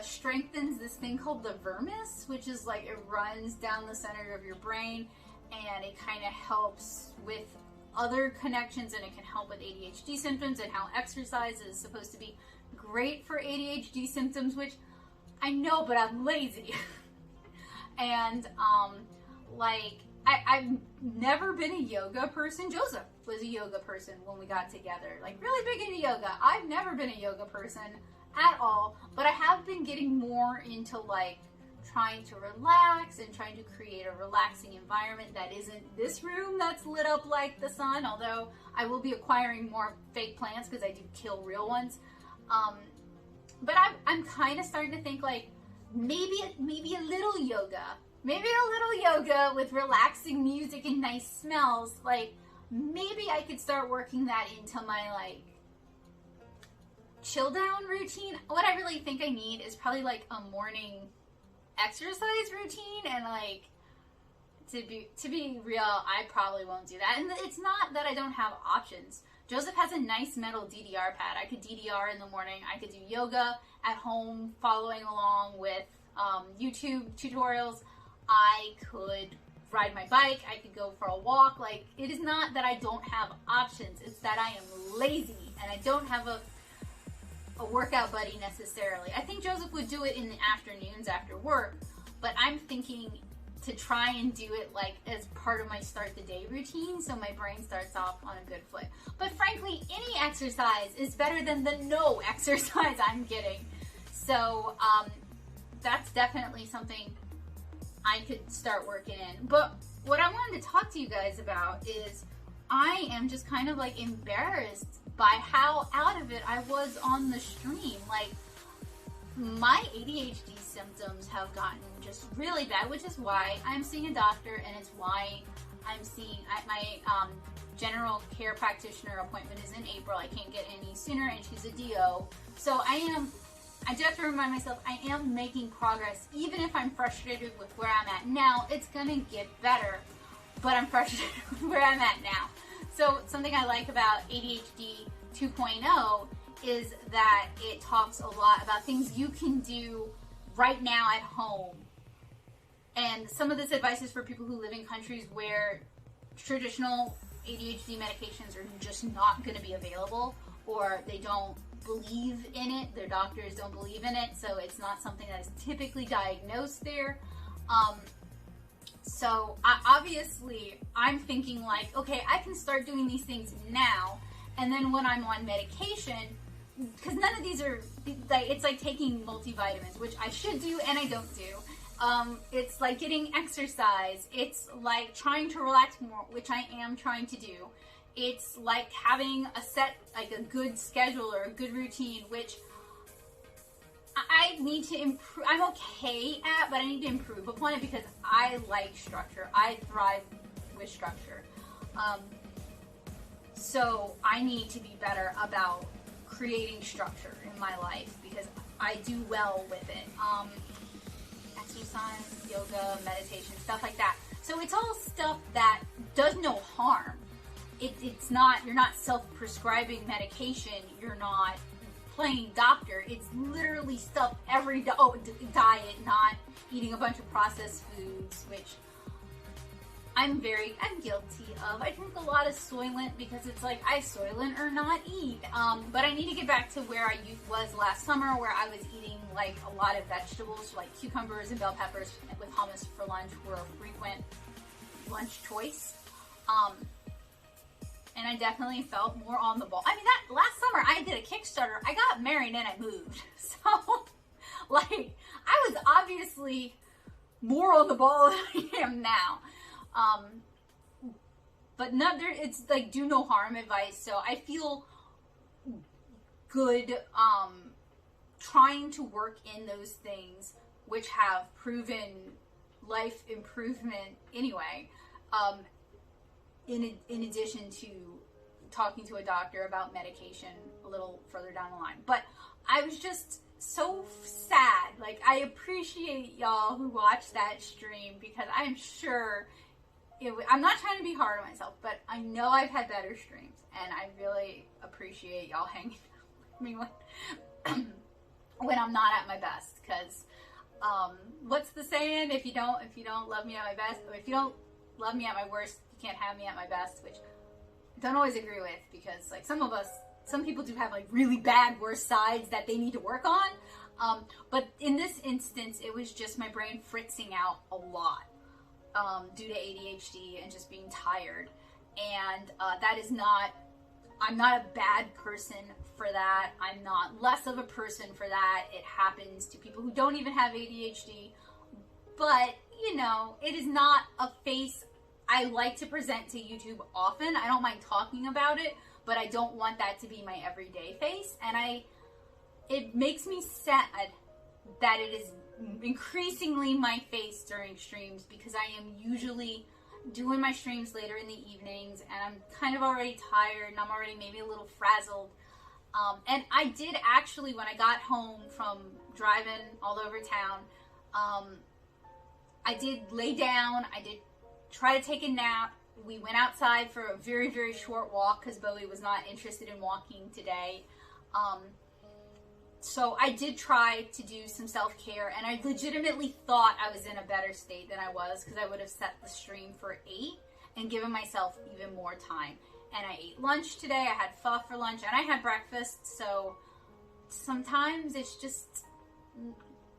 strengthens this thing called the vermis, which is like, it runs down the center of your brain and it kind of helps with other connections, and it can help with ADHD symptoms, and how exercise is supposed to be great for ADHD symptoms, which I know, but I'm lazy. And, like, I've never been a yoga person. Joseph was a yoga person when we got together. Like, really big into yoga. I've never been a yoga person at all. But I have been getting more into, like, trying to relax and trying to create a relaxing environment that isn't this room that's lit up like the sun. Although I will be acquiring more fake plants because I do kill real ones. But I'm kind of starting to think, like, maybe a little yoga. Maybe a little yoga with relaxing music and nice smells. Like, maybe I could start working that into my, like, chill down routine. What I really think I need is probably, like, a morning exercise routine. And, like, to be real, I probably won't do that. And it's not that I don't have options. Joseph has a nice metal DDR pad. I could DDR in the morning. I could do yoga at home, following along with YouTube tutorials. I could ride my bike. I could go for a walk. Like, it is not that I don't have options. It's that I am lazy and I don't have a workout buddy necessarily. I think Joseph would do it in the afternoons after work, but I'm thinking to try and do it, like, as part of my start the day routine, so my brain starts off on a good foot. But frankly, any exercise is better than the no exercise I'm getting. So that's definitely something I could start working in. But what I wanted to talk to you guys about is I am just kind of, like, embarrassed by how out of it I was on the stream. Like, my ADHD symptoms have gotten just really bad, which is why I'm seeing a doctor, and it's why I'm seeing my general care practitioner appointment is in April. I can't get any sooner, and she's a DO. So I do have to remind myself I am making progress. Even if I'm frustrated with where I'm at now, it's gonna get better, but I'm frustrated with where I'm at now. So something I like about ADHD 2.0 is that it talks a lot about things you can do right now at home. And some of this advice is for people who live in countries where traditional ADHD medications are just not going to be available, or they don't believe in it, their doctors don't believe in it, so it's not something that is typically diagnosed there. So obviously I'm thinking, like, okay, I can start doing these things now, and then when I'm on medication, because none of these are, like, it's like taking multivitamins, which I should do and I don't do. It's like getting exercise. It's like trying to relax more, which I am trying to do. It's like having a good schedule or a good routine, which I need to improve. I'm okay at, but I need to improve upon it because I like structure. I thrive with structure. So I need to be better about creating structure in my life because I do well with it. Exercise, yoga, meditation, stuff like that. So it's all stuff that does no harm. It's not, you're not self-prescribing medication. You're not playing doctor. It's literally stuff diet, not eating a bunch of processed foods, which I'm guilty of. I drink a lot of Soylent because it's like I Soylent or not eat. But I need to get back to where I was last summer, where I was eating like a lot of vegetables, like cucumbers and bell peppers with hummus for lunch were a frequent lunch choice. And I definitely felt more on the ball. I mean, that last summer I did a Kickstarter. I got married and I moved. So, like, I was obviously more on the ball than I am now. But it's like do no harm advice. So I feel good trying to work in those things which have proven life improvement anyway. In addition to talking to a doctor about medication a little further down the line. But I was just so sad. Like, I appreciate y'all who watched that stream because I'm sure I'm not trying to be hard on myself, but I know I've had better streams, and I really appreciate y'all hanging out with me when I'm not at my best. Because what's the saying? If you don't love me at my best, or if you don't love me at my worst, you can't have me at my best. Which I don't always agree with, because like some people do have like really bad worst sides that they need to work on. But in this instance, it was just my brain fritzing out a lot due to ADHD and just being tired. And that is not, I'm not a bad person for that. I'm not less of a person for that. It happens to people who don't even have ADHD. But, you know, it is not a face I like to present to YouTube often. I don't mind talking about it, but I don't want that to be my everyday face. And it makes me sad that it is increasingly my face during streams, because I am usually doing my streams later in the evenings and I'm kind of already tired and I'm already maybe a little frazzled. And I did actually, when I got home from driving all over town, I did lay down, I did try to take a nap. We went outside for a very, very short walk because Bowie was not interested in walking today. So I did try to do some self-care, and I legitimately thought I was in a better state than I was, because I would have set the stream for 8 and given myself even more time. And I ate lunch today, I had pho for lunch, and I had breakfast, so sometimes it's just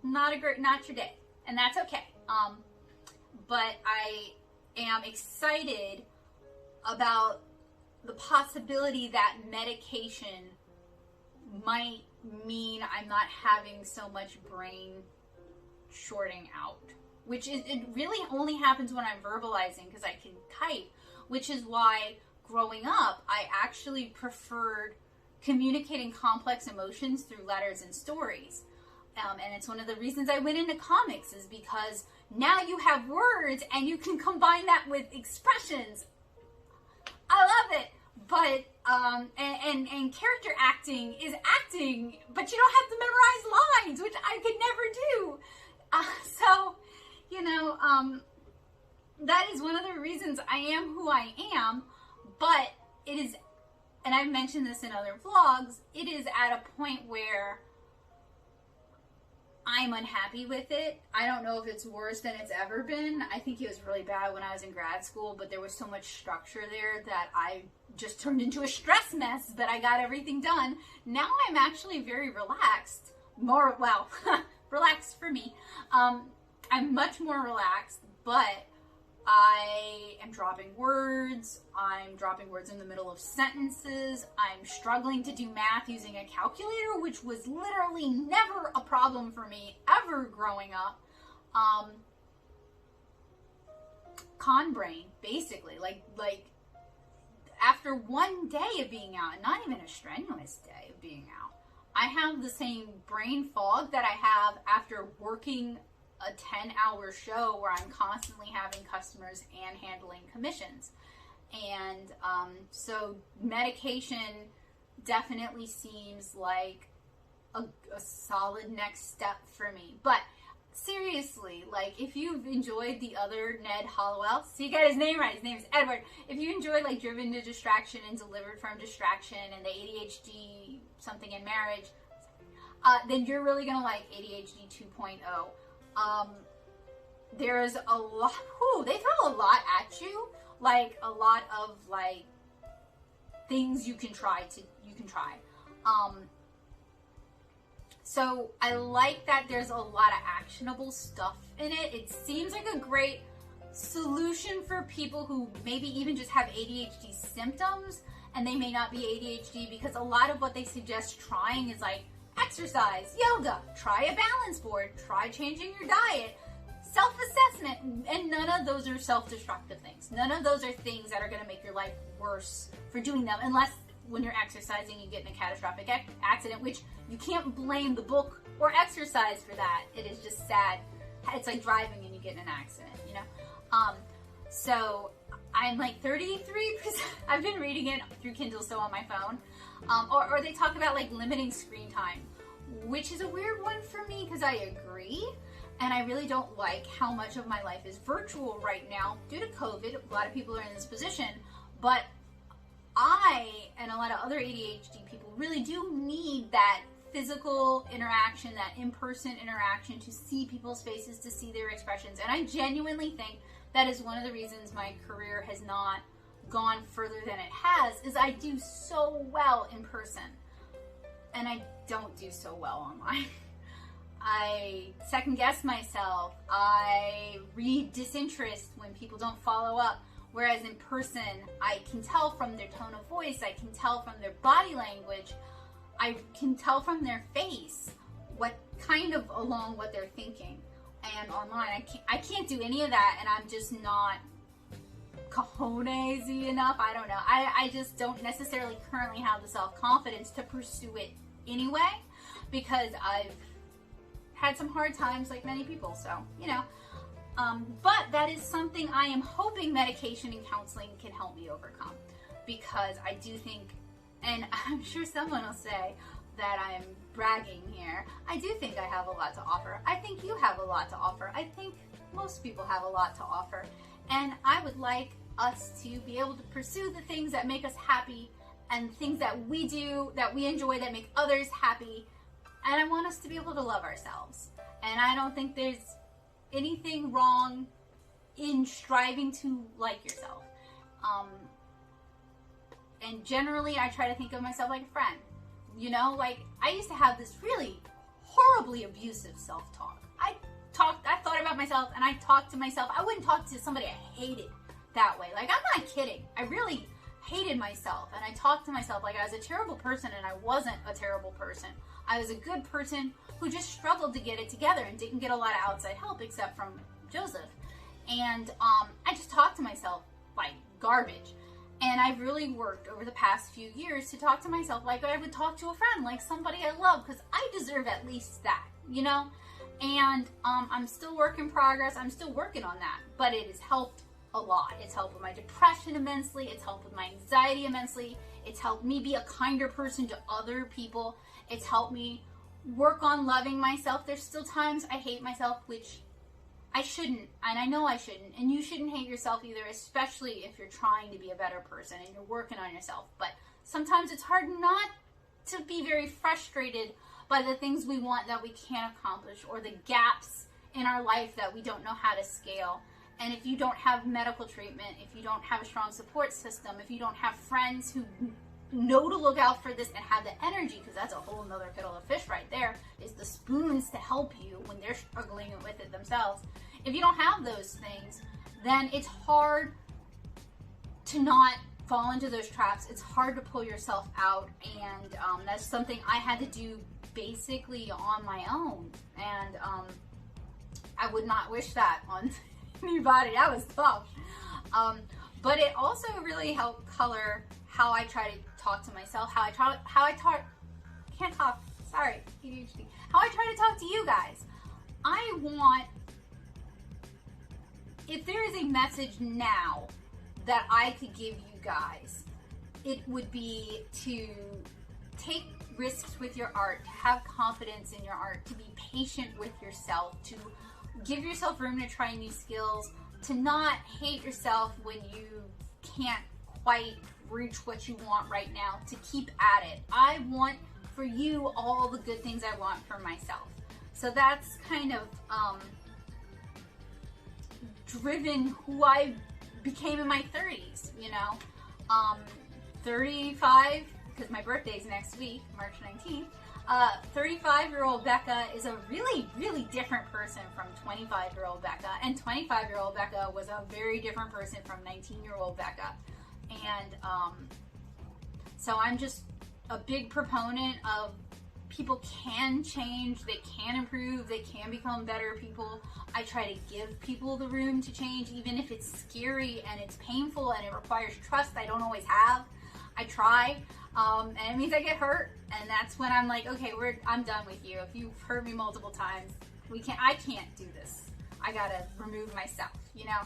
not your day, and that's okay. But I am excited about the possibility that medication might mean I'm not having so much brain shorting out, which is, it really only happens when I'm verbalizing, because I can type, which is why growing up I actually preferred communicating complex emotions through letters and stories. And it's one of the reasons I went into comics, is because now you have words and you can combine that with expressions. I love it. But, and character acting is acting, but you don't have to memorize lines, which I could never do. So, you know, that is one of the reasons I am who I am, but it is, and I've mentioned this in other vlogs, it is at a point where I'm unhappy with it. I don't know if it's worse than it's ever been. I think it was really bad when I was in grad school, but there was so much structure there that I just turned into a stress mess, but I got everything done. Now I'm actually very relaxed. More, well, relaxed for me. I'm much more relaxed, but I am dropping words. I'm dropping words in the middle of sentences. I'm struggling to do math using a calculator, which was literally never a problem for me ever growing up. Con brain, basically. Like after one day of being out, and not even a strenuous day of being out, I have the same brain fog that I have after working a 10-hour show where I'm constantly having customers and handling commissions. And so medication definitely seems like a solid next step for me. But seriously, like, if you've enjoyed the other Ned Hollowell, so you got his name right, his name is Edward. If you enjoyed like Driven to Distraction and Delivered from Distraction and the ADHD something in marriage, then you're really gonna like ADHD 2.0. There's a lot, they throw a lot at you, like a lot of like things you can try. So I like that there's a lot of actionable stuff in it. It seems like a great solution for people who maybe even just have ADHD symptoms and they may not be ADHD, because a lot of what they suggest trying is like exercise, yoga, try a balance board, try changing your diet, self-assessment, and none of those are self-destructive things. None of those are things that are going to make your life worse for doing them, unless when you're exercising you get in a catastrophic accident, which you can't blame the book or exercise for that. It is just sad. It's like driving and you get in an accident, you know? So I'm like 33%. I've been reading it through Kindle, so on my phone. Or they talk about like limiting screen time, which is a weird one for me because I agree. And I really don't like how much of my life is virtual right now due to COVID. A lot of people are in this position, but I and a lot of other ADHD people really do need that physical interaction, that in-person interaction, to see people's faces, to see their expressions. And I genuinely think that is one of the reasons my career has not gone further than it has, is I do so well in person and I don't do so well online. I second guess myself. I read disinterest when people don't follow up. Whereas in person, I can tell from their tone of voice, I can tell from their body language, I can tell from their face what kind of along what they're thinking. And online, I can't do any of that, and I'm just not cojones-y enough. I don't know. I just don't necessarily currently have the self-confidence to pursue it anyway, because I've had some hard times like many people, so, you know. But that is something I am hoping medication and counseling can help me overcome, because I do think, and I'm sure someone will say that I'm bragging here, I do think I have a lot to offer. I think you have a lot to offer. I think most people have a lot to offer. And I would like us to be able to pursue the things that make us happy and things that we do, that we enjoy, that make others happy. And I want us to be able to love ourselves. And I don't think there's anything wrong in striving to like yourself. And generally, I try to think of myself like a friend. You know, like, I used to have this really horribly abusive self-talk. I thought about myself, and I talked to myself. I wouldn't talk to somebody I hated that way. Like, I'm not kidding. I really hated myself, and I talked to myself like I was a terrible person, and I wasn't a terrible person. I was a good person who just struggled to get it together and didn't get a lot of outside help except from Joseph. And I just talked to myself like garbage. And I've really worked over the past few years to talk to myself like I would talk to a friend, like somebody I love, because I deserve at least that, you know? And I'm still work in progress. I'm still working on that, but it has helped a lot. It's helped with my depression immensely. It's helped with my anxiety immensely. It's helped me be a kinder person to other people. It's helped me work on loving myself. There's still times I hate myself, which I shouldn't, and I know I shouldn't, and you shouldn't hate yourself either, especially if you're trying to be a better person and you're working on yourself. But sometimes it's hard not to be very frustrated by the things we want that we can't accomplish, or the gaps in our life that we don't know how to scale. And if you don't have medical treatment, if you don't have a strong support system, if you don't have friends who know to look out for this and have the energy, because that's a whole nother kettle of fish right there, is the spoons to help you when they're struggling with it themselves. If you don't have those things, then it's hard to not fall into those traps. It's hard to pull yourself out, and that's something I had to do basically on my own. And I would not wish that on anybody. That was tough. But it also really helped color how I try to talk to myself, how I try to talk to you guys. I want, if there is a message now that I could give you guys, it would be to take risks with your art, to have confidence in your art, to be patient with yourself, to give yourself room to try new skills, to not hate yourself when you can't quite reach what you want right now, to keep at it. I want for you all the good things I want for myself. So that's kind of driven who I became in my 30s, you know. 35, because my birthday's next week, March 19th. 35-year-old Becca is a really, really different person from 25-year-old Becca, and 25-year-old Becca was a very different person from 19-year-old Becca. And so I'm just a big proponent of people can change, they can improve, they can become better people. I try to give people the room to change, even if it's scary and it's painful and it requires trust I don't always have. I try, and it means I get hurt, and that's when I'm like, okay, I'm done with you. If you've hurt me multiple times, I can't do this. I gotta remove myself, you know?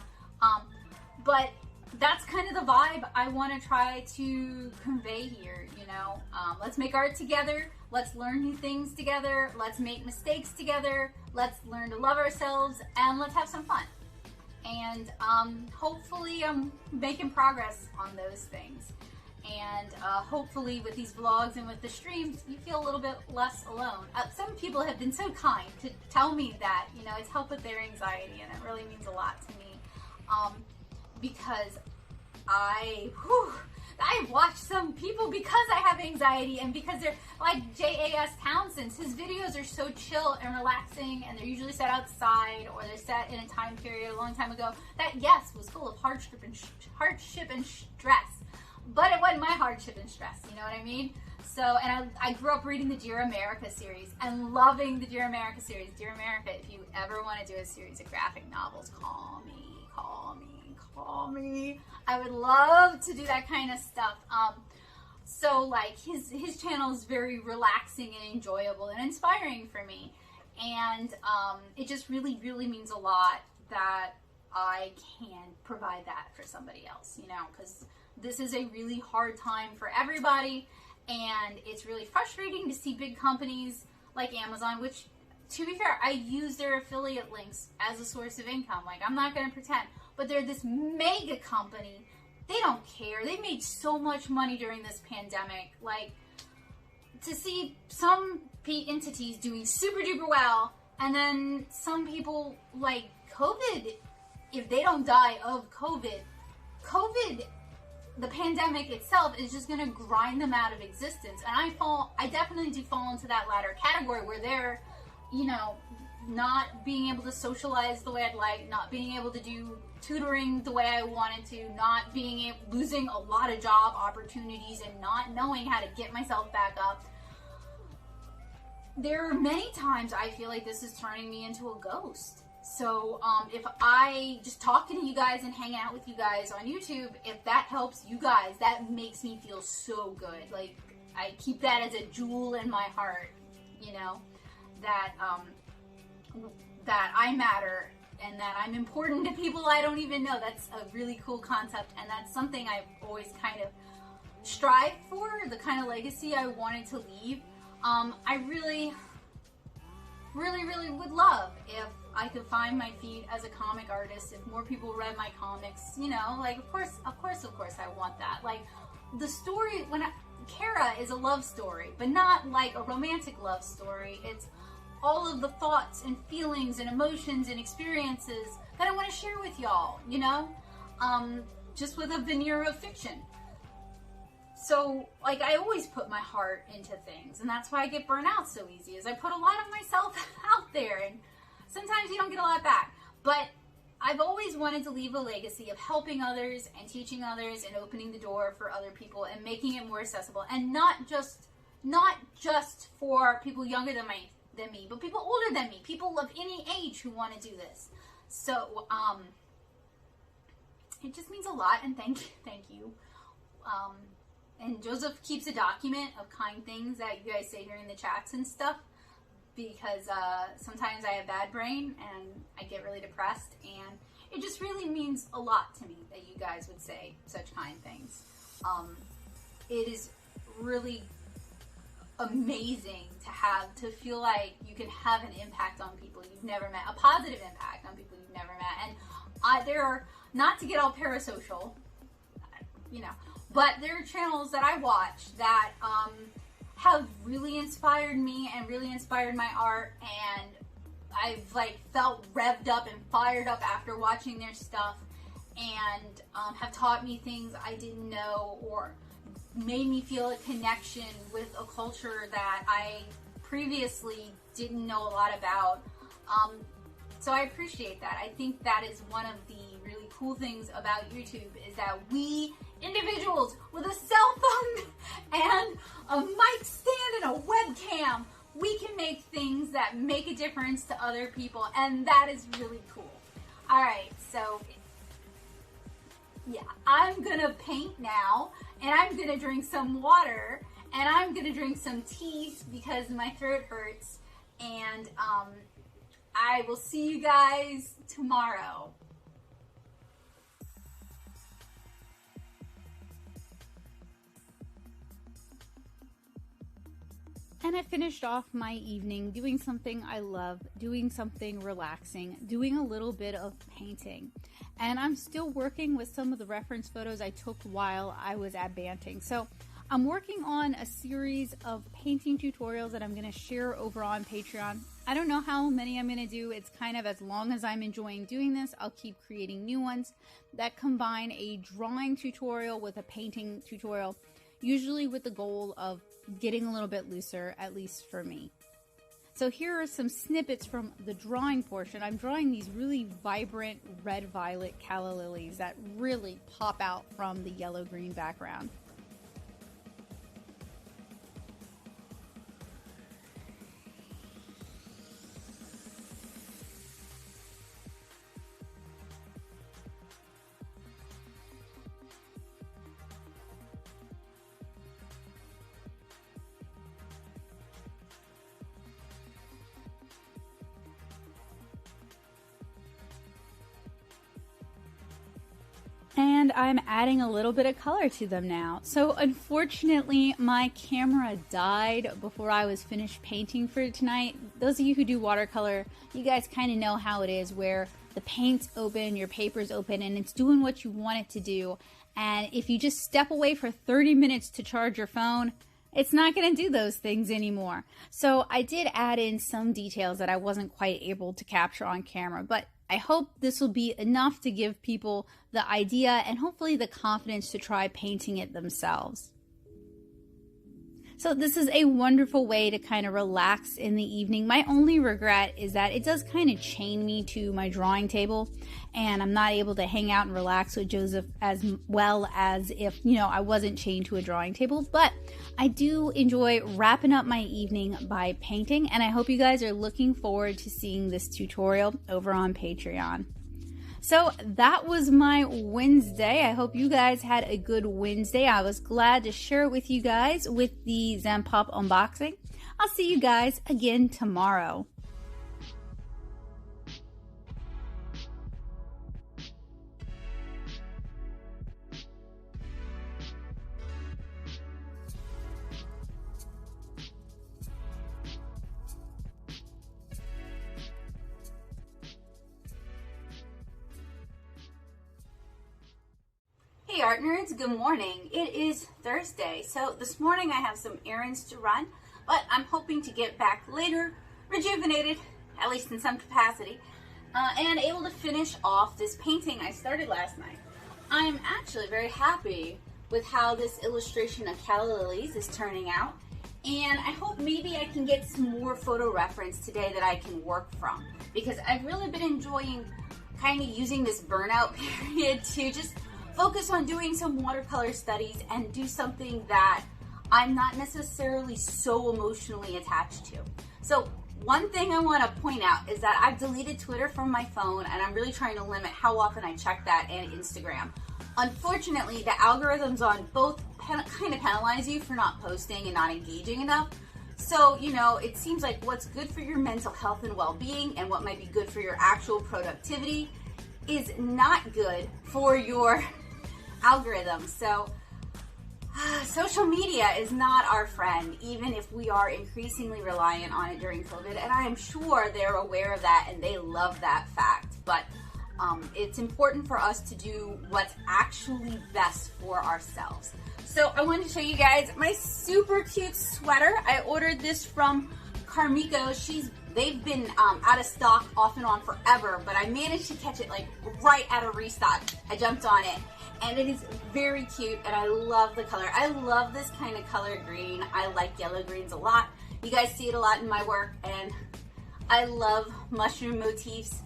But that's kind of the vibe I want to try to convey here, you know? Let's make art together. Let's learn new things together. Let's make mistakes together. Let's learn to love ourselves, and let's have some fun. And hopefully I'm making progress on those things. And hopefully with these vlogs and with the streams, you feel a little bit less alone. Some people have been so kind to tell me that, you know, it's helped with their anxiety, and it really means a lot to me. Because I watch some people because I have anxiety and because they're like J.A.S. Townsend's. His videos are so chill and relaxing, and they're usually set outside or they're set in a time period a long time ago that, yes, was full of hardship and stress. But it wasn't my hardship and stress, you know what I mean? So, and I grew up reading the Dear America series and loving the Dear America series. Dear America, if you ever want to do a series of graphic novels, call me. I would love to do that kind of stuff. So like his channel is very relaxing and enjoyable and inspiring for me. And it just really, really means a lot that I can provide that for somebody else, you know, because this is a really hard time for everybody. And it's really frustrating to see big companies like Amazon, which, to be fair, I use their affiliate links as a source of income. Like, I'm not going to pretend. But they're this mega company. They don't care. They made so much money during this pandemic. Like, to see some entities doing super duper well, and then some people, like COVID, if they don't die of COVID, the pandemic itself is just going to grind them out of existence. And I definitely do fall into that latter category where they're, you know, not being able to socialize the way I'd like, not being able to do tutoring the way I wanted to, not being losing a lot of job opportunities and not knowing how to get myself back up. There are many times I feel like this is turning me into a ghost. So if I just talking to you guys and hanging out with you guys on YouTube, if that helps you guys, that makes me feel so good. Like, I keep that as a jewel in my heart, you know, that I matter and that I'm important to people I don't even know. That's a really cool concept, and that's something I've always kind of strived for, the kind of legacy I wanted to leave. I really, really, really would love if I could find my feet as a comic artist, if more people read my comics, you know, like, of course, I want that. Like, the story, Kara is a love story, but not like a romantic love story. It's all of the thoughts and feelings and emotions and experiences that I want to share with y'all, you know, just with a veneer of fiction. So, like, I always put my heart into things, and that's why I get burnt out so easy, is I put a lot of myself out there, and sometimes you don't get a lot back. But I've always wanted to leave a legacy of helping others and teaching others and opening the door for other people and making it more accessible, and not just for people younger than me, but people older than me, people of any age who want to do this. So, it just means a lot, and thank you. And Joseph keeps a document of kind things that you guys say during the chats and stuff, because sometimes I have bad brain and I get really depressed, and it just really means a lot to me that you guys would say such kind things. It is really amazing to feel like you can have an impact on people you've never met, a positive impact on people you've never met. And there are, not to get all parasocial, you know, but there are channels that I watch that have really inspired me and really inspired my art, and I've like felt revved up and fired up after watching their stuff, and have taught me things I didn't know, or made me feel a connection with a culture that I previously didn't know a lot about. So I appreciate that. I think that is one of the really cool things about YouTube, is that we individuals with a cell phone and a mic stand and a webcam, we can make things that make a difference to other people, and that is really cool. Alright, so yeah, I'm gonna paint now, and I'm gonna drink some water, and I'm gonna drink some tea because my throat hurts, and I will see you guys tomorrow. And I finished off my evening doing something I love, doing something relaxing, doing a little bit of painting. And I'm still working with some of the reference photos I took while I was at Banting. So I'm working on a series of painting tutorials that I'm going to share over on Patreon. I don't know how many I'm going to do. It's kind of as long as I'm enjoying doing this, I'll keep creating new ones that combine a drawing tutorial with a painting tutorial, usually with the goal of getting a little bit looser, at least for me. So here are some snippets from the drawing portion. I'm drawing these really vibrant red-violet calla lilies that really pop out from the yellow-green background. And I'm adding a little bit of color to them now. So unfortunately, my camera died before I was finished painting for tonight. Those of you who do watercolor, you guys kind of know how it is, where the paint's open, your paper's open, and it's doing what you want it to do. And if you just step away for 30 minutes to charge your phone, it's not going to do those things anymore. So I did add in some details that I wasn't quite able to capture on camera, but I hope this will be enough to give people the idea and hopefully the confidence to try painting it themselves. So this is a wonderful way to kind of relax in the evening. My only regret is that it does kind of chain me to my drawing table, and I'm not able to hang out and relax with Joseph as well as if, you know, I wasn't chained to a drawing table. But I do enjoy wrapping up my evening by painting, and I hope you guys are looking forward to seeing this tutorial over on Patreon. So that was my Wednesday. I hope you guys had a good Wednesday. I was glad to share it with you guys with the Zen Pop unboxing. I'll see you guys again tomorrow. Hey art nerds, good morning. It is Thursday, so this morning I have some errands to run, but I'm hoping to get back later, rejuvenated, at least in some capacity, and able to finish off this painting I started last night. I'm actually very happy with how this illustration of calla lilies is turning out, and I hope maybe I can get some more photo reference today that I can work from, because I've really been enjoying kind of using this burnout period to just focus on doing some watercolor studies and do something that I'm not necessarily so emotionally attached to. So one thing I want to point out is that I've deleted Twitter from my phone, and I'm really trying to limit how often I check that, and Instagram. Unfortunately, the algorithms on both kind of penalize you for not posting and not engaging enough. So, you know, it seems like what's good for your mental health and well-being and what might be good for your actual productivity is not good for your algorithm. So social media is not our friend, even if we are increasingly reliant on it during COVID, and I am sure they're aware of that and they love that fact. But it's important for us to do what's actually best for ourselves. So I wanted to show you guys my super cute sweater. I ordered this from Carmico. They've been out of stock off and on forever, but I managed to catch it like right at a restock. I jumped on it, and it is very cute, and I love the color. I love this kind of color green. I like yellow greens a lot. You guys see it a lot in my work, and I love mushroom motifs.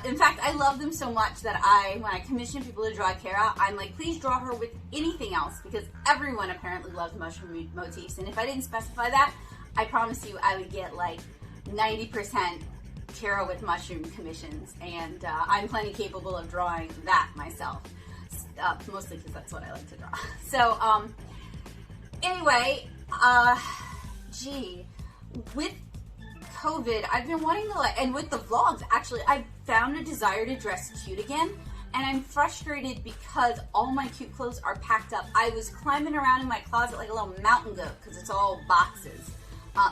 In fact, I love them so much that when I commission people to draw Kara, I'm like, please draw her with anything else, because everyone apparently loves mushroom motifs, and if I didn't specify that, I promise you I would get like 90% Kara with mushroom commissions, and I'm plenty capable of drawing that myself. Mostly because that's what I like to draw. So, anyway, with COVID, I've been wanting to, and with the vlogs, actually, I found a desire to dress cute again, and I'm frustrated because all my cute clothes are packed up. I was climbing around in my closet like a little mountain goat because it's all boxes.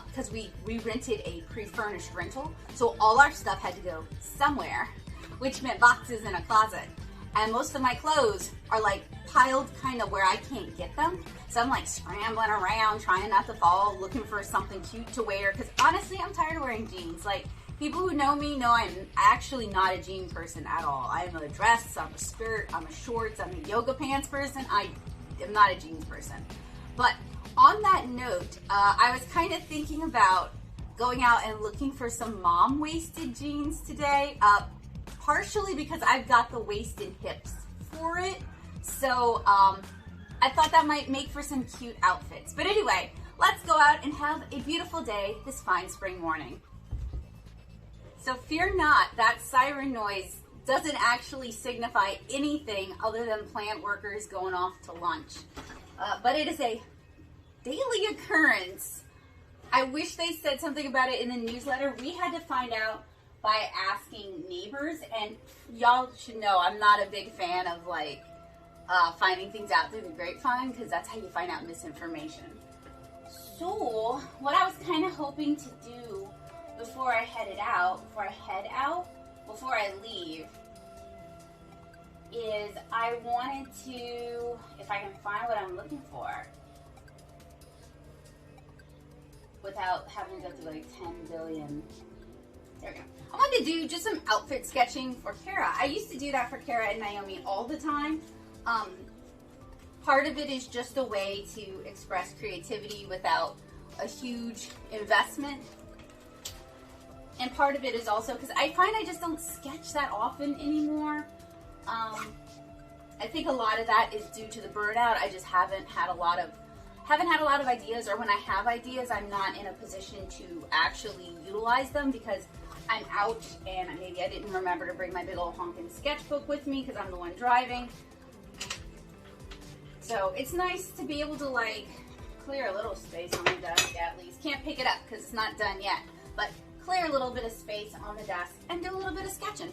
Because we rented a pre-furnished rental, so all our stuff had to go somewhere, which meant boxes in a closet. and most of my clothes are like piled kind of where I can't get them. So I'm like scrambling around, trying not to fall, looking for something cute to wear. Because honestly, I'm tired of wearing jeans. Like, people who know me know I'm actually not a jean person at all. I'm a dress, I'm a skirt, I'm a shorts, I'm a yoga pants person. I am not a jeans person. But on that note, I was kind of thinking about going out and looking for some mom-waisted jeans today. Partially because I've got the waist and hips for it. So I thought that might make for some cute outfits. But anyway, let's go out and have a beautiful day this fine spring morning. So fear not, that siren noise doesn't actually signify anything other than plant workers going off to lunch. But it is a daily occurrence. I wish they said something about it in the newsletter. We had to find out by asking neighbors, and y'all should know I'm not a big fan of like finding things out through the grapevine, because that's how you find out misinformation. So what I was kind of hoping to do before I leave, is I wanted to, if I can find what I'm looking for without having to go through like 10 billion. There we go. I wanted to do just some outfit sketching for Kara. I used to do that for Kara and Naomi all the time. Part of it is just a way to express creativity without a huge investment. And part of it is also because I find I just don't sketch that often anymore. I think a lot of that is due to the burnout. I just haven't had a lot of ideas, or when I have ideas, I'm not in a position to actually utilize them because I'm out and maybe I didn't remember to bring my big old honking sketchbook with me because I'm the one driving. So it's nice to be able to like clear a little space on the desk at least. Can't pick it up because it's not done yet, but clear a little bit of space on the desk and do a little bit of sketching.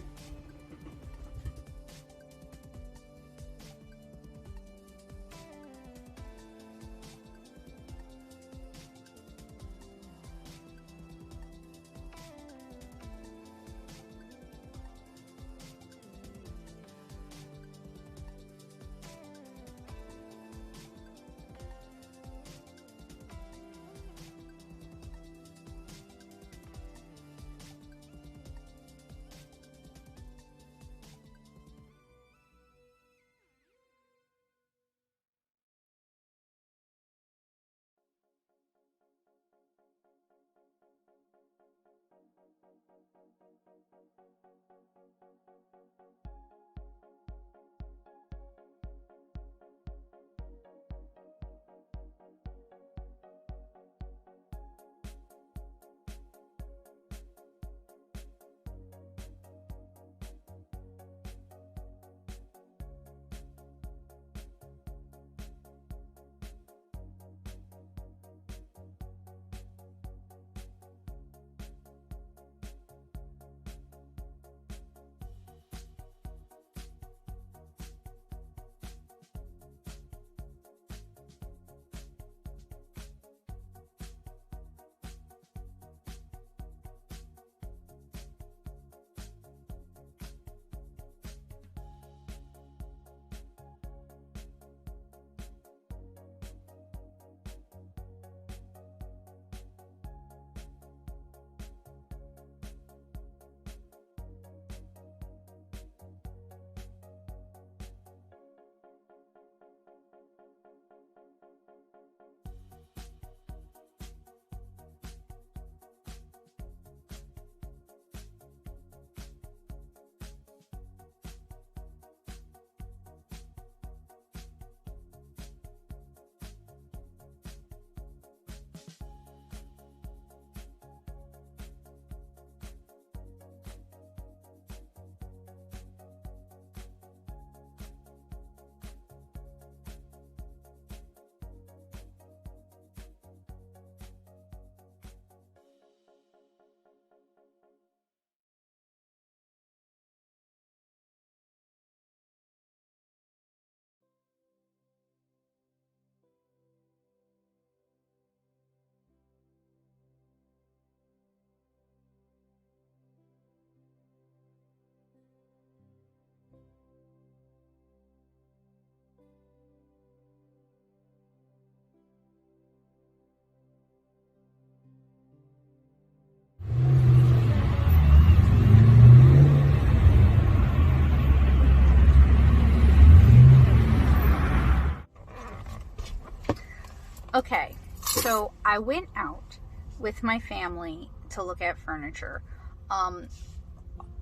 Okay, so I went out with my family to look at furniture.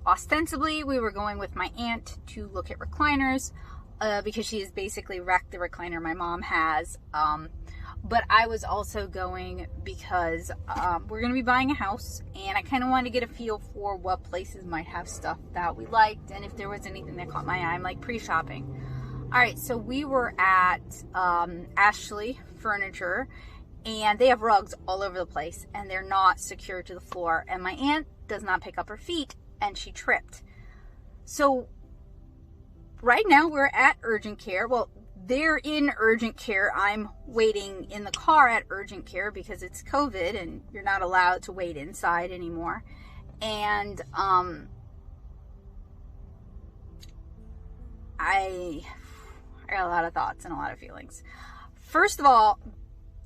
Ostensibly, we were going with my aunt to look at recliners because she has basically wrecked the recliner my mom has. But I was also going because we're going to be buying a house, and I kind of wanted to get a feel for what places might have stuff that we liked, and if there was anything that caught my eye. I'm like pre-shopping. All right, so we were at Ashley Furniture, and they have rugs all over the place, and they're not secure to the floor, and my aunt does not pick up her feet, and she tripped. So right now we're at urgent care. Well, they're in urgent care. I'm waiting in the car at urgent care because it's COVID and you're not allowed to wait inside anymore. And I got a lot of thoughts and a lot of feelings. First of all,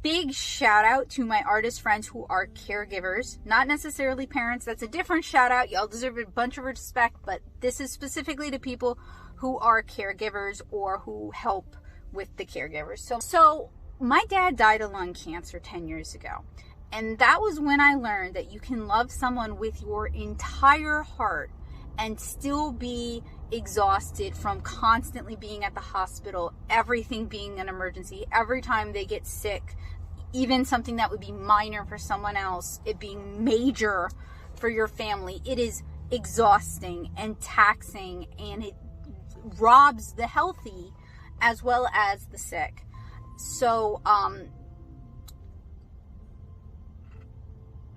big shout out to my artist friends who are caregivers, not necessarily parents. That's a different shout out. Y'all deserve a bunch of respect, but this is specifically to people who are caregivers or who help with the caregivers. So my dad died of lung cancer 10 years ago. And that was when I learned that you can love someone with your entire heart and still be exhausted from constantly being at the hospital, everything being an emergency, every time they get sick, even something that would be minor for someone else, it being major for your family. It is exhausting and taxing, and it robs the healthy as well as the sick. So I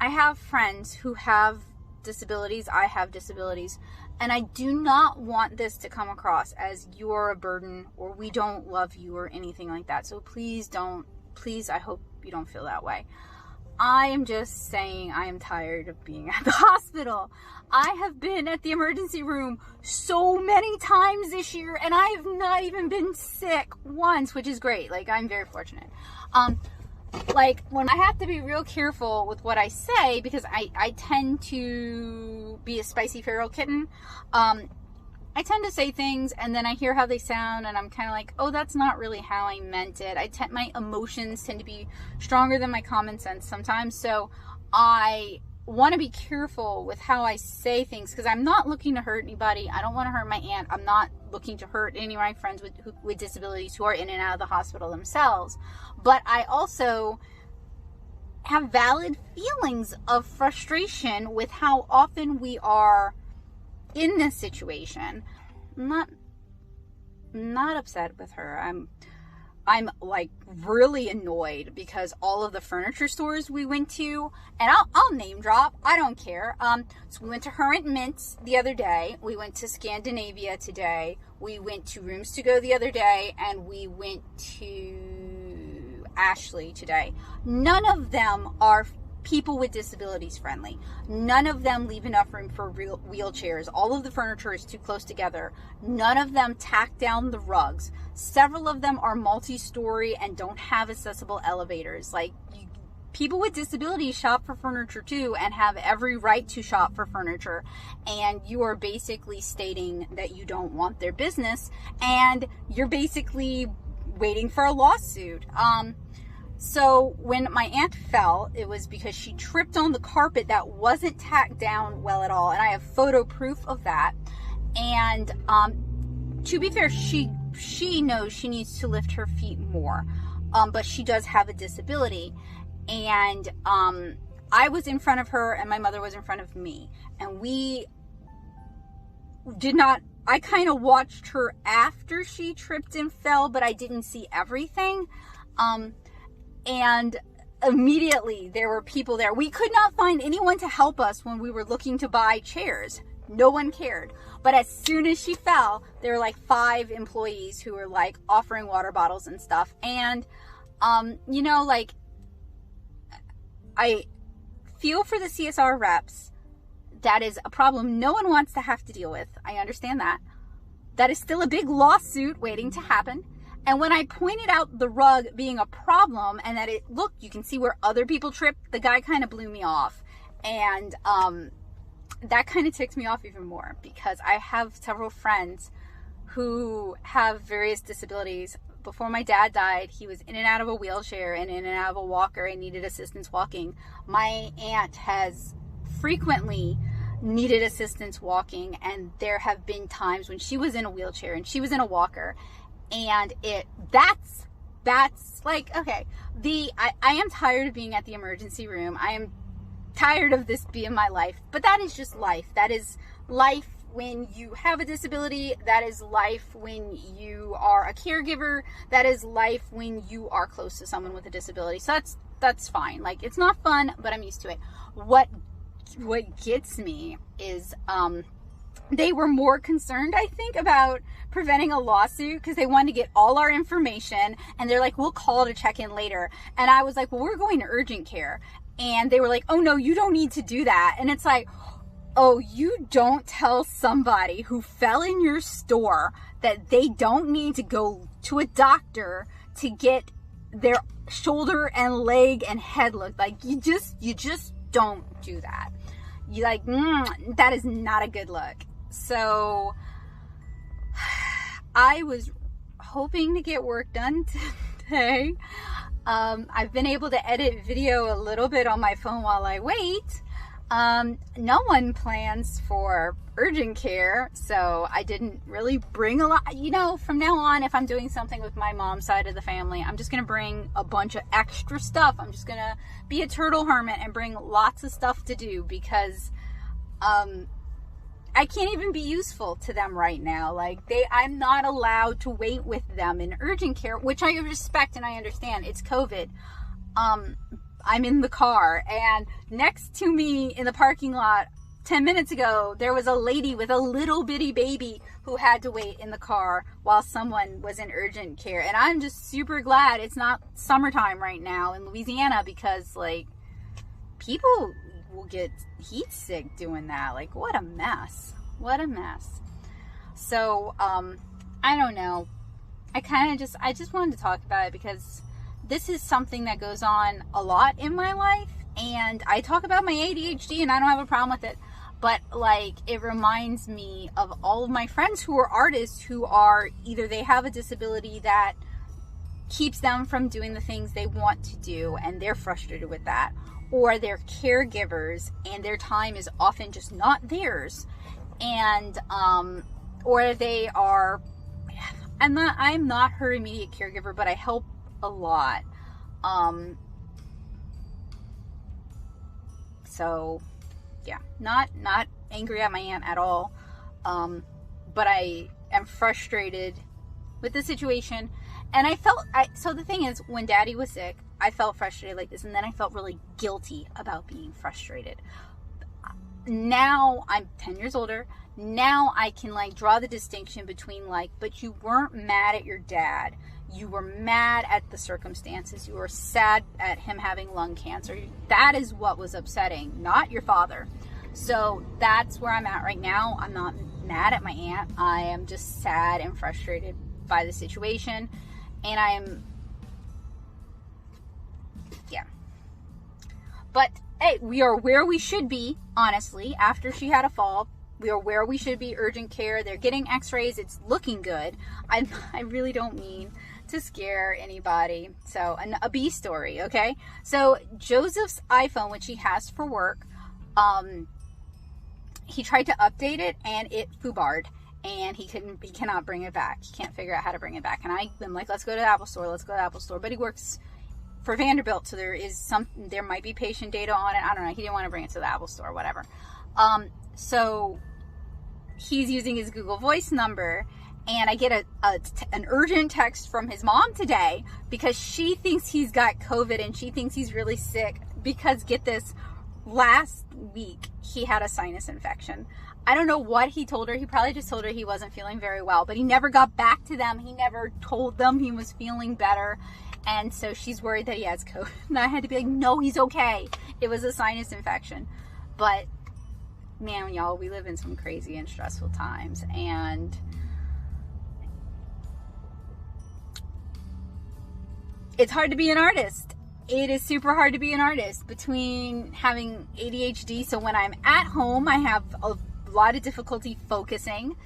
have friends who have disabilities. I have disabilities, and I do not want this to come across as you're a burden or we don't love you or anything like that. So please, I hope you don't feel that way. I am just saying I am tired of being at the hospital. I have been at the emergency room so many times this year, and I have not even been sick once, which is great. Like, I'm very fortunate. Like, when I have to be real careful with what I say, because I tend to be a spicy feral kitten. I tend to say things and then I hear how they sound and I'm kind of like, oh, that's not really how I meant it. My emotions tend to be stronger than my common sense sometimes. So I want to be careful with how I say things because I'm not looking to hurt anybody. I don't want to hurt my aunt. I'm not looking to hurt any of my friends with disabilities who are in and out of the hospital themselves. But I also have valid feelings of frustration with how often we are in this situation. I'm not upset with her. I'm like really annoyed because all of the furniture stores we went to, and I'll name drop, I don't care. So we went to Hermit Mints the other day. We went to Scandinavia today. We went to Rooms to Go the other day, and we went to Ashley today. None of them are people with disabilities friendly. None of them leave enough room for wheelchairs. All of the furniture is too close together. None of them tack down the rugs. Several of them are multi-story and don't have accessible elevators. Like, people with disabilities shop for furniture too and have every right to shop for furniture. And you are basically stating that you don't want their business, and you're basically waiting for a lawsuit. So when my aunt fell, it was because she tripped on the carpet that wasn't tacked down well at all. And I have photo proof of that. And to be fair, she knows she needs to lift her feet more. But she does have a disability. And I was in front of her and my mother was in front of me. And we did not, I kind of watched her after she tripped and fell, but I didn't see everything. And immediately there were people there. We could not find anyone to help us when we were looking to buy chairs. No one cared. But as soon as she fell, there were like 5 employees who were like offering water bottles and stuff. And, you know, like, I feel for the CSR reps. That is a problem no one wants to have to deal with. I understand that. That is still a big lawsuit waiting to happen. And when I pointed out the rug being a problem and that you can see where other people tripped, the guy kind of blew me off. And that kind of ticked me off even more because I have several friends who have various disabilities, before my dad died, he was in and out of a wheelchair and in and out of a walker and needed assistance walking. My aunt has frequently needed assistance walking, and there have been times when she was in a wheelchair and she was in a walker, and that's like, okay, I am tired of being at the emergency room. I am tired of this being my life, but that is just life. That is life when you have a disability. That is life when you are a caregiver. That is life when you are close to someone with a disability. So that's fine. Like, it's not fun, but I'm used to it. What gets me is they were more concerned, I think, about preventing a lawsuit because they wanted to get all our information, and they're like, we'll call to check in later. And I was like, well, we're going to urgent care. And they were like, oh no, you don't need to do that. And it's like, oh, you don't tell somebody who fell in your store that they don't need to go to a doctor to get their shoulder and leg and head looked. Like, you just don't do that. You like, that is not a good look. So I was hoping to get work done today. I've been able to edit video a little bit on my phone while I wait. No one plans for urgent care, so I didn't really bring a lot. You know, from now on, if I'm doing something with my mom's side of the family, I'm just going to bring a bunch of extra stuff. I'm just going to be a turtle hermit and bring lots of stuff to do because, I can't even be useful to them right now. Like, I'm not allowed to wait with them in urgent care, which I respect and I understand. It's COVID. I'm in the car, and next to me in the parking lot 10 minutes ago, there was a lady with a little bitty baby who had to wait in the car while someone was in urgent care. And I'm just super glad it's not summertime right now in Louisiana, because like, people will get heat sick doing that. Like, what a mess. What a mess. So, I don't know. I just wanted to talk about it because this is something that goes on a lot in my life, and I talk about my ADHD and I don't have a problem with it, but like, it reminds me of all of my friends who are artists who are either they have a disability that keeps them from doing the things they want to do and they're frustrated with that, or they're caregivers and their time is often just not theirs, and or they are, I'm not her immediate caregiver, but I help a lot. So yeah, not angry at my aunt at all. But I am frustrated with the situation. And so the thing is, when Daddy was sick, I felt frustrated like this, and then I felt really guilty about being frustrated. Now I'm 10 years older. Now I can like draw the distinction between like, but you weren't mad at your dad. You were mad at the circumstances. You were sad at him having lung cancer. That is what was upsetting, not your father. So that's where I'm at right now. I'm not mad at my aunt. I am just sad and frustrated by the situation. And yeah. But hey, we are where we should be, honestly, after she had a fall. We are where we should be, urgent care. They're getting x-rays. It's looking good. I really don't mean to scare anybody. So a B story, okay? So Joseph's iPhone, which he has for work, he tried to update it and it foobarred, and he cannot bring it back. He can't figure out how to bring it back. And I'm like, let's go to the Apple Store. Let's go to the Apple Store. But he works for Vanderbilt, so there might be patient data on it. I don't know. He didn't want to bring it to the Apple Store, whatever. So he's using his Google Voice number, and I get an urgent text from his mom today because she thinks he's got COVID and she thinks he's really sick because, get this, last week he had a sinus infection. I don't know what he told her. He probably just told her he wasn't feeling very well, but he never got back to them. He never told them he was feeling better. And so she's worried that he has COVID. And I had to be like, no, he's okay. It was a sinus infection. But man, y'all, we live in some crazy and stressful times, and it's hard to be an artist. It is super hard to be an artist between having ADHD. So when I'm at home, I have a lot of difficulty focusing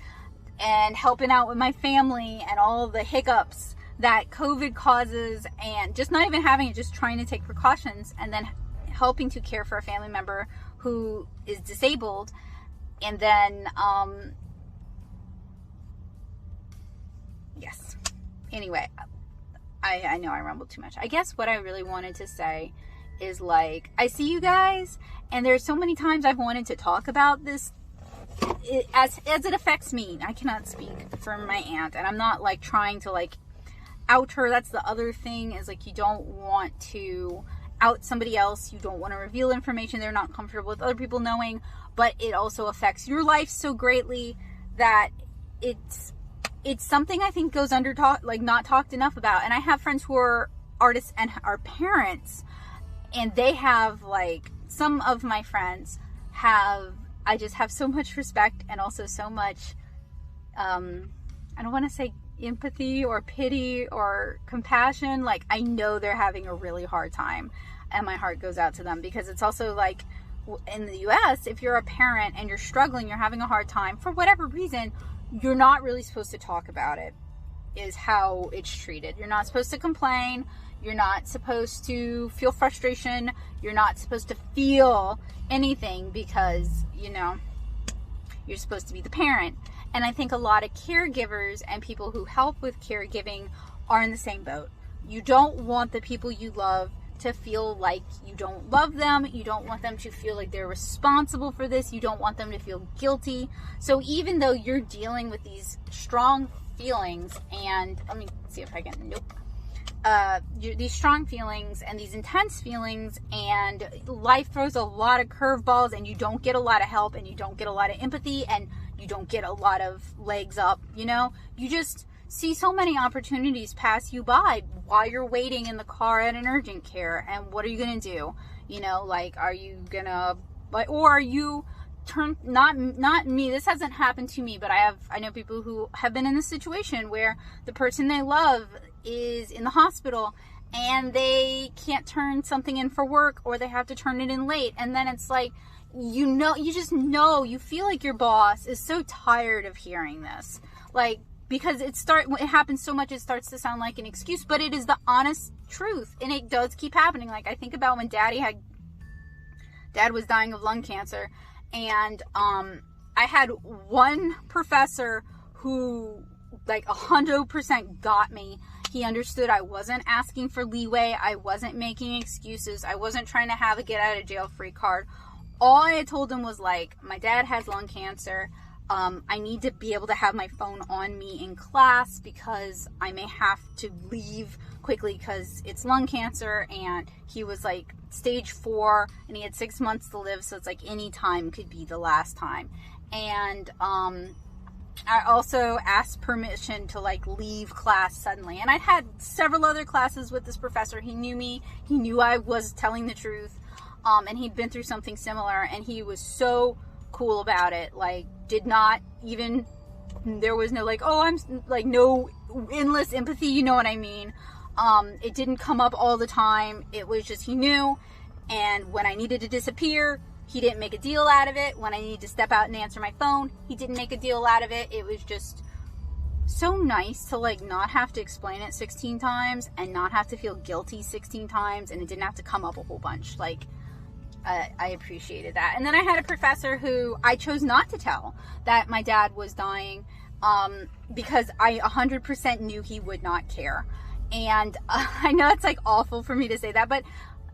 and helping out with my family and all the hiccups that COVID causes, and just not even having it, just trying to take precautions, and then helping to care for a family member who is disabled. And then, yes. Anyway, I know I rambled too much. I guess what I really wanted to say is, like, I see you guys, and there's so many times I've wanted to talk about this as it affects me. I cannot speak for my aunt, and I'm not, like, trying to, like, out her. That's the other thing, is, like, you don't want to out somebody else. You don't want to reveal information they're not comfortable with other people knowing, but it also affects your life so greatly that it's something I think goes not talked enough about. And I have friends who are artists and are parents, and they have, like, some of my friends I just have so much respect, and also so much, I don't want to say empathy or pity or compassion. Like, I know they're having a really hard time, and my heart goes out to them, because it's also, like, in the US, if you're a parent and you're struggling, you're having a hard time for whatever reason, you're not really supposed to talk about it, is how it's treated. You're not supposed to complain. You're not supposed to feel frustration. You're not supposed to feel anything, because, you know, you're supposed to be the parent. And I think a lot of caregivers and people who help with caregiving are in the same boat. You don't want the people you love to feel like you don't love them. You don't want them to feel like they're responsible for this. You don't want them to feel guilty. So even though you're dealing with these strong feelings, and let me see if I can, these strong feelings and these intense feelings, and life throws a lot of curveballs, and you don't get a lot of help, and you don't get a lot of empathy, and you don't get a lot of legs up, you know? You just see so many opportunities pass you by while you're waiting in the car at an urgent care. And what are you gonna do? You know, like, are you gonna, like, or are you not me, this hasn't happened to me, but I know people who have been in this situation where the person they love is in the hospital and they can't turn something in for work, or they have to turn it in late. And then it's like, you know, you just know, you feel like your boss is so tired of hearing this. Like, because it happens so much, it starts to sound like an excuse, but it is the honest truth. And it does keep happening. Like, I think about when Dad was dying of lung cancer, and I had one professor who, like, 100% got me. He understood I wasn't asking for leeway. I wasn't making excuses. I wasn't trying to have a get out of jail free card. All I had told him was, like, my dad has lung cancer. I need to be able to have my phone on me in class, because I may have to leave quickly because it's lung cancer. And he was, like, stage 4, and he had 6 months to live. So it's like any time could be the last time. And I also asked permission to, like, leave class suddenly. And I'd had several other classes with this professor. He knew me. He knew I was telling the truth. And he'd been through something similar, and he was so cool about it. Like, did not even, there was no, like, oh, I'm, like, no endless empathy, you know what I mean? It didn't come up all the time. It was just, he knew. And when I needed to disappear, he didn't make a deal out of it. When I needed to step out and answer my phone, he didn't make a deal out of it. It was just so nice to, like, not have to explain it 16 times and not have to feel guilty 16 times, and it didn't have to come up a whole bunch. Like, I appreciated that. And then I had a professor who I chose not to tell that my dad was dying, because I 100% knew he would not care. And I know it's, like, awful for me to say that, but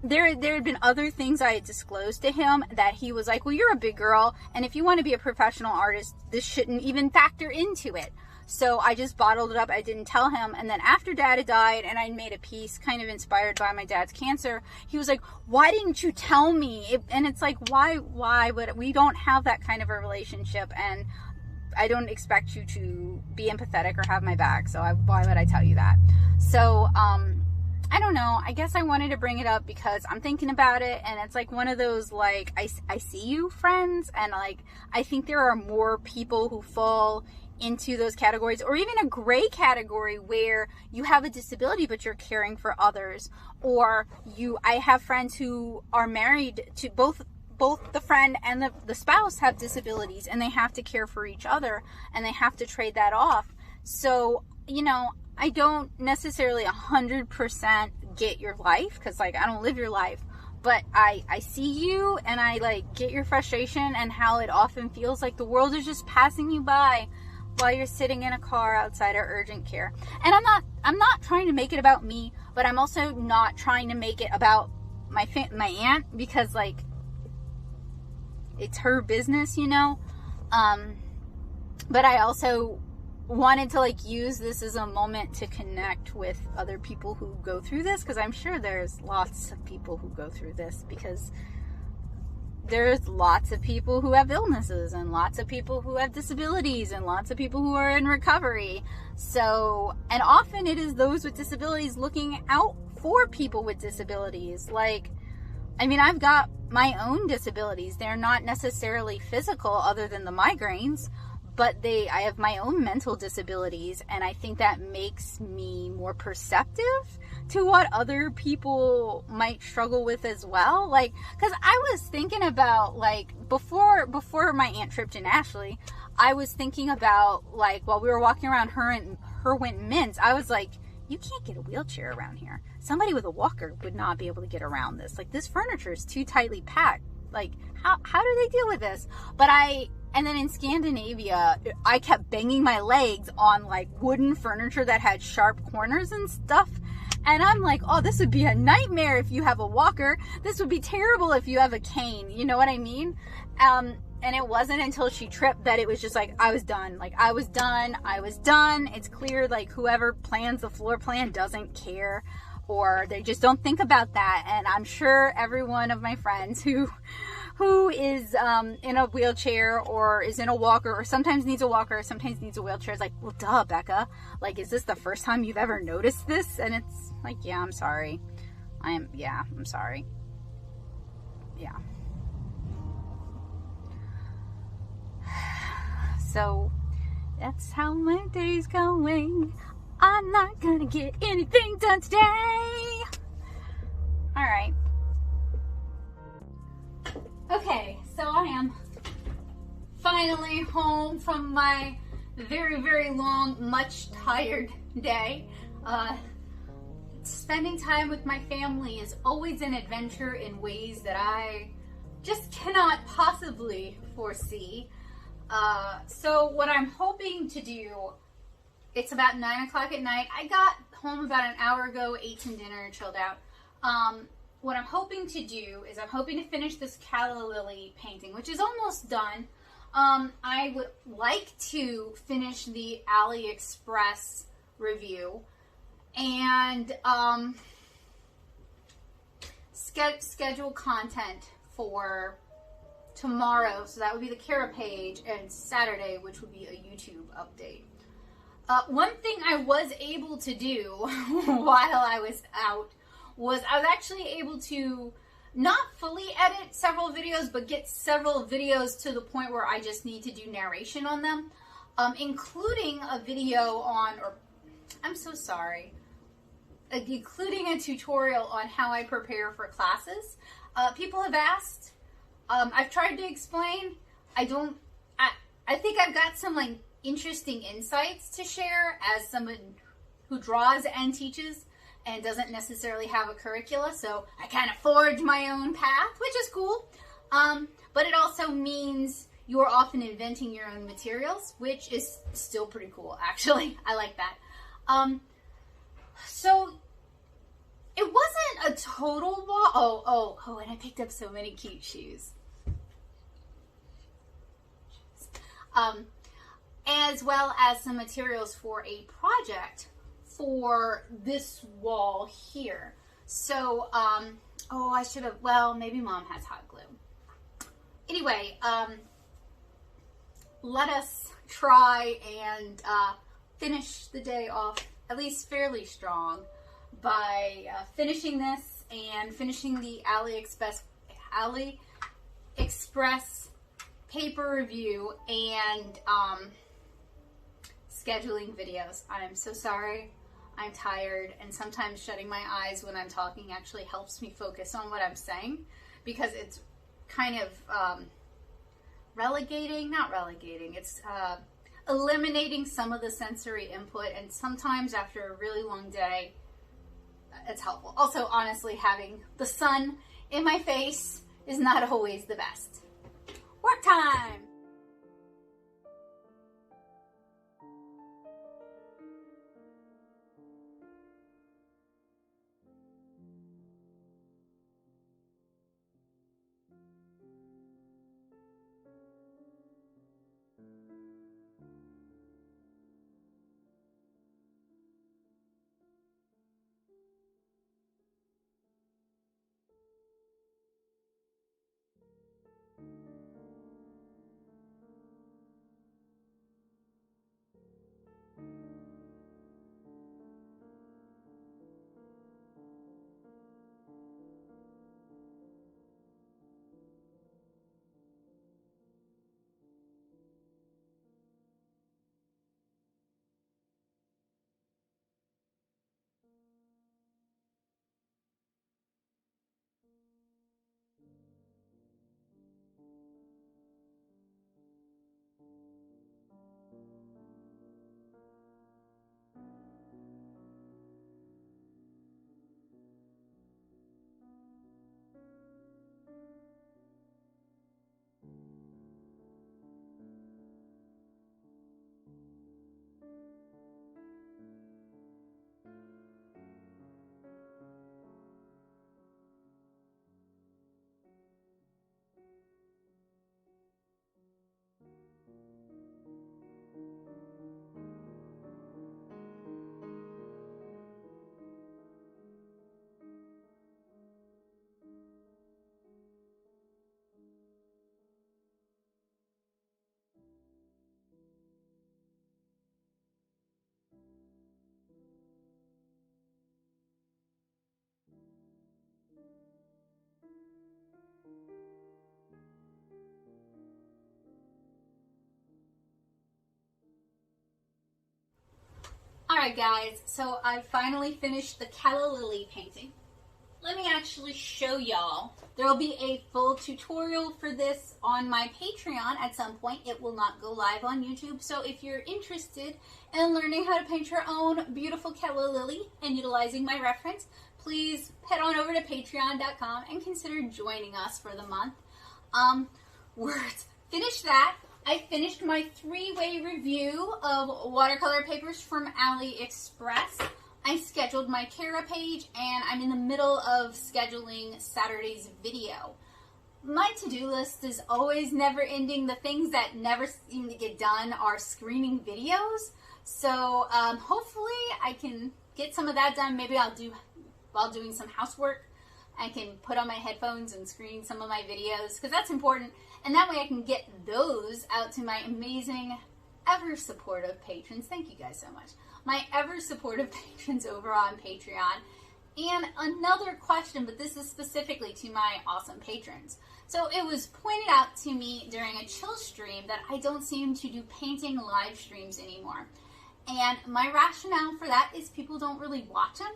there had been other things I had disclosed to him that he was like, well, you're a big girl, and if you want to be a professional artist, this shouldn't even factor into it. So I just bottled it up. I didn't tell him. And then after Dad had died, and I made a piece kind of inspired by my dad's cancer, he was like, why didn't you tell me? And it's like, why would we don't have that kind of a relationship, and I don't expect you to be empathetic or have my back. So why would I tell you that? So, I don't know. I guess I wanted to bring it up because I'm thinking about it, and it's like one of those, like, I see you friends, and, like, I think there are more people who fall into those categories, or even a gray category where you have a disability but you're caring for others. Or I have friends who are married to both the friend and the spouse have disabilities, and they have to care for each other, and they have to trade that off. So, you know, I don't necessarily 100% get your life, because like I don't live your life, but I see you, and I like get your frustration and how it often feels like the world is just passing you by while you're sitting in a car outside of urgent care. And I'm not trying to make it about me, but I'm also not trying to make it about my aunt, because like it's her business, you know. But I also wanted to like use this as a moment to connect with other people who go through this, because I'm sure there's lots of people who go through this, because there's lots of people who have illnesses, and lots of people who have disabilities, and lots of people who are in recovery. So, and often it is those with disabilities looking out for people with disabilities. Like, I mean, I've got my own disabilities. They're not necessarily physical other than the migraines, but I have my own mental disabilities, and I think that makes me more perceptive to what other people might struggle with as well. Like, because I was thinking about, like, before my aunt tripped in Ashley, I was thinking about, like, while we were walking around her went mints, I was like, you can't get a wheelchair around here. Somebody with a walker would not be able to get around this. Like, this furniture is too tightly packed. Like, how do they deal with this? And then in Scandinavia, I kept banging my legs on like wooden furniture that had sharp corners and stuff. And I'm like, oh, this would be a nightmare if you have a walker. This would be terrible if you have a cane. You know what I mean? And it wasn't until she tripped that it was just like, I was done. Like, I was done. It's clear, like, whoever plans the floor plan doesn't care, or they just don't think about that. And I'm sure every one of my friends who is in a wheelchair, or is in a walker, or sometimes needs a walker, or sometimes needs a wheelchair, is like, well, duh, Becca. Like, is this the first time you've ever noticed this? And it's like, yeah, I'm sorry. I'm sorry. Yeah. So, that's how my day's going. I'm not gonna get anything done today. Alright. Okay, so I am finally home from my very, very long, much tired day. Spending time with my family is always an adventure in ways that I just cannot possibly foresee. So what I'm hoping to do, it's about 9 o'clock at night. I got home about an hour ago, ate some dinner, chilled out. What I'm hoping to do is I'm hoping to finish this Calla Lily painting, which is almost done. I would like to finish the AliExpress review and schedule content for tomorrow. So that would be the Kara page, and Saturday, which would be a YouTube update. One thing I was able to do while I was out was I was actually able to not fully edit several videos, but get several videos to the point where I just need to do narration on them, including a video on, or I'm so sorry, including a tutorial on how I prepare for classes. People have asked. I've tried to explain. I think I've got some like interesting insights to share as someone who draws and teaches and doesn't necessarily have a curricula, so I kind of forge my own path, which is cool. But it also means you're often inventing your own materials, which is still pretty cool, actually. I like that. So it wasn't a total wall. Oh, and I picked up so many cute shoes. As well as some materials for a project for this wall here. So, I should have, well, maybe Mom has hot glue. Anyway, let us try and finish the day off at least fairly strong by finishing this and finishing the AliExpress paper review and scheduling videos. I'm so sorry. I'm tired, and sometimes shutting my eyes when I'm talking actually helps me focus on what I'm saying, because it's kind of not relegating, it's eliminating some of the sensory input, and sometimes after a really long day, it's helpful. Also, honestly, having the sun in my face is not always the best. Work time! Alright guys, so I finally finished the Calla Lily painting. Let me actually show y'all. There will be a full tutorial for this on my Patreon at some point. It will not go live on YouTube, so if you're interested in learning how to paint your own beautiful Calla Lily and utilizing my reference, please head on over to patreon.com and consider joining us for the month. We're finished that. I finished my 3-way review of watercolor papers from AliExpress. I scheduled my Kara page, and I'm in the middle of scheduling Saturday's video. My to-do list is always never ending. The things that never seem to get done are screening videos. So hopefully I can get some of that done. Maybe I'll do, while doing some housework, I can put on my headphones and screen some of my videos, because that's important. And that way I can get those out to my amazing, ever-supportive patrons. Thank you guys so much. My ever-supportive patrons over on Patreon. And another question, but this is specifically to my awesome patrons. So it was pointed out to me during a chill stream that I don't seem to do painting live streams anymore. And my rationale for that is people don't really watch them.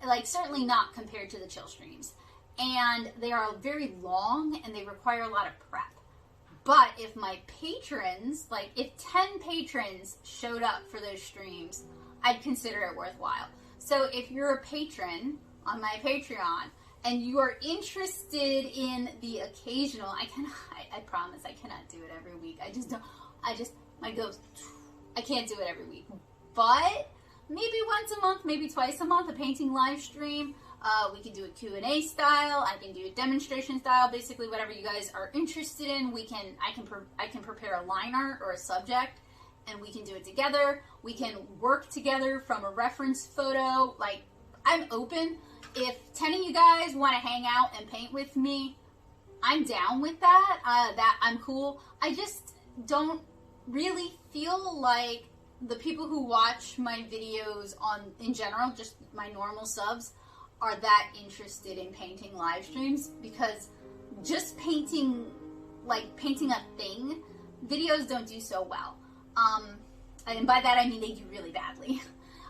Like, certainly not compared to the chill streams. And they are very long and they require a lot of prep. But if my patrons, like if 10 patrons showed up for those streams, I'd consider it worthwhile. So if you're a patron on my Patreon and you are interested in the occasional, I promise I cannot do it every week. I can't do it every week. But maybe once a month, maybe twice a month, a painting live stream. We can do a Q&A style. I can do a demonstration style. Basically, whatever you guys are interested in, I can prepare a line art or a subject, and we can do it together. We can work together from a reference photo. Like, I'm open. If 10 of you guys want to hang out and paint with me, I'm down with that. I'm cool. I just don't really feel like the people who watch my videos in general, just my normal subs, are that interested in painting live streams, because just painting a thing, videos don't do so well. And by that I mean they do really badly.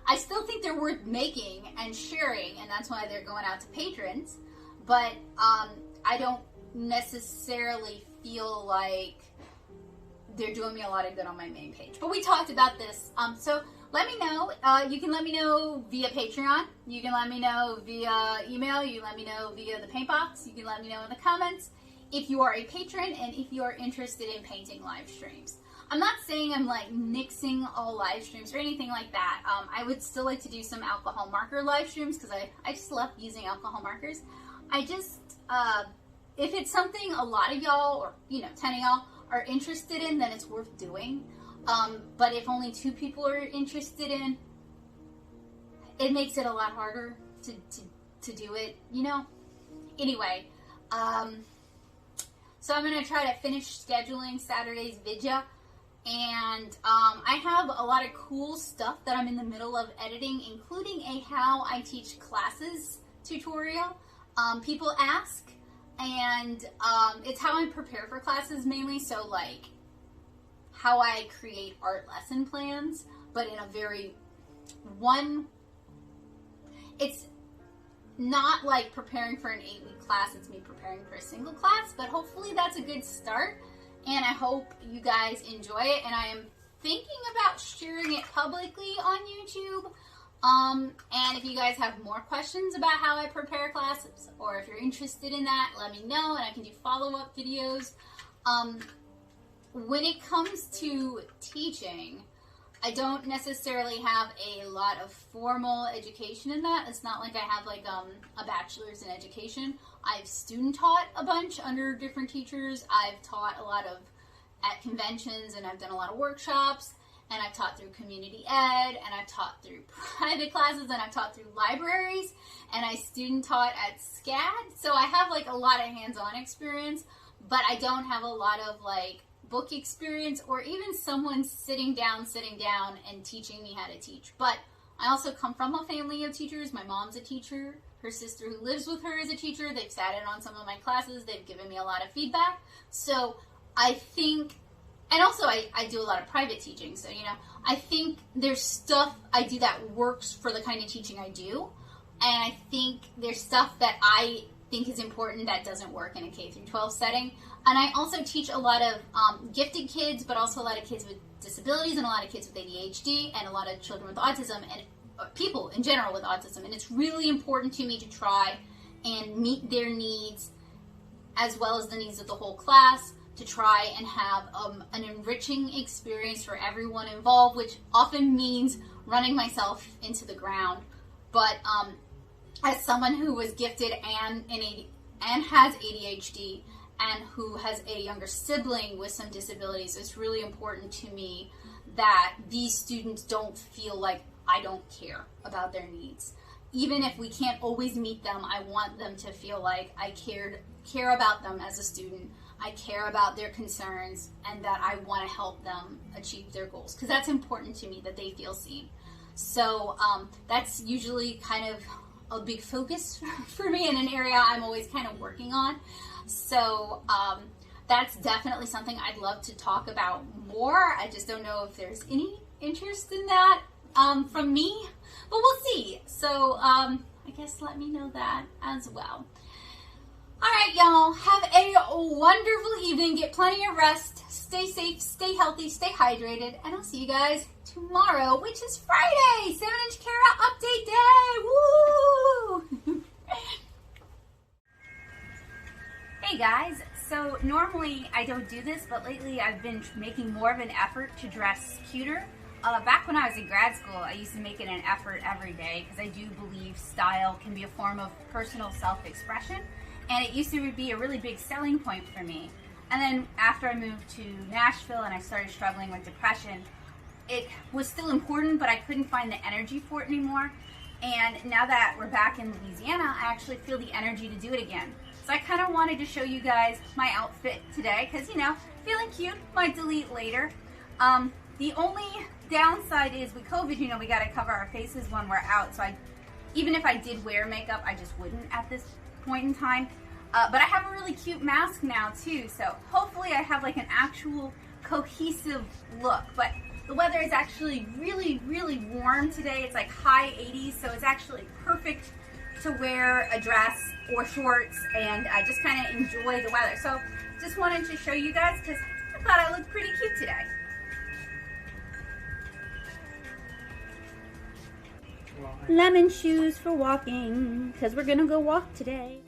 I still think they're worth making and sharing, and that's why they're going out to patrons, but I don't necessarily feel like they're doing me a lot of good on my main page. But we talked about this. So let me know. You can let me know via Patreon. You can let me know via email. You can let me know via the paint box. You can let me know in the comments if you are a patron and if you are interested in painting live streams. I'm not saying I'm like nixing all live streams or anything like that. I would still like to do some alcohol marker live streams because I just love using alcohol markers. I just, if it's something a lot of y'all, or 10 of y'all are interested in, then it's worth doing. But if only 2 people are interested in, it makes it a lot harder to do it, Anyway, so I'm going to try to finish scheduling Saturday's vidya. And I have a lot of cool stuff that I'm in the middle of editing, including a how I teach classes tutorial. People ask, and it's how I prepare for classes mainly. So like how I create art lesson plans, but in a very it's not like preparing for an 8-week class. It's me preparing for a single class, but hopefully that's a good start. And I hope you guys enjoy it. And I am thinking about sharing it publicly on YouTube. And if you guys have more questions about how I prepare classes, or if you're interested in that, let me know and I can do follow-up videos. When it comes to teaching, I don't necessarily have a lot of formal education in that. It's not like I have like a bachelor's in education. I've student taught a bunch under different teachers. I've taught a lot at conventions, and I've done a lot of workshops, and I've taught through community ed, and I've taught through private classes, and I've taught through libraries, and I student taught at SCAD. So I have like a lot of hands-on experience, but I don't have a lot of like book experience or even someone sitting down and teaching me how to teach. But I also come from a family of teachers. My mom's a teacher. Her sister who lives with her is a teacher. They've sat in on some of my classes. They've given me a lot of feedback. So I think, and also I do a lot of private teaching. So, I think there's stuff I do that works for the kind of teaching I do. And I think there's stuff that I think is important that doesn't work in a K-12 setting. And I also teach a lot of gifted kids, but also a lot of kids with disabilities and a lot of kids with ADHD and a lot of children with autism and people in general with autism. And it's really important to me to try and meet their needs as well as the needs of the whole class, to try and have an enriching experience for everyone involved, which often means running myself into the ground. But as someone who was gifted and has ADHD and who has a younger sibling with some disabilities, it's really important to me that these students don't feel like I don't care about their needs. Even if we can't always meet them, I want them to feel like I care about them as a student. I care about their concerns and that I want to help them achieve their goals, because that's important to me, that they feel seen. So that's usually kind of a big focus for me and an area I'm always kind of working on. So that's definitely something I'd love to talk about more. I just don't know if there's any interest in that from me, but we'll see. So I guess let me know that as well. All right, y'all, have a wonderful evening. Get plenty of rest. Stay safe, stay healthy, stay hydrated, and I'll see you guys tomorrow, which is Friday, 7-inch Cara update day. Woo! Hey guys, so normally I don't do this, but lately I've been making more of an effort to dress cuter. Back when I was in grad school, I used to make it an effort every day because I do believe style can be a form of personal self-expression, and it used to be a really big selling point for me. And then after I moved to Nashville and I started struggling with depression, it was still important, but I couldn't find the energy for it anymore. And now that we're back in Louisiana, I actually feel the energy to do it again. So I kind of wanted to show you guys my outfit today because, feeling cute, might delete later. The only downside is with COVID, we got to cover our faces when we're out. So even if I did wear makeup, I just wouldn't at this point in time. But I have a really cute mask now too. So hopefully I have like an actual cohesive look. But the weather is actually really, really warm today. It's like high 80s. So it's actually perfect to wear a dress or shorts and just kind of enjoy the weather. So just wanted to show you guys because I thought I looked pretty cute today. Lemon shoes for walking, because we're gonna go walk today.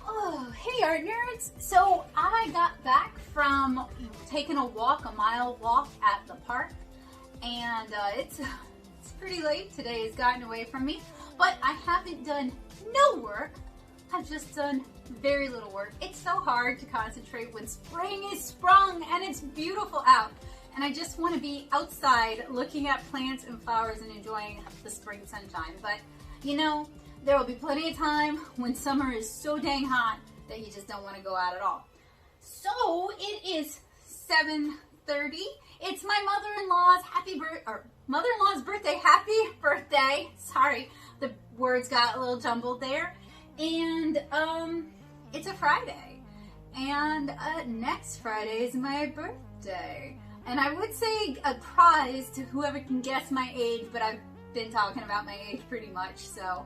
Oh, hey art nerds! So I got back from taking a walk, a mile walk at the park, and it's pretty late. Today has gotten away from me, but I haven't done no work. I've just done very little work. It's so hard to concentrate when spring is sprung and it's beautiful out. And I just want to be outside looking at plants and flowers and enjoying the spring sunshine. But, you know, there will be plenty of time when summer is so dang hot that you just don't want to go out at all. So, it is 7:30. It's my mother-in-law's birthday. Happy birthday. Sorry, the words got a little jumbled there. And, it's a Friday. And, next Friday is my birthday. And I would say a prize to whoever can guess my age, but I've been talking about my age pretty much, so.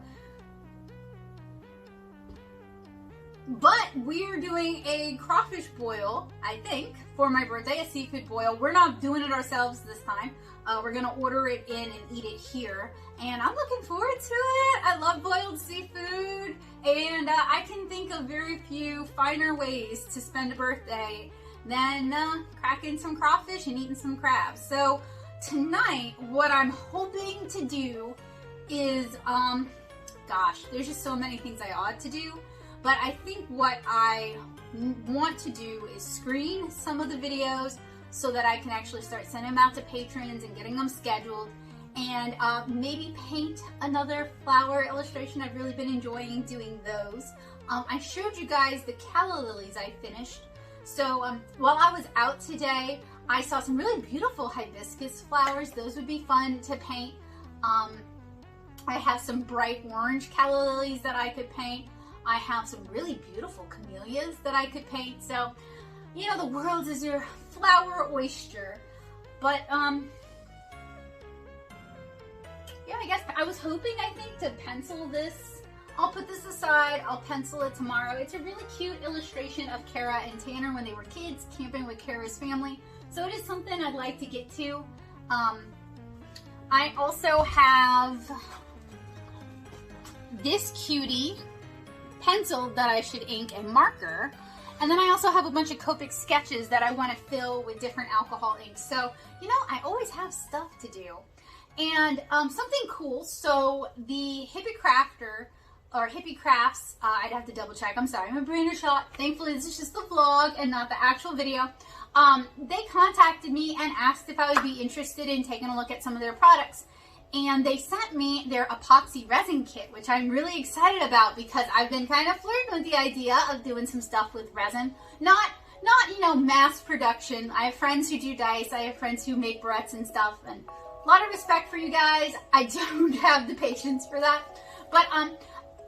But we're doing a crawfish boil, I think, for my birthday, a seafood boil. We're not doing it ourselves this time. We're gonna order it in and eat it here. And I'm looking forward to it. I love boiled seafood. And I can think of very few finer ways to spend a birthday than cracking some crawfish and eating some crabs. So tonight, what I'm hoping to do is, gosh, there's just so many things I ought to do, but I think what I want to do is screen some of the videos so that I can actually start sending them out to patrons and getting them scheduled, and maybe paint another flower illustration. I've really been enjoying doing those. I showed you guys the calla lilies I finished. So while I was out today, I saw some really beautiful hibiscus flowers. Those would be fun to paint. I have some bright orange calla lilies that I could paint. I have some really beautiful camellias that I could paint. So, you know, the world is your flower oyster. But, yeah, I guess I was hoping, I think, to pencil this. I'll put this aside, I'll pencil it tomorrow. It's a really cute illustration of Kara and Tanner when they were kids, camping with Kara's family. So it is something I'd like to get to. I also have this cutie pencil that I should ink and marker. And then I also have a bunch of Copic sketches that I want to fill with different alcohol inks. So, you know, I always have stuff to do. And something cool, so the Hippie Crafter, or Hippie Crafts, I'd have to double check, I'm sorry, my brain is shot. Thankfully this is just the vlog and not the actual video. They contacted me and asked if I would be interested in taking a look at some of their products. And they sent me their epoxy resin kit, which I'm really excited about because I've been kind of flirting with the idea of doing some stuff with resin. Not you know, mass production. I have friends who do dice, I have friends who make barrettes and stuff, and a lot of respect for you guys. I don't have the patience for that. But,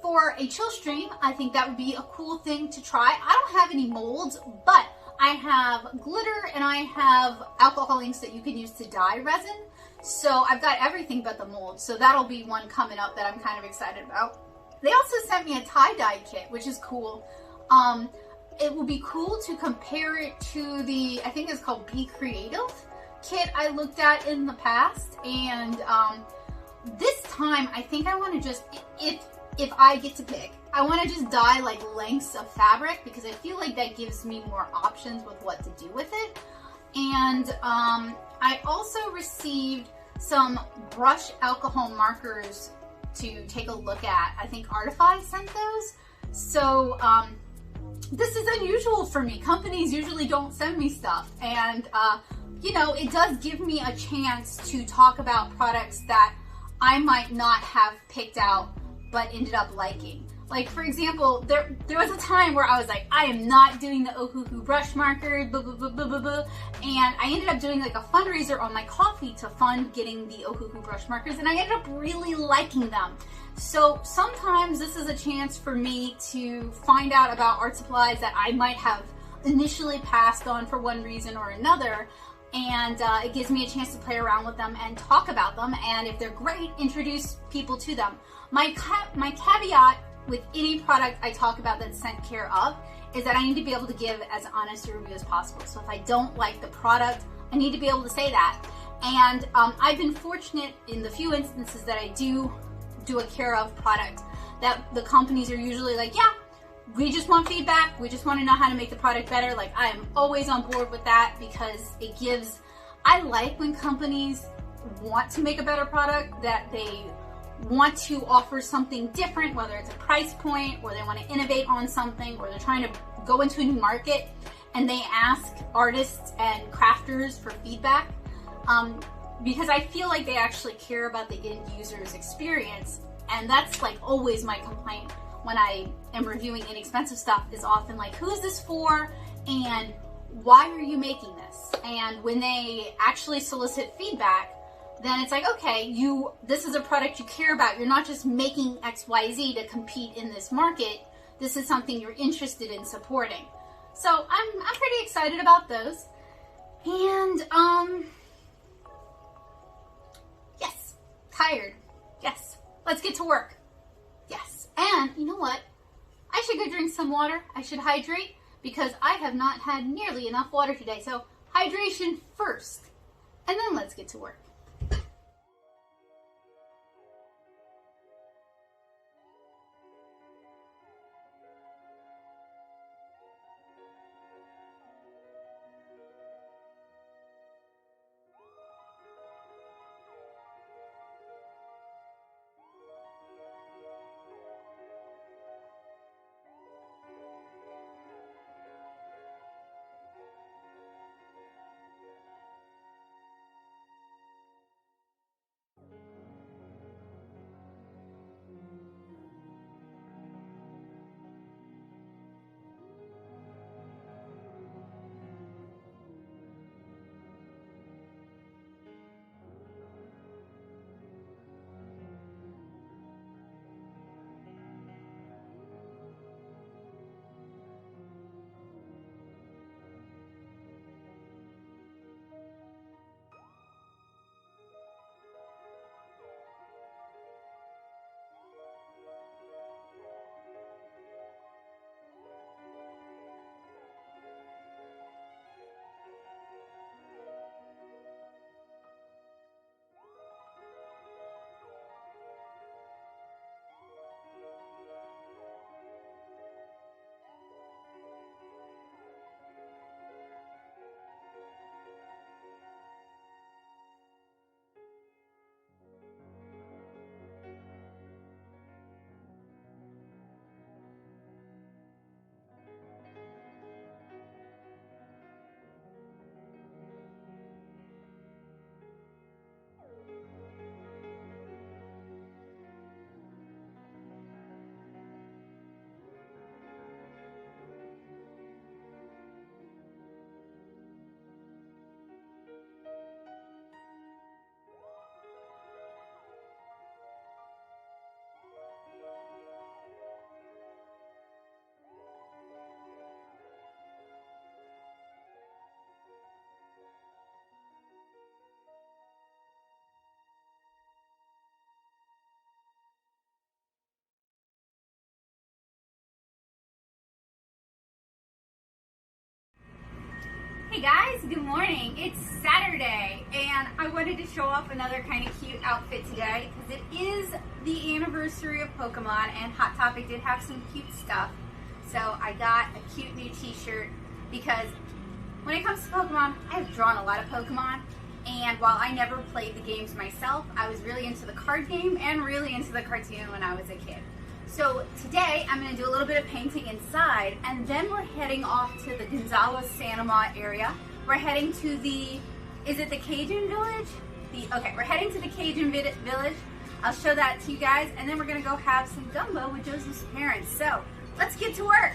for a chill stream, I think that would be a cool thing to try. I don't have any molds, but I have glitter and I have alcohol inks that you can use to dye resin. So I've got everything but the mold. So that'll be one coming up that I'm kind of excited about. They also sent me a tie-dye kit, which is cool. It will be cool to compare it to the, I think it's called Be Creative kit I looked at in the past. And this time, I think I want to just, if I get to pick, I want to just dye like lengths of fabric because I feel like that gives me more options with what to do with it. And I also received some brush alcohol markers to take a look at. I think Artify sent those. So this is unusual for me. Companies usually don't send me stuff. And you know, it does give me a chance to talk about products that I might not have picked out but ended up liking. Like, for example, there was a time where I was like, I am not doing the Ohuhu brush markers, blah, blah, blah, blah, blah, blah. And I ended up doing like a fundraiser on my coffee to fund getting the Ohuhu brush markers, and I ended up really liking them. So sometimes this is a chance for me to find out about art supplies that I might have initially passed on for one reason or another. And it gives me a chance to play around with them and talk about them. And if they're great, introduce people to them. My caveat with any product I talk about that's sent care of is that I need to be able to give as honest a review as possible. So if I don't like the product, I need to be able to say that. And I've been fortunate in the few instances that I do a care of product, that the companies are usually like, yeah, we just want feedback. We just want to know how to make the product better. Like, I am always on board with that because it gives, I like when companies want to make a better product, that they want to offer something different, whether it's a price point or they want to innovate on something or they're trying to go into a new market and they ask artists and crafters for feedback. Because I feel like they actually care about the end user's experience. And that's like always my complaint when I am reviewing inexpensive stuff, is often like, who is this for? And why are you making this? And when they actually solicit feedback, then it's like, okay, this is a product you care about. You're not just making XYZ to compete in this market. This is something you're interested in supporting. So I'm pretty excited about those. And yes, tired. Yes, let's get to work. Yes, and you know what? I should go drink some water. I should hydrate because I have not had nearly enough water today. So hydration first, and then let's get to work. Hey guys, good morning. It's Saturday and I wanted to show off another kind of cute outfit today because it is the anniversary of Pokemon and Hot Topic did have some cute stuff. So I got a cute new t-shirt because when it comes to Pokemon, I have drawn a lot of Pokemon, and while I never played the games myself, I was really into the card game and really into the cartoon when I was a kid. So today I'm going to do a little bit of painting inside, and then we're heading off to the Gonzales Sanama area. We're heading to the, is it the Cajun Village? Okay, we're heading to the Cajun Village. I'll show that to you guys, and then we're going to go have some gumbo with Joseph's parents. So let's get to work.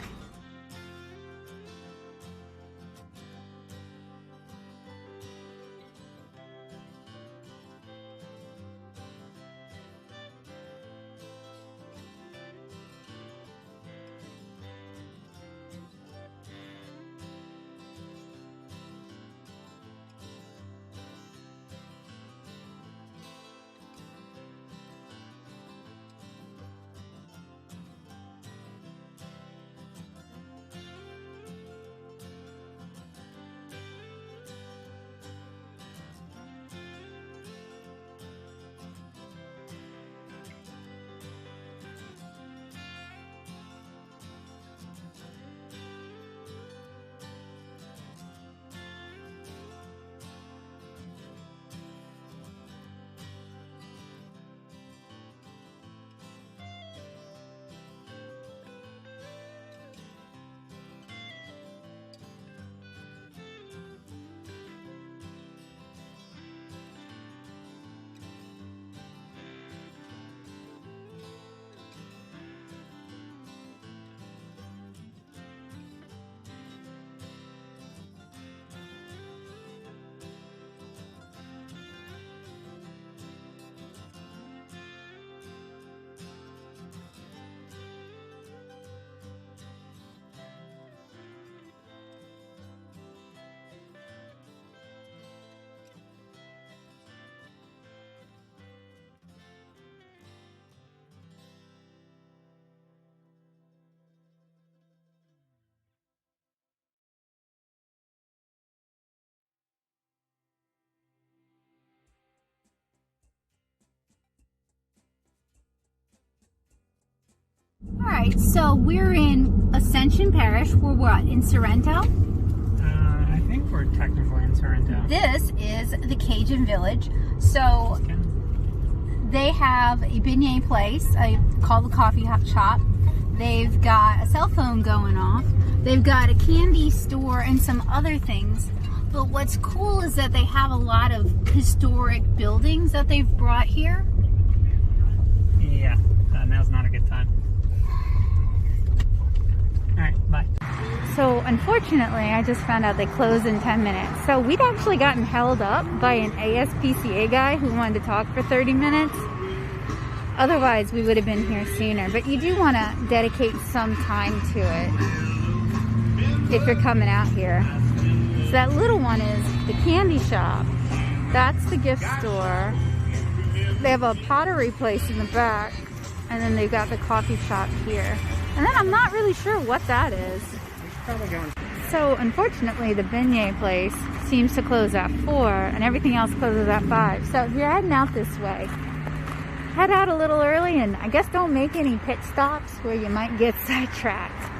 right, so we're in Ascension Parish. We're what, in Sorrento? I think we're technically in Sorrento. This is the Cajun Village. So they have a beignet place, called the coffee shop. They've got a cell phone going off. They've got a candy store and some other things. But what's cool is that they have a lot of historic buildings that they've brought here. Yeah, now's not a good time. Alright, bye. So unfortunately, I just found out they close in 10 minutes. So we'd actually gotten held up by an ASPCA guy who wanted to talk for 30 minutes. Otherwise, we would have been here sooner. But you do want to dedicate some time to it if you're coming out here. So that little one is the candy shop. That's the gift store. They have a pottery place in the back. And then they've got the coffee shop here. And then I'm not really sure what that is. So unfortunately, the beignet place seems to close at 4 and everything else closes at 5. So if you're heading out this way, head out a little early and I guess don't make any pit stops where you might get sidetracked.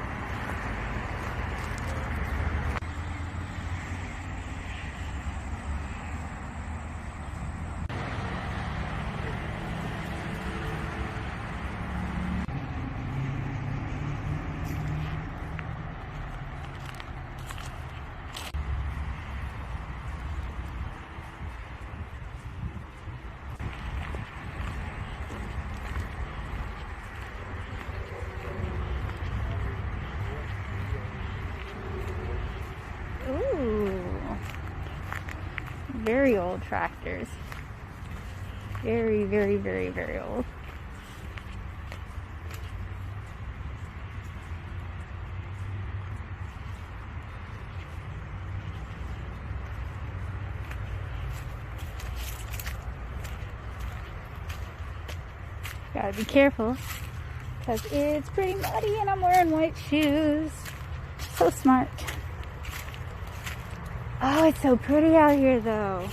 Very old tractors. Very, very, very, very old. Gotta be careful because it's pretty muddy and I'm wearing white shoes. So smart. Oh, it's so pretty out here though.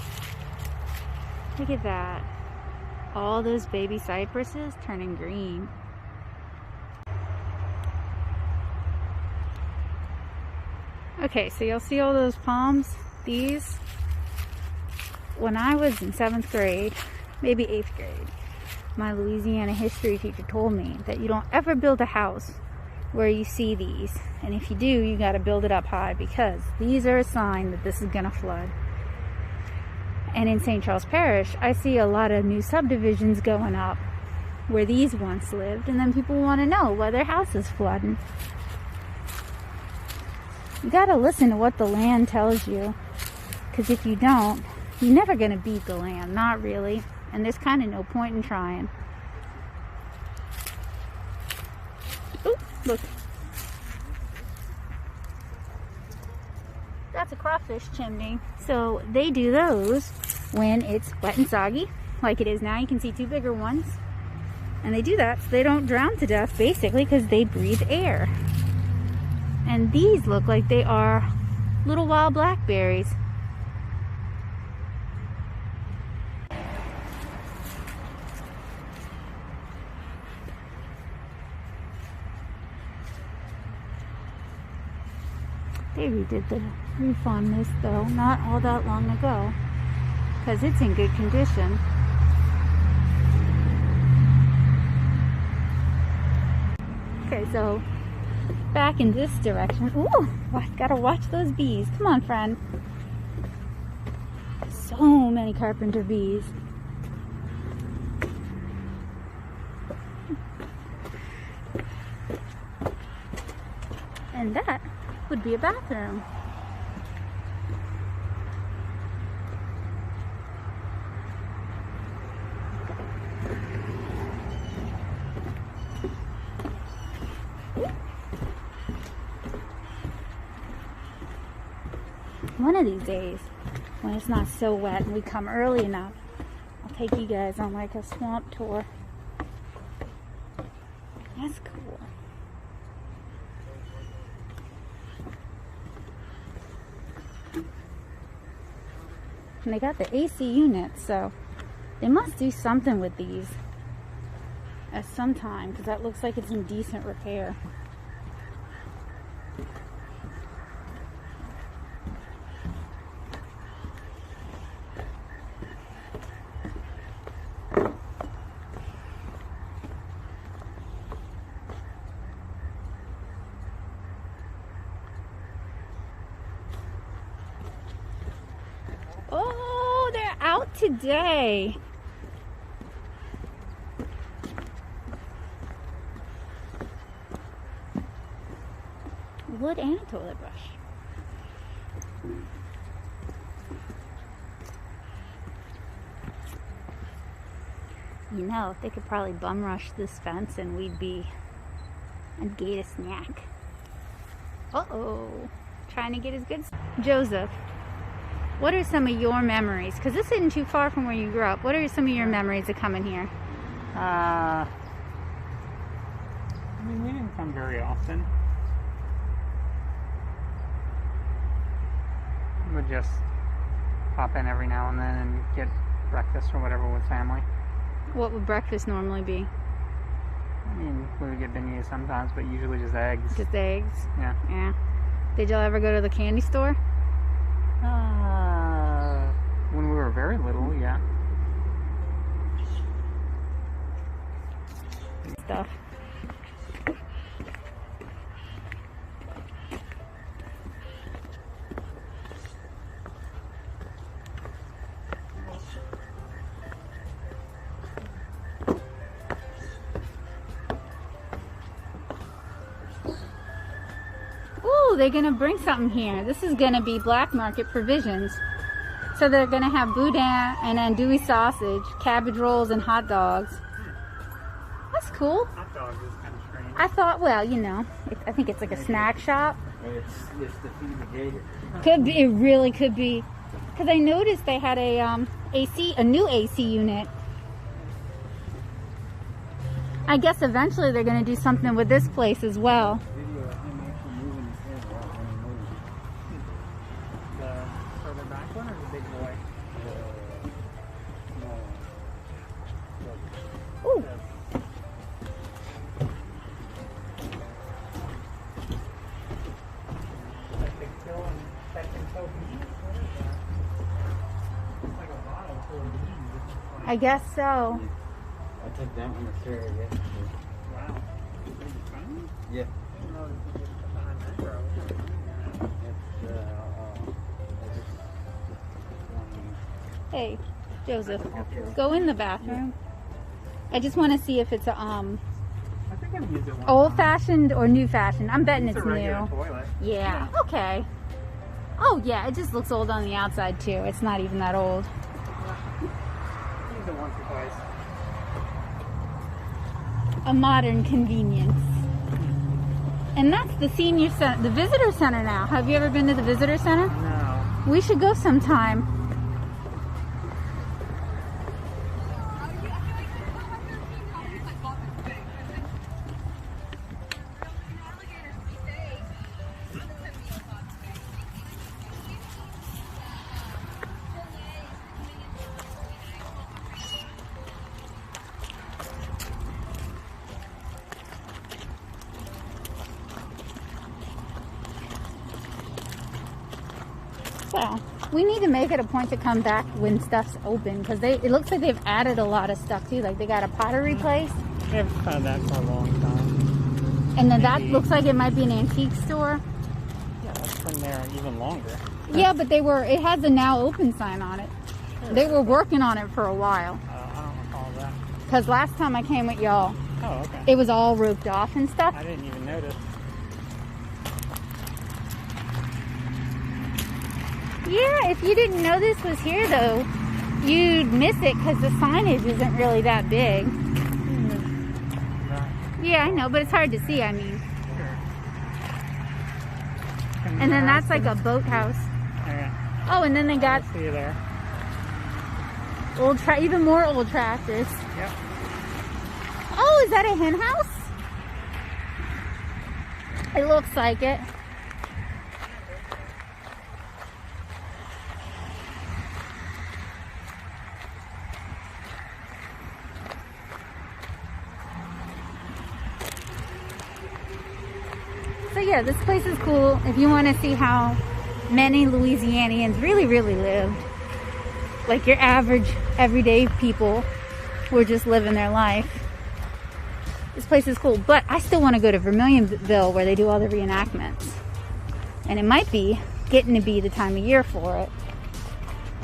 Look at that. All those baby cypresses turning green. Okay, so you'll see all those palms. These, when I was in 7th grade, maybe 8th grade, my Louisiana history teacher told me that you don't ever build a house where you see these, and if you do, you got to build it up high because these are a sign that this is gonna flood. And in St. Charles Parish, I see a lot of new subdivisions going up where these once lived, and then people want to know why their house is flooding. You got to listen to what the land tells you, because if you don't, you're never gonna beat the land, not really, and there's kind of no point in trying. Ooh, look. That's a crawfish chimney. So they do those when it's wet and soggy, like it is now. You can see 2 bigger ones. And they do that so they don't drown to death, basically, because they breathe air. And these look like they are little wild blackberries. They redid the roof on this though, not all that long ago, because it's in good condition. Okay, so back in this direction. Ooh, I gotta watch those bees. Come on, friend. So many carpenter bees. And that would be a bathroom. One of these days, when it's not so wet and we come early enough, I'll take you guys on like a swamp tour. That's cool. And they got the AC units, so they must do something with these. at some time, because that looks like it's in decent repair. Oh, they're out today. Wood and toilet brush. You know, they could probably bum rush this fence and we'd get a snack. Uh-oh. Trying to get his good. Joseph, what are some of your memories? Because this isn't too far from where you grew up. What are some of your memories of coming here? I mean, we didn't come very often. We would just pop in every now and then and get breakfast or whatever with family. What would breakfast normally be? I mean, we would get beignets sometimes, but usually just eggs. Just eggs? Yeah. Yeah. Did y'all ever go to the candy store? When we were very little, yeah. Stuff. Ooh, they're gonna bring something here. This is gonna be black market provisions. So they're gonna have boudin and andouille sausage, cabbage rolls, and hot dogs. That's cool. Hot dogs is kind of strange. I thought, well, you know, I think it's like a snack shop. It's the fumigated. Could be, it really could be. Because I noticed they had a new AC unit. I guess eventually they're going to do something with this place as well. Video of him actually moving his head right when he moves. The further back one or the big boy? No. Ooh. That big kill and that can kill beans? What is that? It's like a bottle full of beans. I guess so. I took that one to Sarah yesterday. Wow. Behind Yeah. that row. It's Hey, Joseph, go in the bathroom. I just want to see if it's a I think I've used it once. old-fashioned or new-fashioned. I'm betting It's it's a regular new. toilet. Yeah, okay. Oh, yeah, it just looks old on the outside, too. It's not even that old. Used it once or twice. A modern convenience. And that's the senior center, the visitor center now. Have you ever been to the visitor center? No. We should go sometime. Well, we need to make it a point to come back when stuff's open, because it looks like they've added a lot of stuff too. Like they got a pottery place, I've had that for a long time. and then that Maybe. looks like it might be an antique store. Yeah, that's been there even longer. Yeah, but it has a now open sign on it. They were working on it for a while, I don't recall that. because last time I came with y'all, Oh, okay. it was all roped off and stuff. I didn't even notice. Yeah, if you didn't know this was here though, you'd miss it because the signage isn't really that big. Yeah, I know, but it's hard to see, I mean. And then that's like a boathouse. Okay. Oh, and then they got See you there. even more old tractors. Yep. Oh, is that a hen house? It looks like it. yeah, this place is cool. If you want to see how many Louisianians really lived, like your average everyday people who are just living their life, this place is cool. But I still want to go to Vermilionville where they do all the reenactments, and it might be getting to be the time of year for it.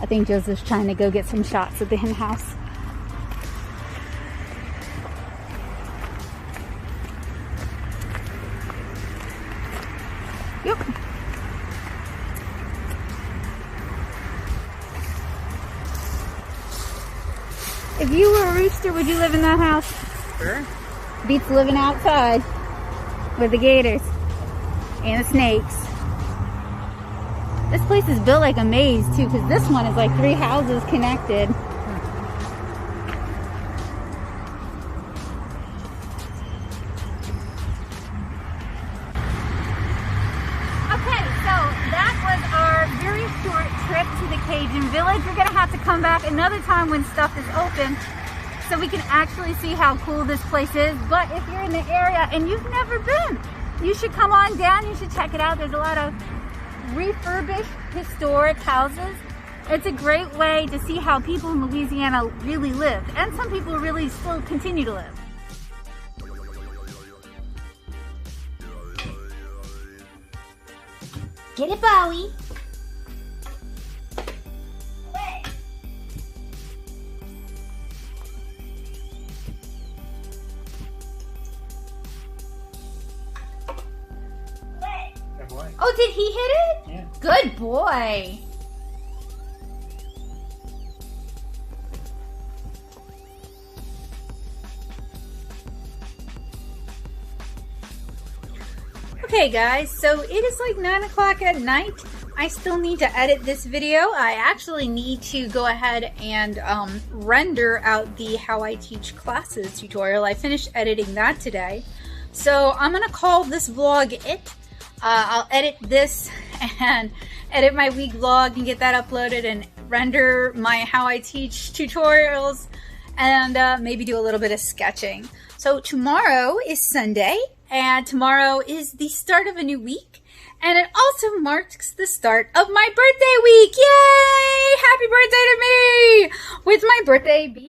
I think Joseph's trying to go get some shots of the hen house. Yep. If you were a rooster, would you live in that house? Sure. Beats living outside with the gators and the snakes. This place is built like a maze too, because this one is like 3 houses connected. Okay, so that was our very short trip to the Cajun Village. We're gonna have to come back another time when stuff is open so we can actually see how cool this place is. But if you're in the area and you've never been, you should come on down. You should check it out. There's a lot of refurbished historic houses. It's a great way to see how people in Louisiana really lived, and some people really still continue to live. Get it, Bowie. Good boy. Oh, did he hit it? Yeah. Good boy. Okay guys, so it is like 9 o'clock at night. I still need to edit this video. I actually need to go ahead and render out the How I Teach Classes tutorial. I finished editing that today. So I'm gonna call this vlog it. I'll edit this and edit my week vlog and get that uploaded and render my How I Teach tutorials and maybe do a little bit of sketching. So tomorrow is Sunday, and tomorrow is the start of a new week, and it also marks the start of my birthday week. Yay! Happy birthday to me! With my birthday being